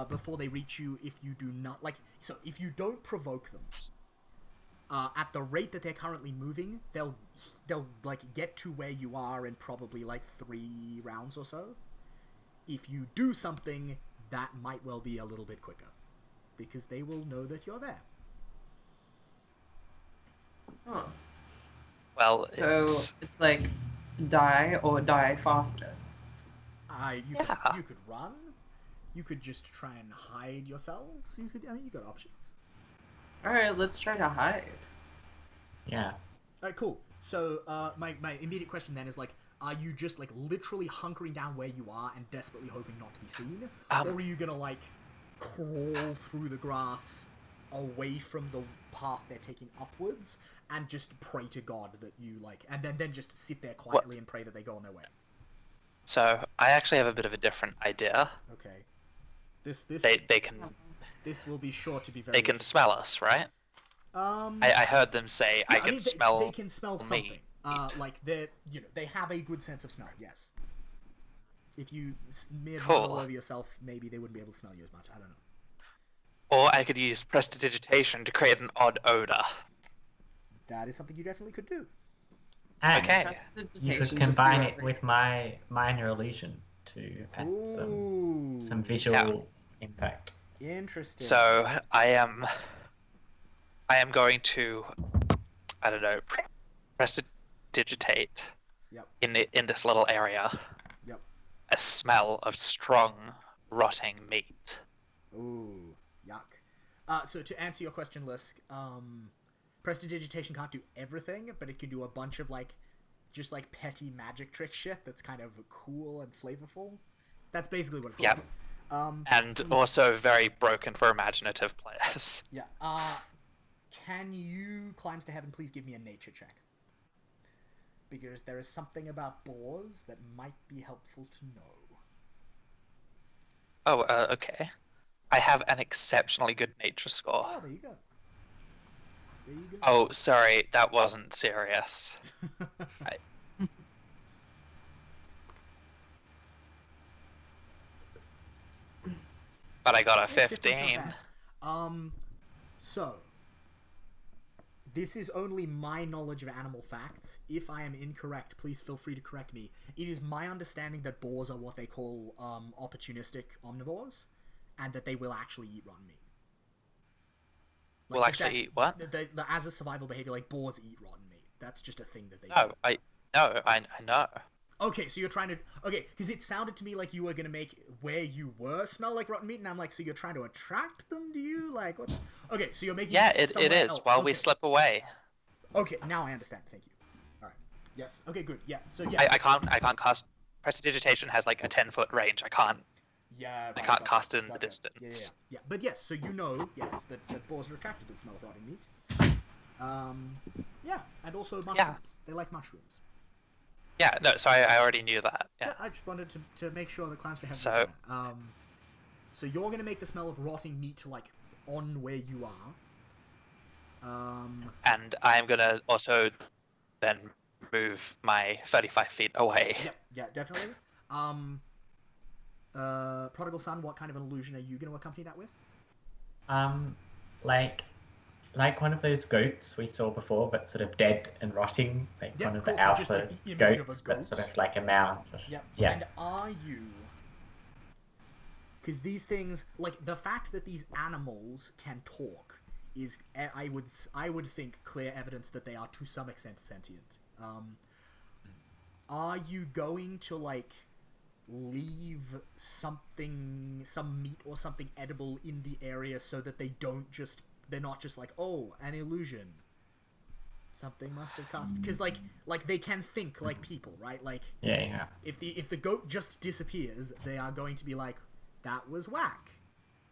before they reach you. If you do not if you don't provoke them, at the rate that they're currently moving, they'll like get to where you are in probably like 3 rounds or so. If you do something, that might well be a little bit quicker, because they will know that you're there. Huh. Well, So it's like die or die faster. You could run. You could just try and hide yourselves. You got options. Alright, let's try to hide. Yeah. Alright, cool. So, my immediate question then is, like, are you just, like, literally hunkering down where you are and desperately hoping not to be seen? Or are you gonna, like, crawl through the grass away from the path they're taking upwards and just pray to God that you, like, and then just sit there quietly and pray that they go on their way? So, I actually have a bit of a different idea. Okay. They can... This will be sure to be very... They can smell us, right? I heard them say, yeah, I can smell... They can smell something. meat. Like, they have a good sense of smell, yes. If you smeared Cool. mud all over yourself, maybe they wouldn't be able to smell you as much. I don't know. Or I could use prestidigitation to create an odd odor. That is something you definitely could do. And Okay. you Prestidigitation, could just combine do it with my minor illusion to add some visual impact. Interesting. So, I am going to, I don't know, prestidigitate Yep. in this little area Yep. a smell of strong, rotting meat. Ooh, yuck. So to answer your question, Lisk, prestidigitation can't do everything, but it can do a bunch of, like, just, like, petty magic trick shit that's kind of cool and flavorful. That's basically what it's Yep. And also very broken for imaginative players. Yeah. Can you, Climbs to Heaven, please give me a nature check? Because there is something about boars that might be helpful to know. Oh, okay. I have an exceptionally good nature score. Oh, there you go. There you go. Oh, sorry, that wasn't serious. But I got a 15. So this is only my knowledge of animal facts. If I am incorrect, please feel free to correct me. It is my understanding that boars are what they call opportunistic omnivores, and that they will actually eat rotten meat. Will actually eat what? As a survival behavior, like boars eat rotten meat. That's just a thing that they do. I know. Okay, so you're trying to... Okay, because it sounded to me like you were going to make where you were smell like rotten meat, and I'm like, so you're trying to attract them to you? Like, what's... Okay, so you're making... Yeah, it is, while we slip away. Okay, now I understand. Thank you. Alright. Yes. Okay, good. Yeah, so yes. I can't cast... Prestidigitation has like a 10-foot range. I can't cast it in the distance. Yeah. But yes, so you know, yes, that boars are attracted to the smell of rotting meat. Yeah, and also mushrooms. Yeah. They like mushrooms. Yeah, no, so I already knew that. Yeah. I just wanted to make sure the clams have So, so you're gonna make the smell of rotting meat like on where you are. and I'm gonna also then move my 35 feet away. Yeah, definitely. Prodigal Son, what kind of an illusion are you gonna accompany that with? Like one of those goats we saw before, but sort of dead and rotting, like Yeah, one of cool, the so alpha just the image of a goats, goat. but sort of like a mound. Yep. Yeah. And are you... Because these things, like, the fact that these animals can talk is, I would think, clear evidence that they are to some extent sentient. Are you going to, like, leave some meat or something edible in the area so that they're not just like, oh, an illusion. Something must have cast... Because, like they can think like people, right? Like, Yeah. if the goat just disappears, they are going to be like, that was whack.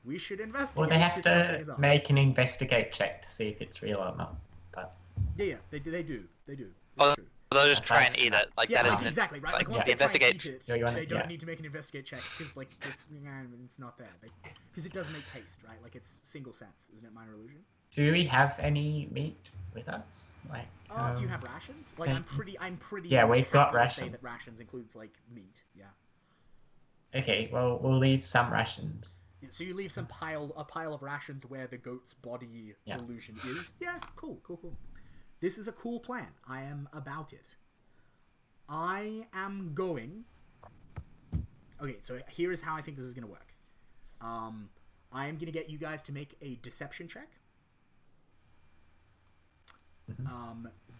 We should investigate. Well, they have 'cause something to is up. make an investigate check to see if it's real or not. But Yeah, they do. That's Well, true. they'll just try and That's eat it. Like, Yeah, that like, isn't... exactly, right? Like, Like, once the they try and investigate... eat it, Yeah, you wanna- they don't yeah. need to make an investigate check, because, like, it's not there. Because it does make taste, right? Like, it's single sense, isn't it, minor illusion? do we have any meat with us? Like, Do you have rations? Like, I'm pretty. Yeah, we've got happy to say rations. that rations includes like meat. Yeah. Okay, well, we'll leave some rations. So you leave a pile of rations where the goat's body Yeah. illusion is. Yeah, cool. This is a cool plan. I am about it. I am going. Okay, so here is how I think this is gonna work. I am gonna get you guys to make a deception check.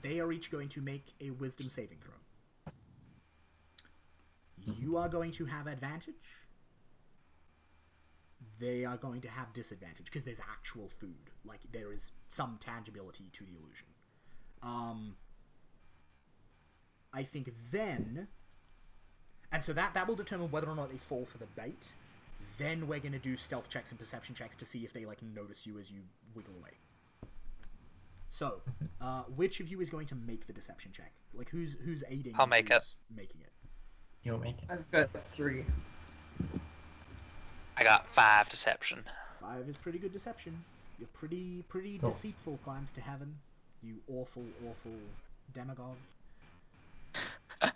They are each going to make a wisdom saving throw. You are going to have advantage. They are going to have disadvantage because there's actual food. Like, there is some tangibility to the illusion. I think then... And so that will determine whether or not they fall for the bait. Then we're going to do stealth checks and perception checks to see if they, like, notice you as you wiggle away. So, which of you is going to make the deception check? Like, who's aiding? I'll make it. Who's making it? You'll make it. I've got 3. I got 5 deception. 5 is pretty good deception. You're pretty Cool. deceitful, climbs to heaven. You awful demagogue. I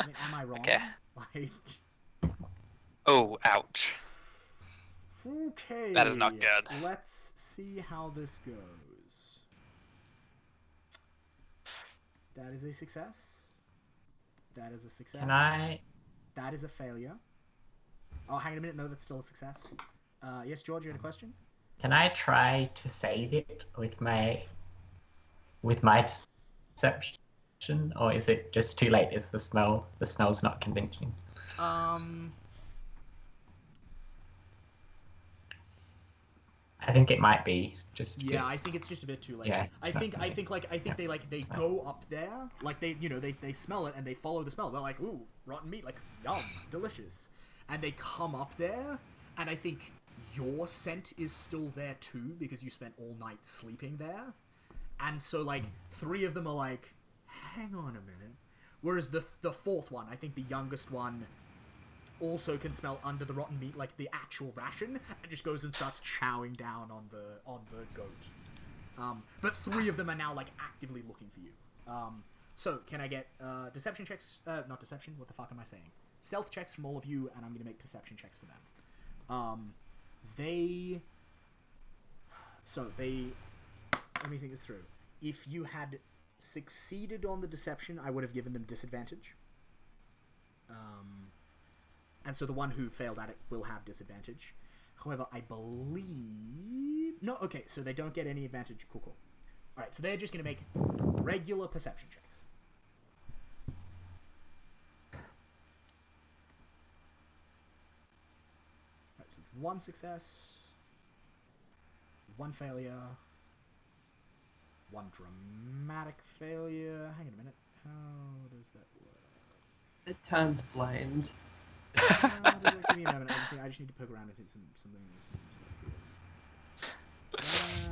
mean, am I wrong? Okay. Like, Oh, ouch. okay. That is not good. Let's see how this goes. That is a success. That is a success. Can I? That is a failure. Oh, hang on a minute. No, that's still a success. Yes, George, you had a question? Can I try to save it with my deception, or is it just too late? Is the smell's not convincing? I think it might be just. Yeah, I think it's just a bit too late. Yeah, I think they go up there, like they smell it and they follow the smell. They're like, ooh, rotten meat, like yum, delicious. And they come up there, and I think your scent is still there too because you spent all night sleeping there. And so like 3 of them are like, hang on a minute. Whereas the 4th one, I think the youngest one, also can smell under the rotten meat, like the actual ration, and just goes and starts chowing down on the goat. But 3 of them are now like actively looking for you. So can I get deception checks? Not deception. What the fuck am I saying? Stealth checks from all of you, and I'm gonna make perception checks for them. let me think this through. If you had succeeded on the deception, I would have given them disadvantage. And so the one who failed at it will have disadvantage. However, I believe... No, okay, so they don't get any advantage. Cool, cool. Alright, so they're just going to make regular perception checks. Alright, so one success, one failure, one dramatic failure. Hang on a minute. How does that work? It turns blind. Give me a moment. I just need to poke around and hit some stuff here.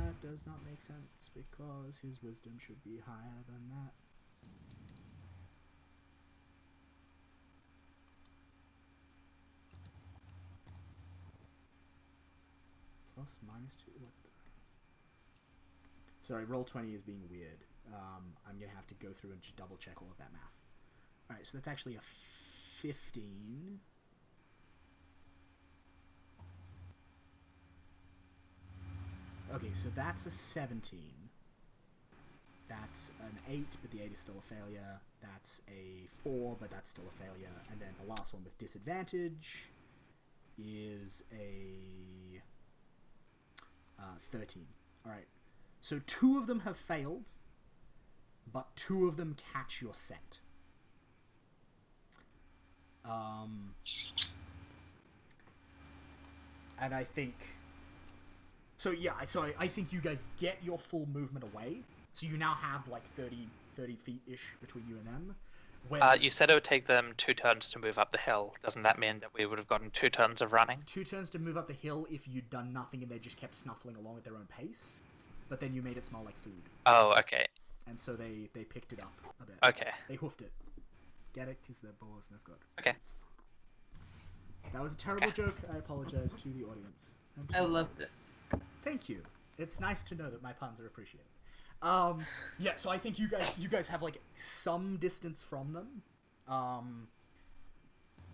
That does not make sense because his wisdom should be higher than that. Plus minus 2. What the... Sorry, Roll20 is being weird. I'm gonna have to go through and just double check all of that math. Alright, so that's actually a 15. Okay, so that's a 17. That's an 8, but the 8 is still a failure. That's a 4, but that's still a failure. And then the last one with disadvantage is a 13. Alright, so 2 of them have failed, but 2 of them catch your scent. And I think... So yeah, I think you guys get your full movement away. So you now have like 30 feet-ish between you and them. When you said it would take them 2 turns to move up the hill. Doesn't that mean that we would have gotten 2 turns of running? 2 turns to move up the hill if you'd done nothing and they just kept snuffling along at their own pace. But then you made it smell like food. Oh, okay. And so they picked it up a bit. Okay. They hoofed it. Get it? Because they're boars and they've got... Okay. That was a terrible joke. I apologize to the audience. I loved it. Thank you. It's nice to know that my puns are appreciated. Yeah, so I think you guys have like some distance from them.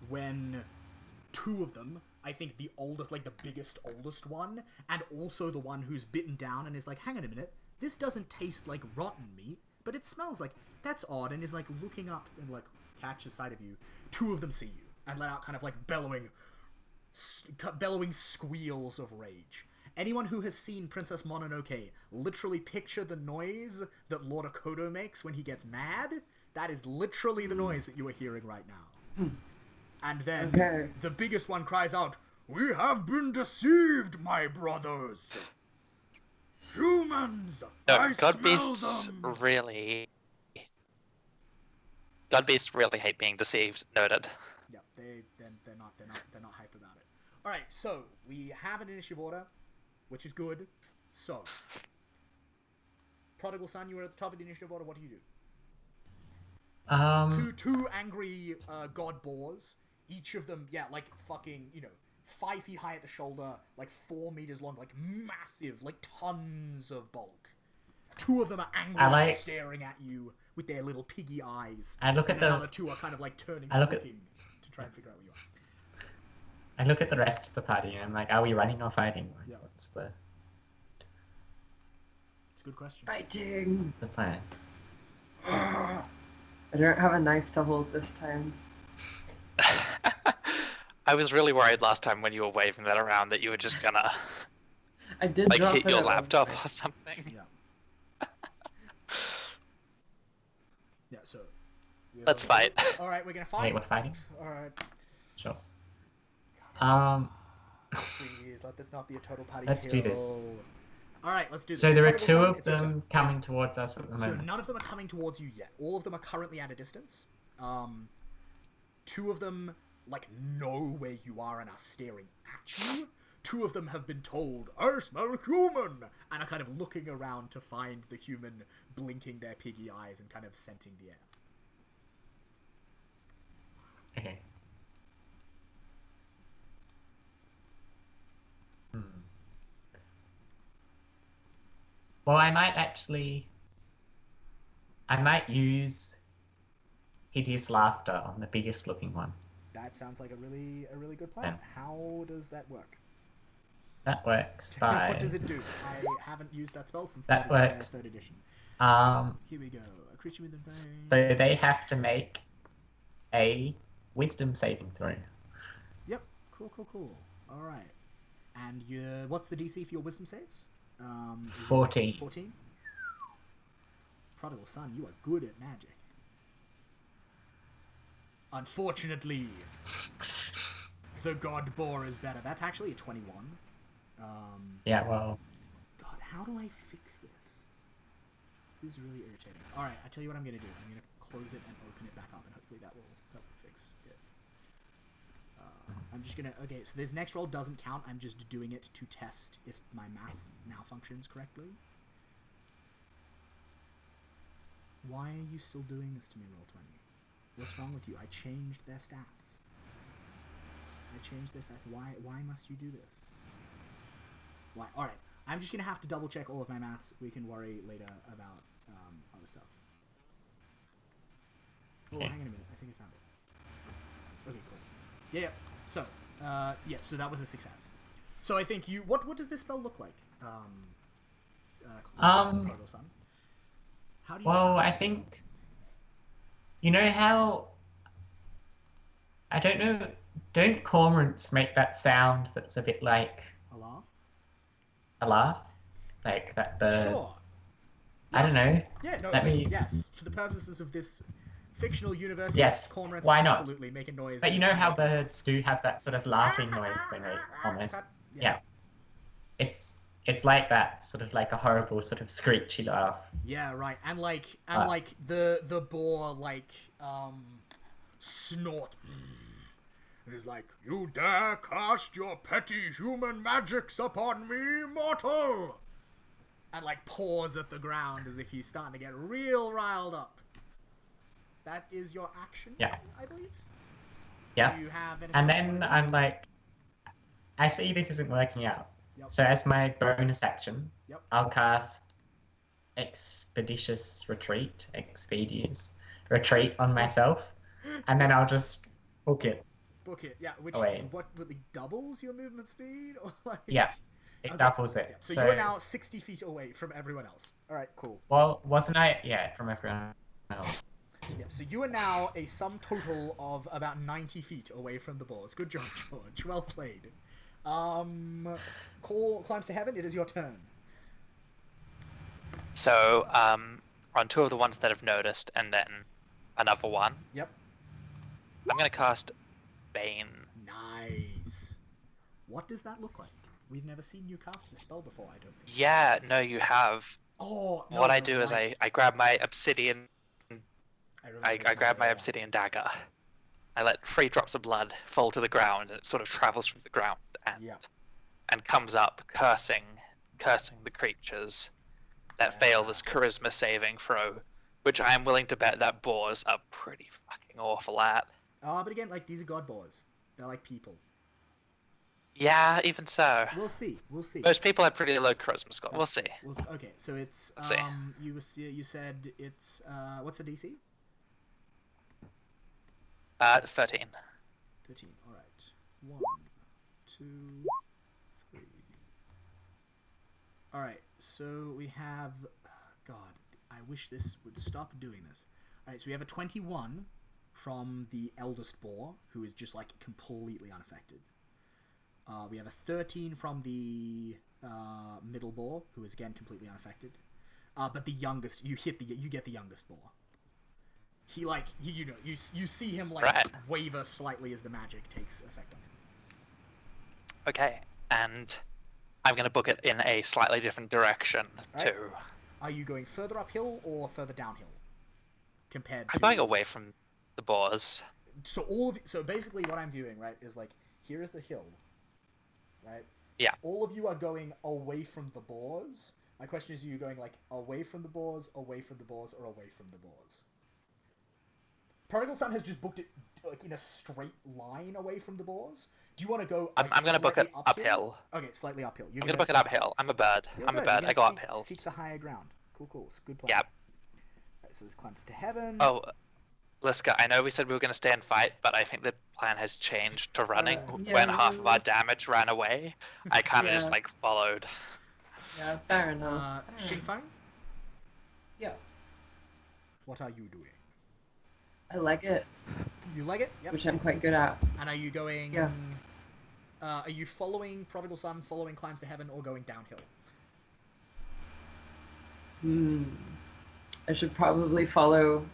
When 2 of them, I think the oldest, like the biggest, oldest one, and also the one who's bitten down and is like, hang on a minute, this doesn't taste like rotten meat, but it smells like, that's odd, and is like looking up and like catches sight of you. 2 of them see you and let out kind of like bellowing squeals of rage. Anyone who has seen Princess Mononoke literally picture the noise that Lord Akodo makes when he gets mad. That is literally the noise that you are hearing right now. And then the biggest one cries out, "We have been deceived, my brothers! Humans! No, I God smell beasts them!" really... God beasts really hate being deceived. Noted. Yeah, they're not hype about it. All right, so we have an initiative order, which is good. So, Prodigal Son, you were at the top of the initiative order. What do you do? Two angry god boars. Each of them, yeah, like fucking, 5 feet high at the shoulder, like 4 meters long, like massive, like tons of bulk. 2 of them are angrily staring at you with their little piggy eyes. I look at the other 2 are kind of like turning and looking to try and figure out where you are. I look at the rest of the party and I'm like, are we running or fighting? Yeah. What's the... It's a good question. Fighting! What's the plan? I don't have a knife to hold this time. I was really worried last time when you were waving that around that you were just gonna I did like drop hit it your at one laptop point. or something. Yeah. Yeah, so... Let's fight. Alright, we're gonna fight. Wait, we're fighting? Alright. Sure. Please, let this not be a total party Let's kill. do this. Alright, let's do this. So there are Prodigal 2 Son, of it's your them turn. coming Yes. towards us at the So moment. none of them are coming towards you yet. All of them are currently at a distance. 2 of them, like, know where you are and are staring at you. 2 of them have been told, "I smell human!" and are kind of looking around to find the human blinking their piggy eyes and kind of scenting the air. Okay. Well, I might use hideous laughter on the biggest looking one. That sounds like a really good plan. Yeah. How does that work? That works. What 5. does it do? I haven't used that spell since That works. 3rd edition. Here we go. A creature with a So they have to make a wisdom saving throw. Yep. Cool. All right. And what's the DC for your wisdom saves? 14. 14. Prodigal son, you are good at magic. Unfortunately, the god boar is better. That's actually a 21. Yeah, well. God, how do I fix this? This is really irritating. All right, I tell you what I'm gonna do. I'm gonna close it and open it back up, and hopefully that will fix it. I'm just gonna. Okay, so this next roll doesn't count. I'm just doing it to test if my math now functions correctly. Why are you still doing this to me, Roll20? What's wrong with you? I changed their stats. Why must you do this? Why? Alright, I'm just gonna have to double check all of my maths. We can worry later about other stuff. Oh, hang on a minute. I think I found it. Okay, cool. Yeah. So, so that was a success. So I think you... What does this spell look like? Prodigal Son? How do you Well, I cast this think... spell? You know how... I don't know... Don't cormorants make that sound that's a bit like... A laugh? A laugh? Like that bird... Sure. I don't know. Yeah, no, Let me... yes. For the purposes of this fictional universe, Yes, cormorants why not? absolutely make a noise. But you that's know how like- birds do have that sort of laughing noise they make, almost. Yeah. It's like that, sort of like a horrible sort of screechy laugh. Yeah, right. And like the boar snort. It is like, you dare cast your petty human magics upon me, mortal! And like paws at the ground as if he's starting to get real riled up. That is your action, Yeah. I believe? Yeah. Do you have anything And else you then wanna do? I'm like, I see this isn't working out. Yep. So as my bonus action, Yep. I'll cast Expeditious Retreat on myself, and then I'll just book it. Book it, yeah. Which Away. what really doubles your movement speed, or like? Yeah, it Okay. doubles it. Yeah. So you are now 60 feet away from everyone else. All right, cool. Well, wasn't I? Yeah, from everyone else. Yeah. So you are now a sum total of about 90 feet away from the boars. Good job, George. Well played. Call climbs to heaven. It is your turn. So, on 2 of the ones that I've noticed, and then another one, Yep. I'm going to cast Bane. Nice. What does that look like? We've never seen you cast this spell before, I don't think. Yeah, no, you have. Oh, no, What I you're do is right. I grab my obsidian, remember I this grab now, my yeah. obsidian dagger. I let 3 drops of blood fall to the ground, and it sort of travels through the ground Yeah. and comes up cursing the creatures that fail this charisma saving throw, which I am willing to bet that boars are pretty fucking awful at. But again, like, these are god boars. They're like people. Yeah, even so. We'll see. Most people have pretty low charisma score. We'll see. Okay, so it's See. you said it's what's the DC? 13. 13. All right. 1, 2, 3. All right. So we have. God, I wish this would stop doing this. All right. So we have a 21 from the eldest boar, who is just like completely unaffected. We have a 13 from the middle boar, who is again completely unaffected. But the youngest, you get the youngest boar. He like you see him like Right. waver slightly as the magic takes effect on him. Okay, and I'm going to book it in a slightly different direction Right. too. Are you going further uphill or further downhill? Compared to I'm going away from the boars. so basically what I'm doing, right, is like here is the hill. Right? Yeah. All of you are going away from the boars. My question is, are you going like away from the boars, away from the boars, or away from the boars? Prodigal Son has just booked it like in a straight line away from the boars. Do you want to go? I'm going to book it slightly uphill. Okay, slightly uphill. I'm going to book it uphill. I'm a bird. You're I'm a good. bird. You're I go gonna uphill. Seek the higher ground. Cool. It's a good plan. Yep. Right, so this climbs to heaven. Oh, Liska, I know we said we were going to stay and fight, but I think the plan has changed to running. Yeah, When half of our really. damage ran away, I kind of just Yeah. like followed. Yeah, fair enough. Fair enough. Xingfang, Yeah, what are you doing? I like it, You like it? Yep. which I'm quite good at. And are you going? Yeah. Are you following Prodigal Son, following Climbs to Heaven, or going downhill? I should probably follow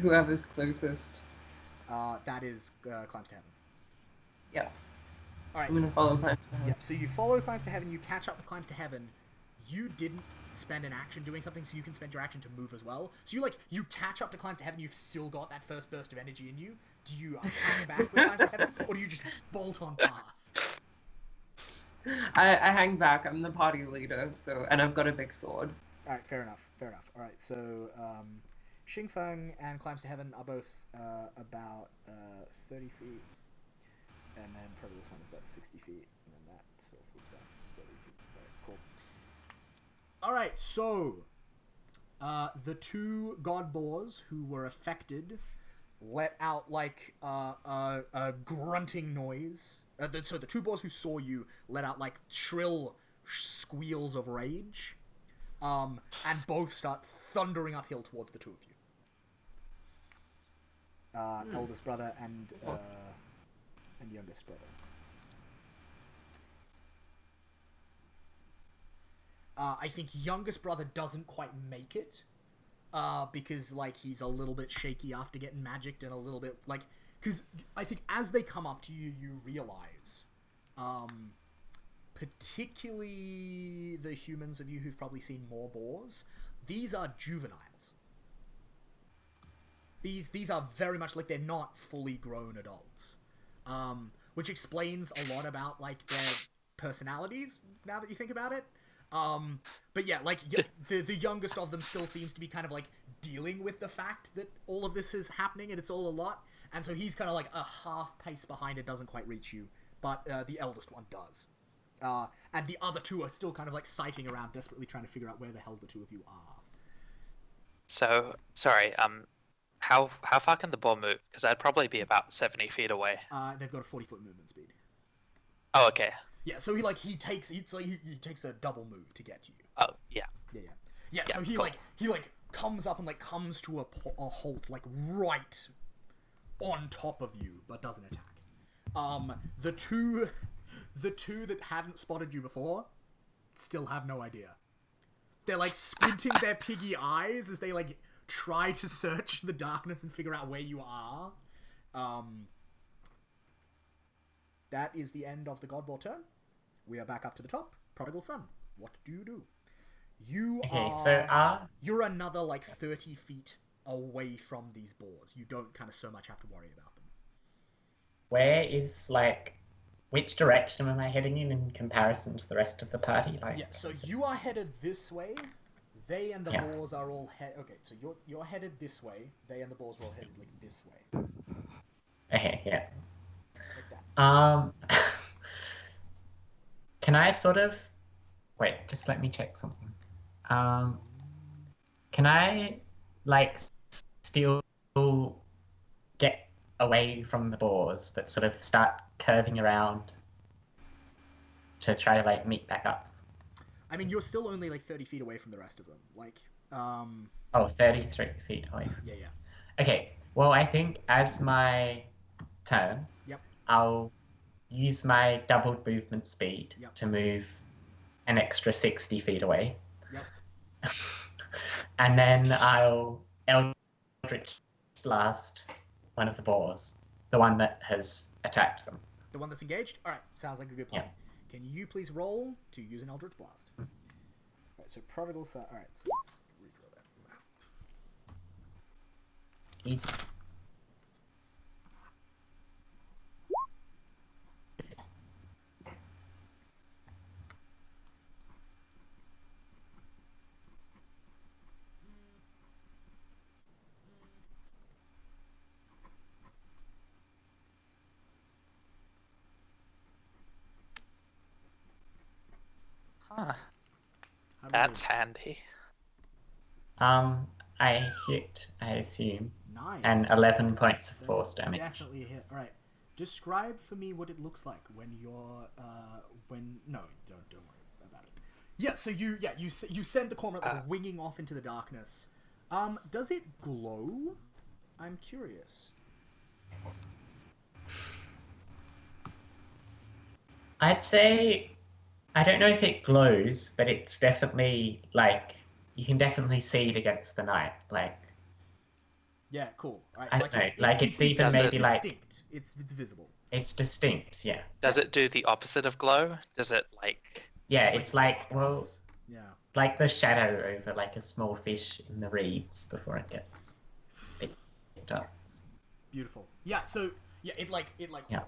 whoever's closest. That is Climbs to Heaven. Yeah, All right. I'm gonna follow Climbs to Heaven. Yep. So you follow Climbs to Heaven. You catch up with Climbs to Heaven. You didn't spend an action doing something, so you can spend your action to move as well. So you catch up to Climbs to Heaven. You've still got that first burst of energy in you. Do you hang back with Climbs to Heaven, or do you just bolt on past? I hang back. I'm the party leader, and I've got a big sword. All right. Fair enough. Fair enough. All right. So Xingfeng and Climbs to Heaven are both about 30 feet. And then Prodigal Son is about 60 feet, and then that self is about 30 feet. All right, cool. All right, so the two god boars who were affected let out like a grunting noise. So the two boars who saw you let out like shrill squeals of rage, and both start thundering uphill towards the two of you. Eldest brother and youngest brother. I think youngest brother doesn't quite make it, because like he's a little bit shaky after getting magicked and a little bit like, because I think as they come up to you, you realize, particularly the humans of you who've probably seen more boars, these are juveniles. These are very much like they're not fully grown adults. Which explains a lot about like their personalities now that you think about it. But yeah, like the youngest of them still seems to be kind of like dealing with the fact that all of this is happening and it's all a lot, and so he's kind of like a half pace behind. It doesn't quite reach you, but the eldest one does. And the other two are still kind of like sighting around, desperately trying to figure out where the hell the two of you are. So sorry. How far can the boar move? Because I'd probably be about 70 feet away. They've got a 40-foot movement speed. Oh, okay. Yeah, so he takes a double move to get to you. Oh, yeah. Yeah. So he cool. he comes up and like comes to a halt like right on top of you, but doesn't attack. The two that hadn't spotted you before still have no idea. They're like squinting their piggy eyes as they like try to search the darkness and figure out where you are. That is the end of the Godboar turn. We are back up to the top. Prodigal Son, what do you do? You're another like 30 feet away from these boars. You don't kind of so much have to worry about them. Where is which direction am I heading in comparison to the rest of the party? So you are headed this way. They and the boars are all okay, so you're headed this way. They and the boars are all headed like this way. Okay, yeah. Like that. Can I wait, just let me check something. Can I still get away from the boars but sort of start curving around to try to meet back up? I mean, you're still only like 30 feet away from the rest of them. 33 feet away. Yeah. Okay, well, I think as my turn, I'll use my doubled movement speed to move an extra 60 feet away. Yep. And then I'll Eldritch Blast one of the boars, the one that has attacked them. The one that's engaged? Alright, sounds like a good plan. Yeah. Can you please roll to use an Eldritch Blast? Alright, so Prodigal Son. Alright, so let's redraw that map. Easy. Huh. That's handy. I hit, I assume. Nice. And 11 points of That's force damage. Definitely a hit. All right. Describe for me what it looks like when you're no, don't worry about it. Yeah, so you send the cormorant like winging off into the darkness. Does it glow? I'm curious. I'd say, I don't know if it glows, but it's definitely like, you can definitely see it against the night. Like, Yeah, cool. All right, I don't know, like it's even maybe like, distinct. It's visible. it's distinct, yeah. Does it do the opposite of glow? Does it like? Yeah, it's like, well, darkness. Yeah. like the shadow over like a small fish in the reeds before it gets picked up. Beautiful. Yeah, so yeah, it Yeah.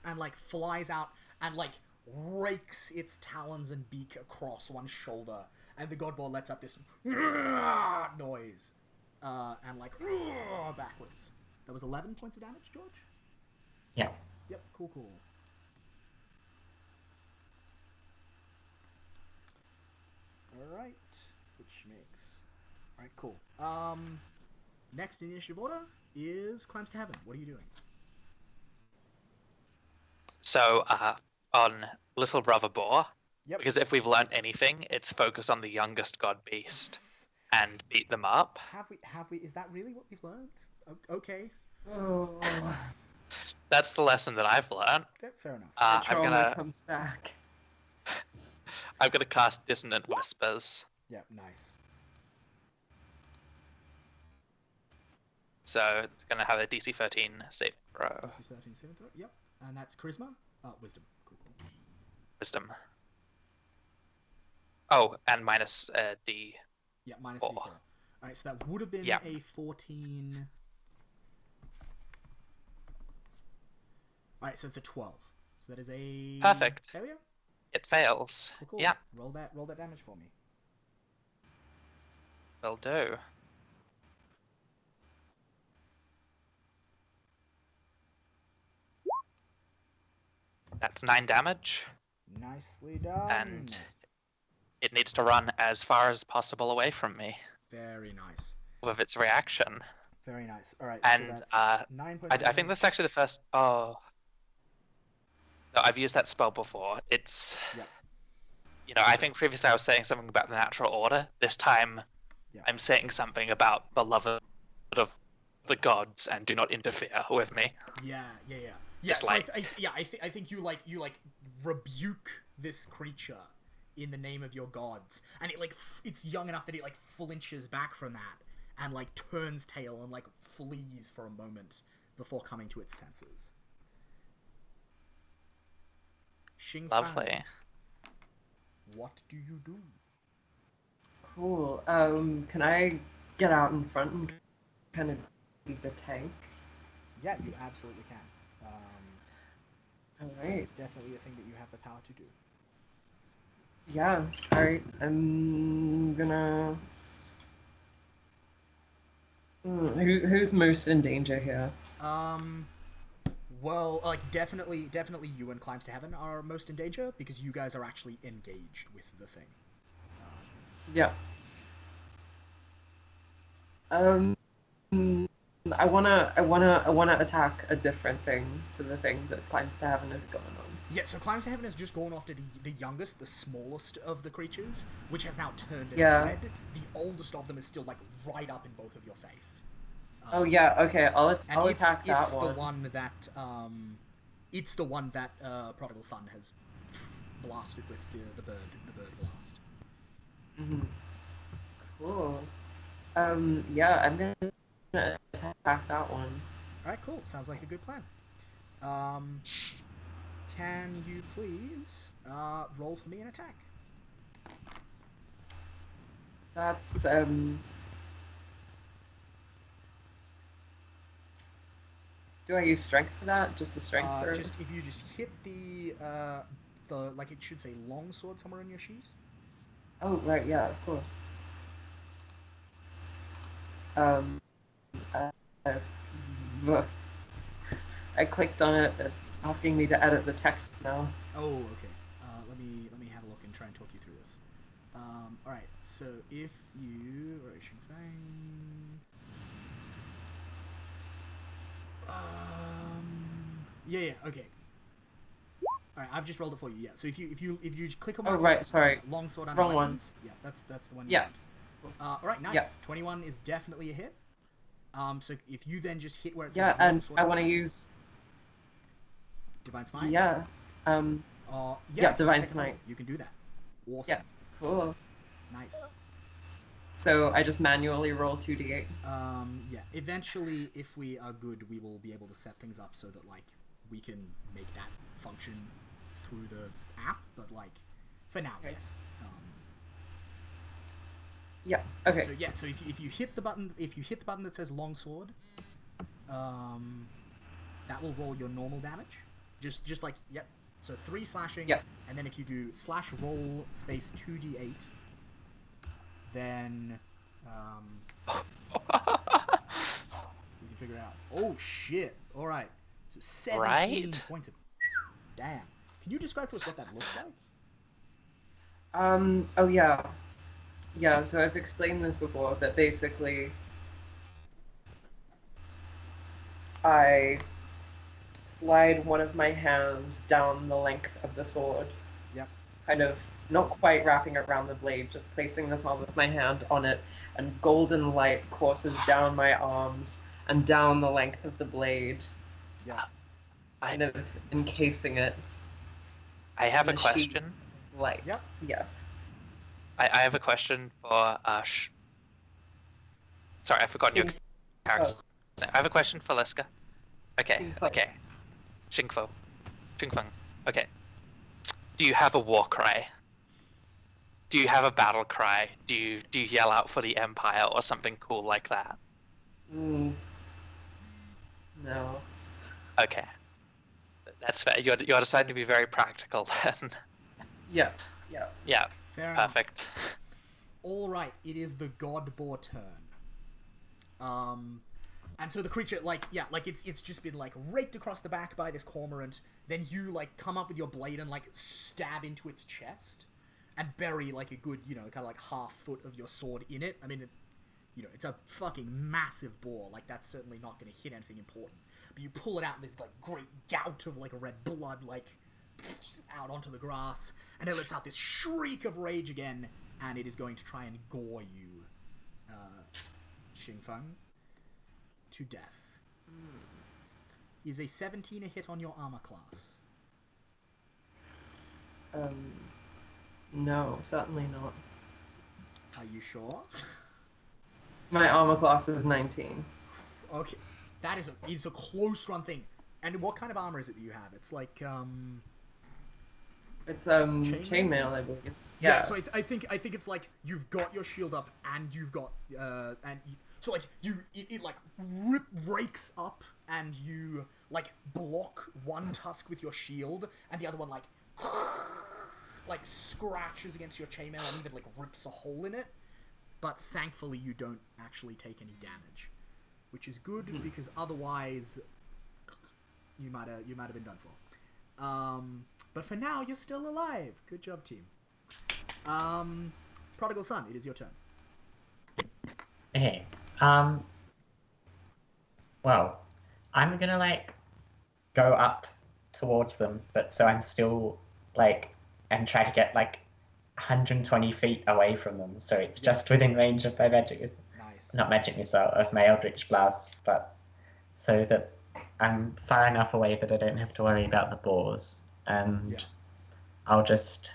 and like flies out and like rakes its talons and beak across one shoulder, and the godboar lets out this noise, and like backwards. That was 11 points of damage, George? Yeah. Yep, cool. Alright, which makes... Alright, cool. Next in the initiative order is Climbs to Heaven. What are you doing? So, on Little Brother Boar, Yep. because if we've learned anything, it's focus on the youngest god beast and beat them up. Have we, is that really what we've learned? Okay. Oh, That's the lesson that I've learned. Okay, fair enough. I'm trauma gonna comes back. cast Dissonant Whispers. Yep, nice. So it's gonna have a DC 13 saving throw. DC 13 saving throw. Yep. And that's Charisma? Wisdom. Cool. Wisdom. Oh, and minus D. Yeah, minus Four. D4. Alright, so that would have been Yeah. a 14... Alright, so it's a 12. So that is a... Perfect. failure? It fails. Cool. Yeah, Roll that damage for me. will do. That's 9 damage, Nicely done. and it needs to run as far as possible away from me Very nice. with its reaction. Very nice. Alright, And, so that's 9 points I think that's actually the first. Oh, no, I've used that spell before. It's, Yep. I think previously I was saying something about the natural order. This time, Yeah. I'm saying something about the love of the gods and do not interfere with me. Yeah. Just so like- I think you rebuke this creature in the name of your gods, and it it's young enough that it flinches back from that and turns tail and flees for a moment before coming to its senses. Xing Fan, Lovely. what do you do? Cool. Can I get out in front and kind of be the tank? Yeah, you absolutely can. That Alright. is definitely a thing that you have the power to do. Yeah, alright. I'm gonna... Who's most in danger here? Well, definitely you and Climbs to Heaven are most in danger because you guys are actually engaged with the thing. Yeah. I wanna attack a different thing to the thing that Climbs to Heaven is going on. Yeah, so Climbs to Heaven has just gone after the youngest, the smallest of the creatures, which has now turned and Yeah. fled. The oldest of them is still right up in both of your face. Oh yeah, okay, I'll And attack that it's one. the one that Prodigal Son has blasted with the bird blast. Mm-hmm. Cool. Yeah, I'm gonna attack that one. Alright, cool. Sounds like a good plan. Can you please roll for me an attack? That's do I use strength for that? Just a strength throw? If you just hit the it should say long sword somewhere in your sheet. Oh right, yeah, of course. I clicked on it. It's asking me to edit the text now. Oh, okay. Let me have a look and try and talk you through this. Alright, so if you... yeah, okay. Alright, I've just rolled it for you, yeah. So if you click on Oh, one right, says, sorry. longsword under Wrong one. weapons, yeah, that's the one you Yeah. want. Alright, nice. Yeah. 21 is definitely a hit. So if you then just hit where it says Yeah, and longsword I under want to weapons, use... Divine Smite? Yeah. Yeah, Yeah, it's Divine second Smite. level. You can do that. Awesome. Yeah, cool. Nice. So I just manually roll 2d8. Yeah. Eventually, if we are good, we will be able to set things up so that like we can make that function through the app. But like, for now, Okay. yes. Yeah. Okay. So yeah. So if you hit the button, that says longsword, that will roll your normal damage. Just like yep. So 3 slashing. Yep. And then if you do slash roll space 2d8, then we can figure it out. Oh shit! All right. So 17 Right. points of. Damn. Can you describe to us what that looks like? Oh yeah. Yeah, so I've explained this before, that basically I slide one of my hands down the length of the sword. Yep. Kind of not quite wrapping around the blade, just placing the palm of my hand on it, and golden light courses down my arms and down the length of the blade, Yeah. kind of encasing it. I have a in sheet question. of light. Yep. Yes. I have a question for Sorry, I forgot your Xing- character. I have a question for Liska. Okay, Xingfeng. okay. Xingfo. Xingfeng. Okay. Do you have a war cry? Do you have a battle cry? Do you yell out for the Empire or something cool like that? No. Okay. That's fair. You're deciding to be very practical then. Yeah. Yeah. Yeah, Fair enough. perfect. All right. It is the God Boar turn. And so the creature, like, yeah, like it's just been like raked across the back by this cormorant. Then you like come up with your blade and like stab into its chest, and bury like a good, kind of like half foot of your sword in it. I mean, it's a fucking massive boar. Like that's certainly not going to hit anything important. But you pull it out, and there's like great gout of like red blood, like out onto the grass, and it lets out this shriek of rage again, and it is going to try and gore you, Xingfeng, to death. Is a 17 a hit on your armor class? No, certainly not. Are you sure? My armor class is 19. Okay, that is it's a close run thing. And what kind of armor is it that you have? It's like It's chainmail, I believe. yeah. So I think it's like you've got your shield up and you've got so like it like rakes up and you like block one tusk with your shield and the other one like scratches against your chainmail and even like rips a hole in it. But thankfully you don't actually take any damage, which is good because otherwise you might have been done for. But for now you're still alive. Good job, team. Prodigal Son, it is your turn. Okay. Well, I'm gonna like go up towards them, but so I'm still like and try to get like 120 feet away from them, so it's just within range of my Nice. not magic missile, of my Eldritch Blast, but so that I'm far enough away that I don't have to worry about the boars, and I'll just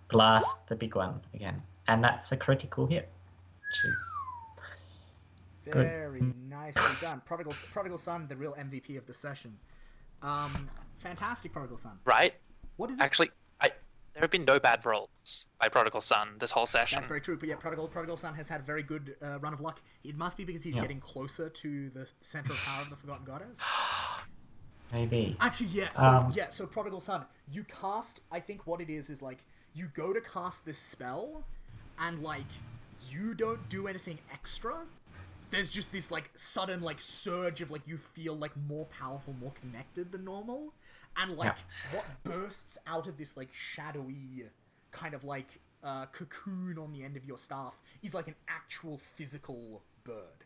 blast the big one again, and that's a critical hit, which is Very nicely done. Prodigal Son, the real MVP of the session. Fantastic, Prodigal Son. Right? What is it? Actually, there have been no bad rolls by Prodigal Son this whole session. That's very true. But yeah, Prodigal Son has had a very good run of luck. It must be because he's getting closer to the center of power of the Forgotten Goddess. maybe. Actually, yeah. So Prodigal Son, you cast. I think what it is like you go to cast this spell, and like you don't do anything extra. There's just this like sudden like surge of like you feel like more powerful, more connected than normal, and like what bursts out of this like shadowy kind of like cocoon on the end of your staff is like an actual physical bird.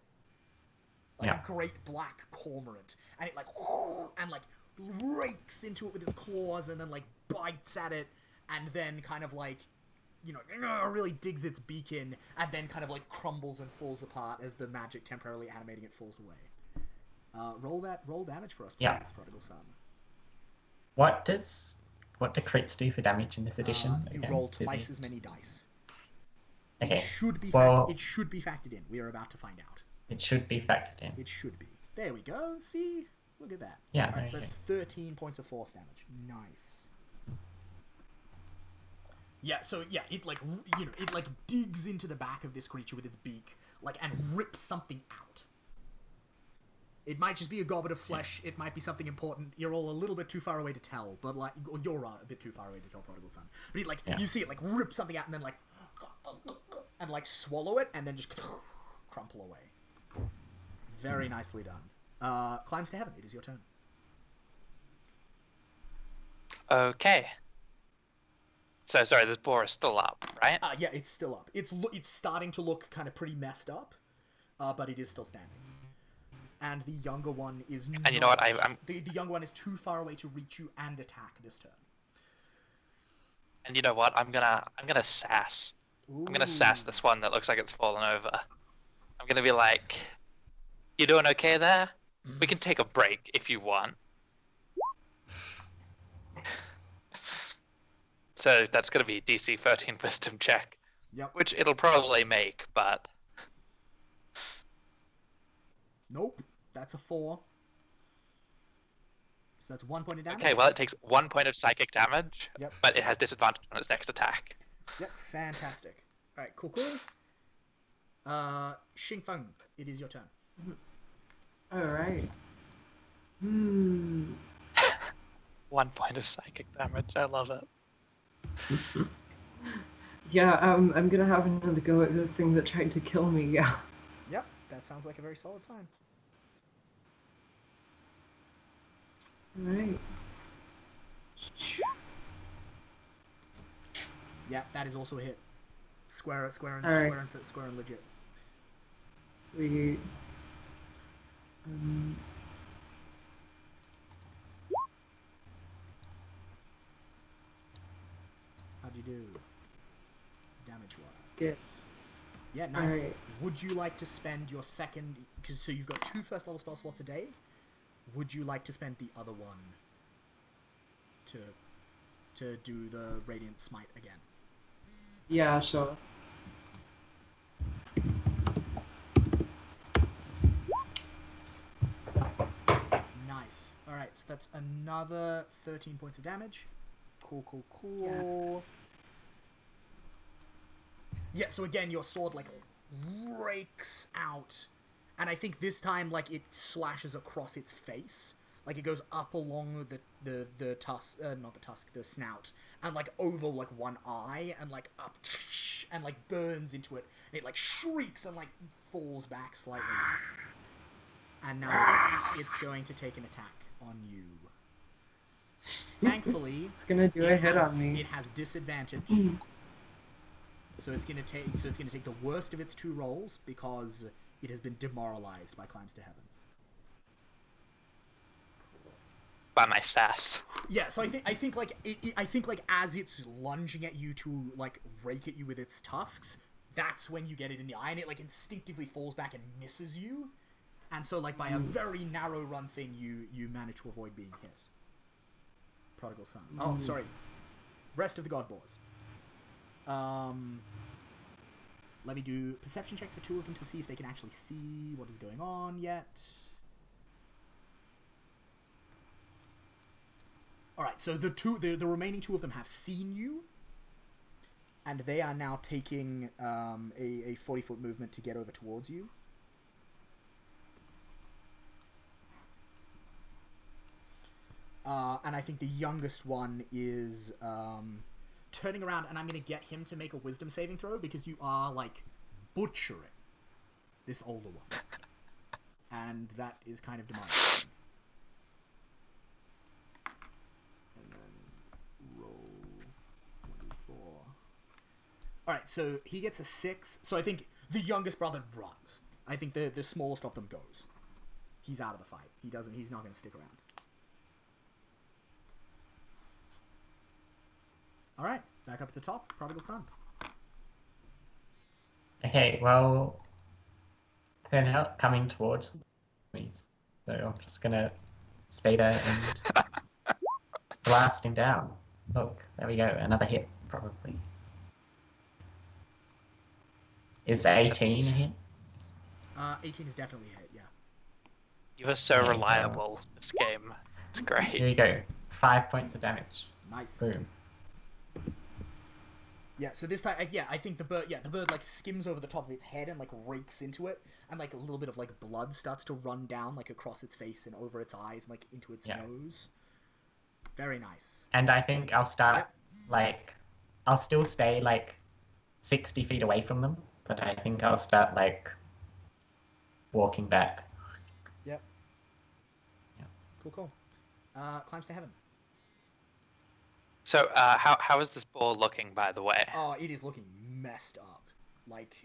Like a great black cormorant. And it like, and like rakes into it with its claws and then like bites at it and then kind of like, you know, really digs its beak in and then kind of like crumbles and falls apart as the magic temporarily animating it falls away. Roll damage for us, please, Prodigal Son. What do crits do for damage in this edition? You roll twice as many dice. Okay. It should be factored in. We are about to find out. It should be factored in. It should be. There we go. See? Look at that. Yeah. Alright, so that's 13 points of force damage. Nice. Yeah, so yeah, it like, you know, it like digs into the back of this creature with its beak, like, and rips something out. It might just be a goblet of flesh. It might be something important. You're all a little bit too far away to tell, but like, or you're a bit too far away to tell, Prodigal Son. But like, you see it like rip something out and then like, and like swallow it and then just crumple away. Very nicely done. Climbs to heaven. It is your turn. Okay. So sorry, this boar is still up, right? Yeah, it's still up. It's starting to look kind of pretty messed up, but it is still standing. And the younger one is And you know what? The younger one is too far away to reach you and attack this turn. And you know what? I'm gonna sass. Ooh. I'm gonna sass this one that looks like it's fallen over. I'm gonna be like, "You doing okay there? We can take a break if you want." So that's gonna be DC 13 Wisdom check. Yep. Which it'll probably make, but nope. That's a 4. So that's 1 point of damage. okay. Well, it takes 1 point of psychic damage, Yep. but it has disadvantage on its next attack. Yep. Fantastic. All right. Cool. Xingfeng, it is your turn. All right. 1 point of psychic damage. I love it. Yeah, I'm gonna have another go at this thing that tried to kill me, yeah. Yep, that sounds like a very solid plan. Alright. Yeah, that is also a hit. Square and legit. Sweet. How'd you do? Damage-wise. Good. Yeah, nice. Right. Would you like to spend your second... So you've got 2 first-level spell slots a day. Would you like to spend the other one to do the Radiant Smite again? Yeah, sure. Nice. Alright, so that's another 13 points of damage. Cool. Yeah, so again, your sword, like, rakes out. And I think this time, like, it slashes across its face. Like, it goes up along the tusk, not the tusk, the snout. And, like, over, like, one eye. And, like, up, and, like, burns into it. And it, like, shrieks and, like, falls back slightly. And now it's going to take an attack on you. Thankfully, It's gonna do a hit on me. It has disadvantage. So it's gonna take the worst of its 2 rolls because it has been demoralized by Climbs to Heaven. By my sass. Yeah, so I think like as it's lunging at you to like rake at you with its tusks, that's when you get it in the eye, and it like instinctively falls back and misses you. And so like by a very narrow run thing, you manage to avoid being hit. Prodigal Son. Oh, sorry. Rest of the God Boars. Let me do perception checks for 2 of them to see if they can actually see what is going on yet. Alright, so the remaining 2 of them have seen you. And they are now taking a 40-foot movement to get over towards you. And I think the youngest one is turning around, and I'm going to get him to make a wisdom saving throw because you are, like, butchering this older one. And that is kind of demoralizing. And then roll 24. Alright, so he gets a 6. So I think the youngest brother runs. I think the smallest of them goes. He's out of the fight. He's not going to stick around. Alright, back up at the top. Prodigal son. Okay, well, they're now coming towards me, so I'm just gonna stay there and blast him down. Look, there we go, another hit, probably. Is 18 a hit? 18 is definitely a hit, yeah. You are so Okay, reliable this game. It's Here great. you go, 5 points of damage. Nice. Boom. Yeah, so this time, I think the bird like skims over the top of its head and like rakes into it, and like a little bit of like blood starts to run down like across its face and over its eyes and like into its nose. Very nice. And I think I'll start, like, I'll still stay like 60 feet away from them, but I think I'll start like walking back. Yep. Yeah. Cool. Climbs to heaven. So, how is this ball looking, by the way? Oh, it is looking messed up. Like,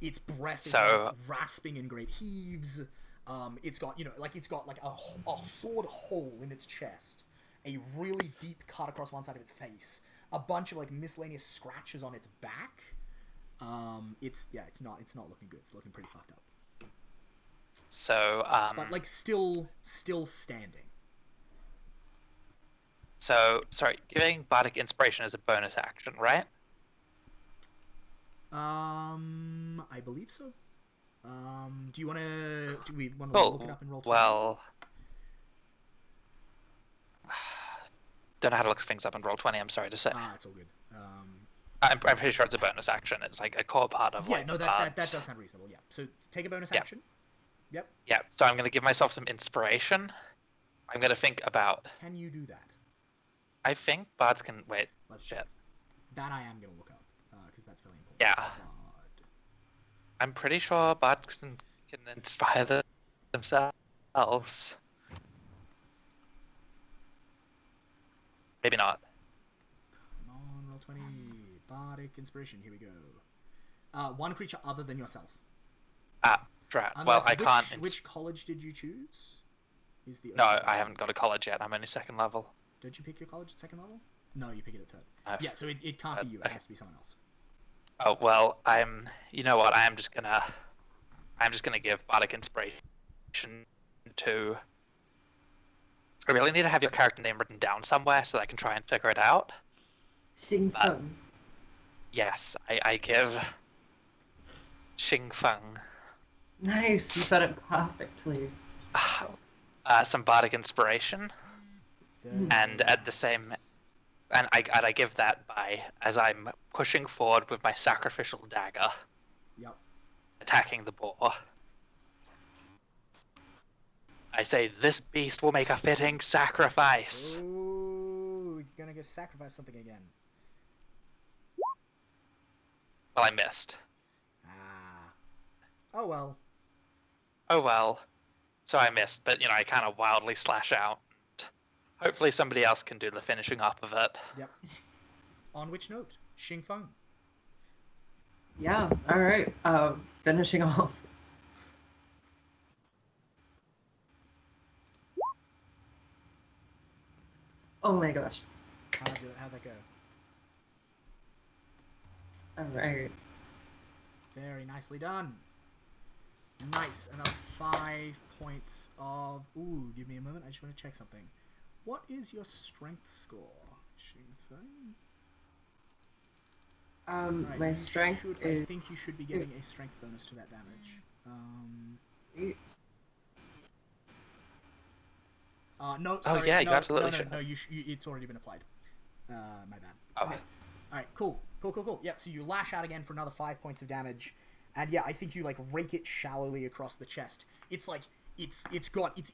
its breath is So- like rasping in great heaves. It's got, a sword hole in its chest, a really deep cut across one side of its face, a bunch of like miscellaneous scratches on its back. It's not looking good. It's looking pretty fucked up. So, But like still standing. So, sorry, giving Bardic Inspiration is a bonus action, right? I believe so. Do we want to Cool. look it up and roll? Well, don't know how to look things up in Roll20, I'm sorry to say. It's all good. I'm pretty sure it's a bonus action. It's like a core part of that does sound reasonable. Yeah. So take a bonus action. Yep. Yeah, so I'm going to give myself some inspiration. I'm going to think about... Can you do that? I think bards can... Wait, Let's shit. check. That I am gonna look up because that's fairly important. Yeah. Bard. I'm pretty sure bards can inspire themselves. Maybe not. Come on, roll 20. Bardic inspiration. Here we go. One creature other than yourself. Drat. Unless, Well, I can't... Which college did you choose? Is the No, only I haven't got a college yet. I'm only second level. Don't you pick your college at second level? No, you pick it at third. I've- Yeah, so it can't be you. It has to be someone else. Oh, well, you know what, I'm just gonna give Bardic Inspiration to... I really need to have your character name written down somewhere so that I can try and figure it out. Xing Feng. Yes, I give Xing Feng Nice, you said it perfectly. some Bardic Inspiration, and at the same... And I give that by, as I'm pushing forward with my sacrificial dagger, Yep. attacking the boar. I say, this beast will make a fitting sacrifice. Ooh, you're gonna go sacrifice something again. Well, I missed. Oh well. Oh well. So I missed, but, I kind of wildly slash out. Hopefully somebody else can do the finishing up of it. Yep. On which note? Xing Feng. Yeah, alright. Finishing off. Oh my gosh. How'd that go? Alright. Very nicely done. Nice. Another 5 points of... Ooh, give me a moment. I just want to check something. What is your strength score, Xing Feng? Right, My strength is... I think you should be getting a strength bonus to that damage. No, sorry. Oh, yeah, you no, absolutely no, should. No, it's already been applied. My bad. Okay. Alright, cool. Yeah, so you lash out again for another 5 points of damage. And yeah, I think you, like, rake it shallowly across the chest. It's like, it's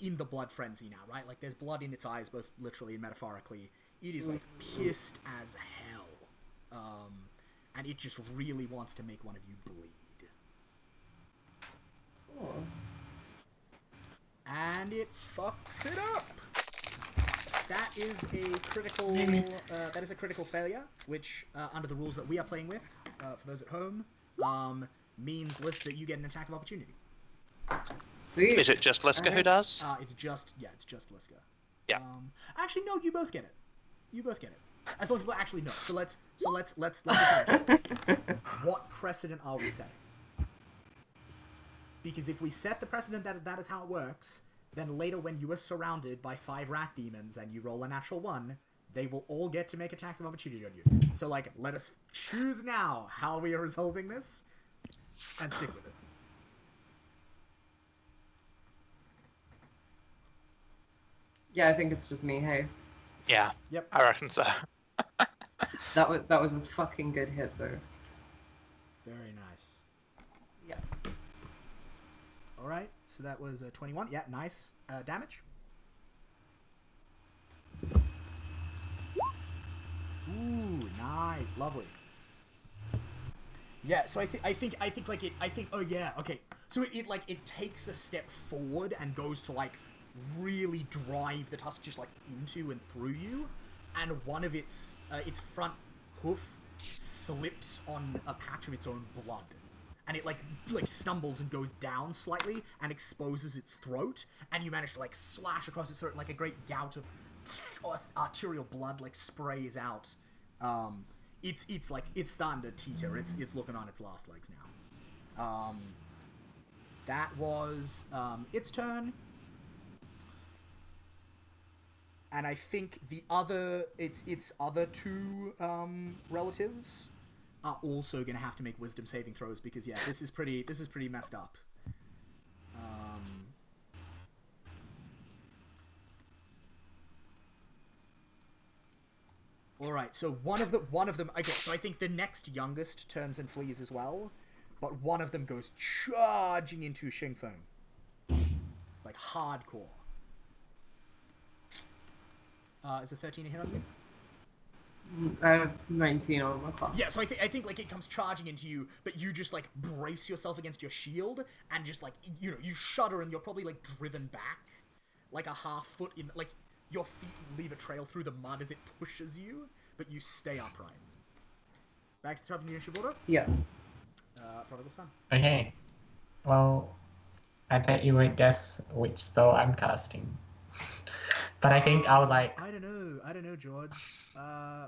in the blood frenzy now, right? Like, there's blood in its eyes, both literally and metaphorically. It is, like, pissed as hell. And it just really wants to make one of you bleed. Oh. And it fucks it up! that is a critical. That is a critical failure, which under the rules that we are playing with, for those at home, means Lisk that you get an attack of opportunity. Sweet. Is it just Liska who does? It's just Liska. Yeah. Actually, no. You both get it. You both get it. As long as actually no. So let's establish this. What precedent are we setting? Because if we set the precedent that is how it works, then later when you are surrounded by 5 rat demons and you roll a natural 1, they will all get to make attacks of opportunity on you. So let us choose now how we are resolving this, and stick with it. Yeah, I think it's just me. Hey. Yeah. Yep. I reckon so. That was a fucking good hit though. Very nice. Yeah. All right, so that was 21. Yeah, nice. Damage. Ooh, nice, lovely. Yeah, so I think oh yeah, okay. So it takes a step forward and goes to really drive the tusk just into and through you, and one of its front hoof slips on a patch of its own blood. And it stumbles and goes down slightly and exposes its throat, and you manage to slash across its throat, and a great gout of arterial blood sprays out. It's starting to teeter. It's looking on its last legs now. That was its turn, and I think its other 2 relatives are also gonna have to make wisdom saving throws, because yeah, this is pretty messed up. All right, so one of them. Okay, so I think the next youngest turns and flees as well, but one of them goes charging into Xingfeng, hardcore. Is a 13 a hit on you? I have 19 on my clock. Yeah, so I think it comes charging into you, but you just brace yourself against your shield and just you shudder, and you're probably driven back a half foot in, your feet leave a trail through the mud as it pushes you, but you stay upright. Back to the top of the initiative order. Yeah. Prodigal Son. Okay. Well, I bet you won't guess which spell I'm casting. But I think I would I don't know, George.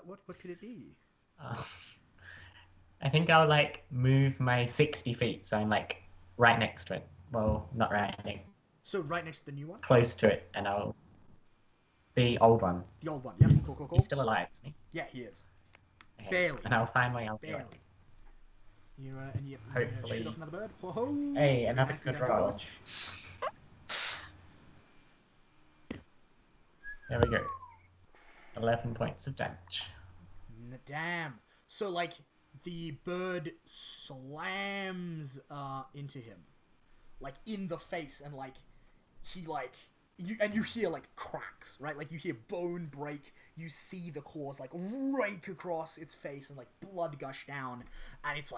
What could it be? I think I'll move my 60 feet, so I'm right next to it. Well, not right next. So right next to the new one? Close to it, and the old one. The old one, yep. Cool. He's still alive, isn't he? Yeah, he is. Okay. Barely. And I'll find my Barely. You're Hopefully. shoot off another bird. Whoa! Hey, another Nicely good done, roll. George. There we go. 11 points of damage. Damn. So the bird slams into him, in the face, and he you hear cracks, right? You hear bone break. You see the claws rake across its face and blood gush down, and it's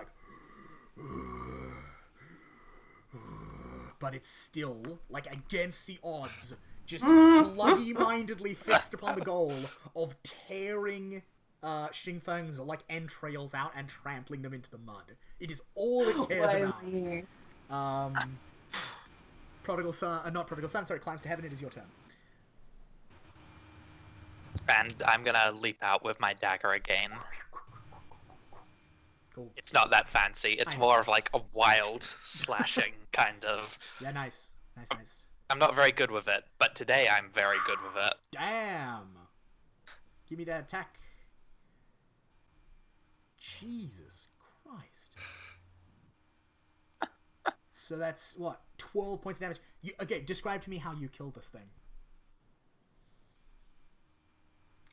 but it's still against the odds, just bloody-mindedly fixed upon the goal of tearing Xingfeng's entrails out and trampling them into the mud. It is all it cares about. Prodigal Son, not Prodigal Son, sorry, climbs to heaven. It is your turn. And I'm gonna leap out with my dagger again. Cool. It's not that fancy. It's more of a wild slashing kind of. Yeah, nice. I'm not very good with it, but today I'm very good with it. Damn. Give me that attack. Jesus Christ. So that's, 12 points of damage. Okay, describe to me how you killed this thing.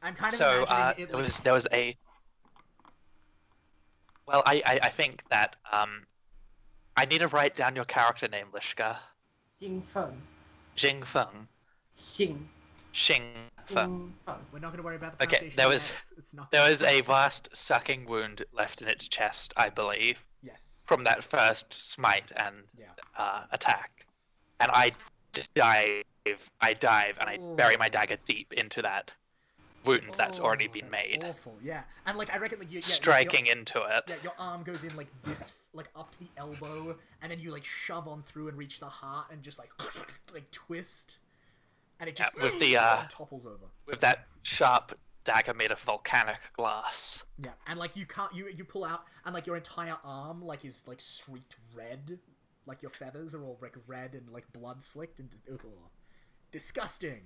I'm kind of imagining it there was a... Well, I think that, I need to write down your character name, Lishka. Xingfeng. Jingfeng. Xingfeng. We're not going to worry about the Okay, pronunciation. there was a vast sucking wound left in its chest, I believe. Yes. From that first smite and attack. And I dive and I bury my dagger deep into that wound that's already been that's made. Awful, yeah. And like I reckon like Striking into it. Yeah, your arm goes in like this, like up to the elbow, and then you like shove on through and reach the heart, and just like twist, and it just with the topples over. with that sharp dagger made of volcanic glass. Yeah, and like you can't you pull out, and like your entire arm like is like streaked red, like your feathers are all like red and like blood slicked and disgusting.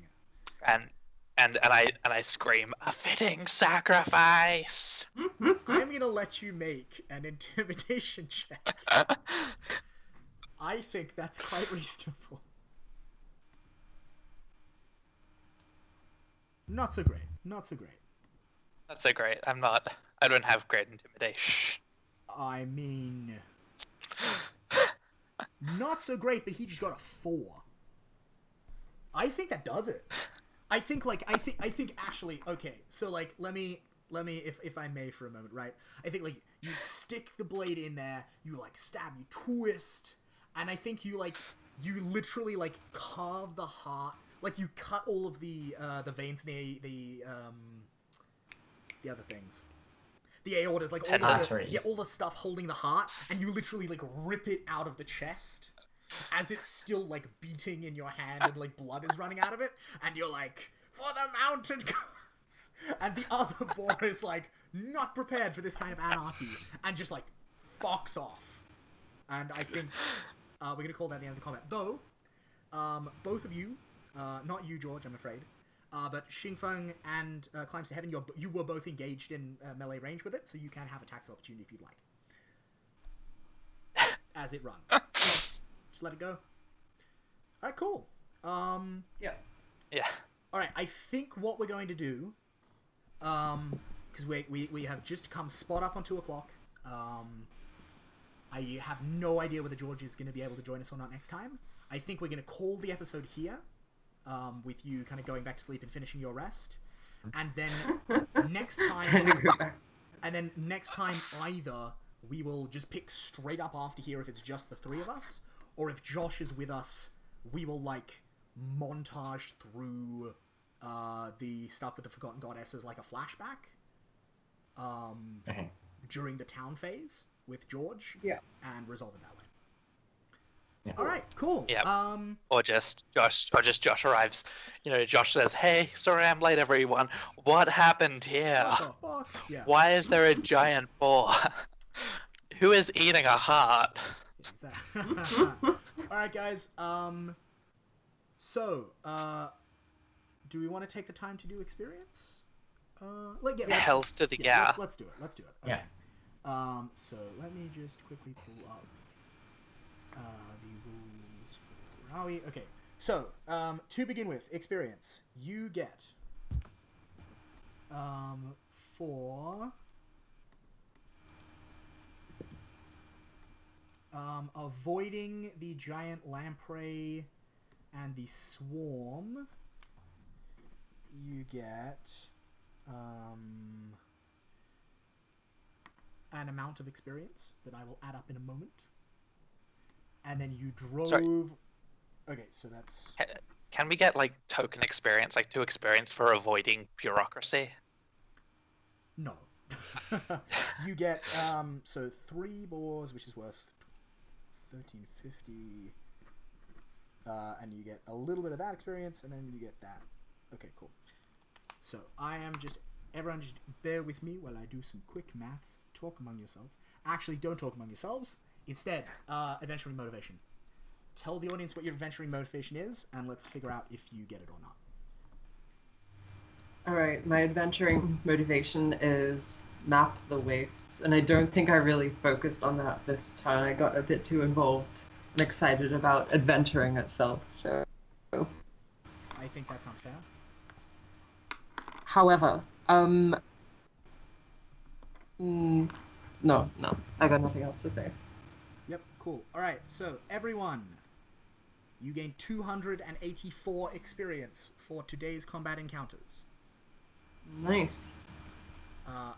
And I scream, a fitting sacrifice. I'm gonna let you make an intimidation check. I think that's quite reasonable. Not so great. Not so great. Not so great. I don't have great intimidation. I mean, not so great, but he just got a 4. I think that does it. I think actually, okay, so like let me if I may for a moment, right? I think like you stick the blade in there, you like stab, you twist, and I think you literally like carve the heart, like you cut all of the veins, the other things. The aortas, like all the stuff holding the heart, and you literally like rip it out of the chest as it's still like beating in your hand and like blood is running out of it, and you're like, for the mountain gods, and the other boar is like not prepared for this kind of anarchy and just like fucks off. And I think we're gonna call that the end of the combat. Though both of you, not you George, I'm afraid, but Xingfeng and Climbs to Heaven, you were both engaged in melee range with it, so you can have attacks of opportunity if you'd like as it runs. Just let it go. Alright, cool. Yeah. Alright, I think what we're going to do, because we have just come spot up on 2 o'clock. I have no idea whether George is going to be able to join us or not next time. I think we're going to call the episode here, with you kind of going back to sleep and finishing your rest. And then next time either we will just pick straight up after here if it's just the 3 of us, or if Josh is with us, we will like montage through the stuff with the Forgotten Goddess as like a flashback during the town phase with George, and resolve it that way. Yeah. All right, cool. Yeah. Or just Josh arrives. You know, Josh says, "Hey, sorry I'm late, everyone. What happened here? What the fuck? Yeah. Why is there a giant boar? Who is eating a heart?" Exactly. All right, guys. So, do we want to take the time to do experience? Hells to the yeah. Let's do it. Let's do it. Okay. Yeah. So let me just quickly pull up the rules for where are we? Okay. So, to begin with, experience. You get for avoiding the giant lamprey and the swarm, you get an amount of experience that I will add up in a moment. And then you drove... Sorry. Okay, so that's... Can we get, like, token experience, like 2 experience for avoiding bureaucracy? No. You get, so 3 boars, which is worth 1350, and you get a little bit of that experience, and then you get that. Okay, cool. So, everyone just bear with me while I do some quick maths. Talk among yourselves. Actually, don't talk among yourselves. Instead, adventuring motivation. Tell the audience what your adventuring motivation is, and let's figure out if you get it or not. Alright, my adventuring motivation is map the wastes, and I don't think I really focused on that this time. I got a bit too involved and excited about adventuring itself, so... I think that sounds fair. However, no, I got nothing else to say. Yep, cool. Alright, so everyone, you gain 284 experience for today's combat encounters. Nice.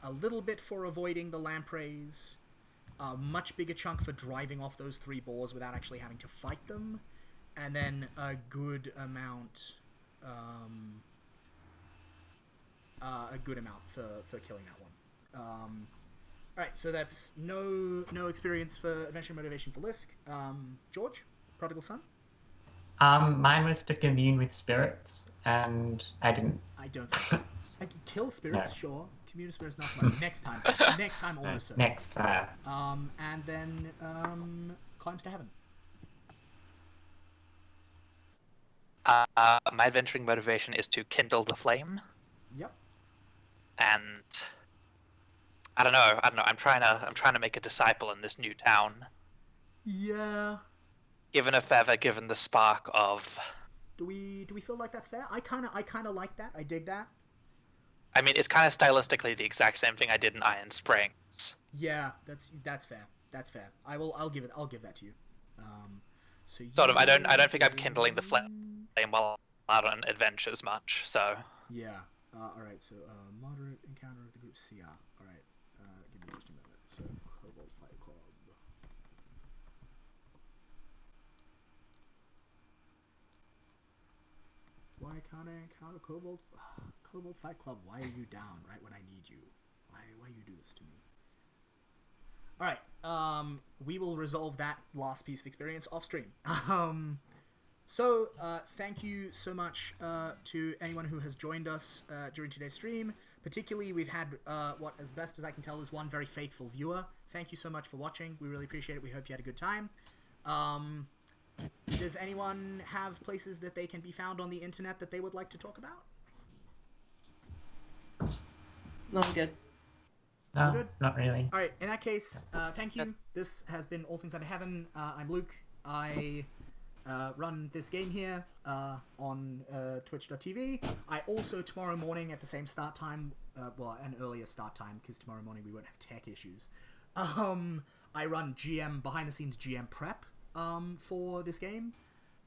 A little bit for avoiding the lampreys, a much bigger chunk for driving off those 3 boars without actually having to fight them, and then a good amount a good amount for killing that one. Alright, so that's no experience for adventure motivation for Lisk. George, Prodigal Son? Mine was to commune with spirits, and I didn't. I don't think so. I can kill spirits, No. sure. Commune with spirits, not so much. Next time. Next time, almost so. Next time. And then Climbs to Heaven. My adventuring motivation is to kindle the flame, Yep. and I don't know. I'm trying to make a disciple in this new town. Yeah. Given a feather, given the spark of. Do we feel like that's fair? I kinda like that. I dig that. I mean, it's kind of stylistically the exact same thing I did in Iron Springs. Yeah, that's fair. That's fair. I'll give that to you. So Sort of. I don't think I'm kindling the flame while out on adventures much. So. Yeah. All right. So moderate encounter of the group CR. All right. Give me just a moment. So Kobold Fight Club. Why can't I encounter Kobold Fight Club? Why are you down right when I need you? Why you do this to me? All right. We will resolve that last piece of experience off stream. So thank you so much to anyone who has joined us during today's stream. Particularly, we've had what, as best as I can tell, is one very faithful viewer. Thank you so much for watching. We really appreciate it. We hope you had a good time. Does anyone have places that they can be found on the internet that they would like to talk about? No, I'm good. No, good? not really. All right. In that case, thank you. This has been All Things Under Heaven. I'm Luke. I run this game here on twitch.tv. I also, tomorrow morning at the same start time, an earlier start time, because tomorrow morning we won't have tech issues. I run behind the scenes GM prep for this game.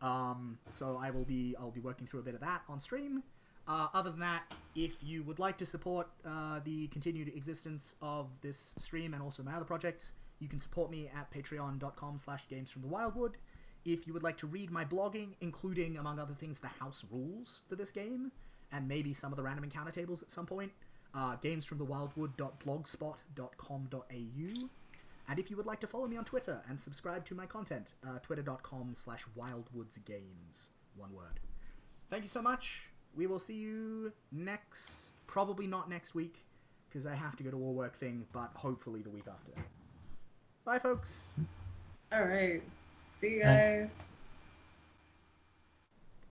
So I'll be working through a bit of that on stream. Other than that, if you would like to support the continued existence of this stream and also my other projects, you can support me at patreon.com/gamesfromthewildwood. If you would like to read my blogging, including, among other things, the house rules for this game, and maybe some of the random encounter tables at some point, gamesfromthewildwood.blogspot.com.au. And if you would like to follow me on Twitter and subscribe to my content, twitter.com/wildwoodsgames. One word. Thank you so much. We will see you probably not next week, because I have to go to a work thing, but hopefully the week after that. Bye, folks. All right. See you guys.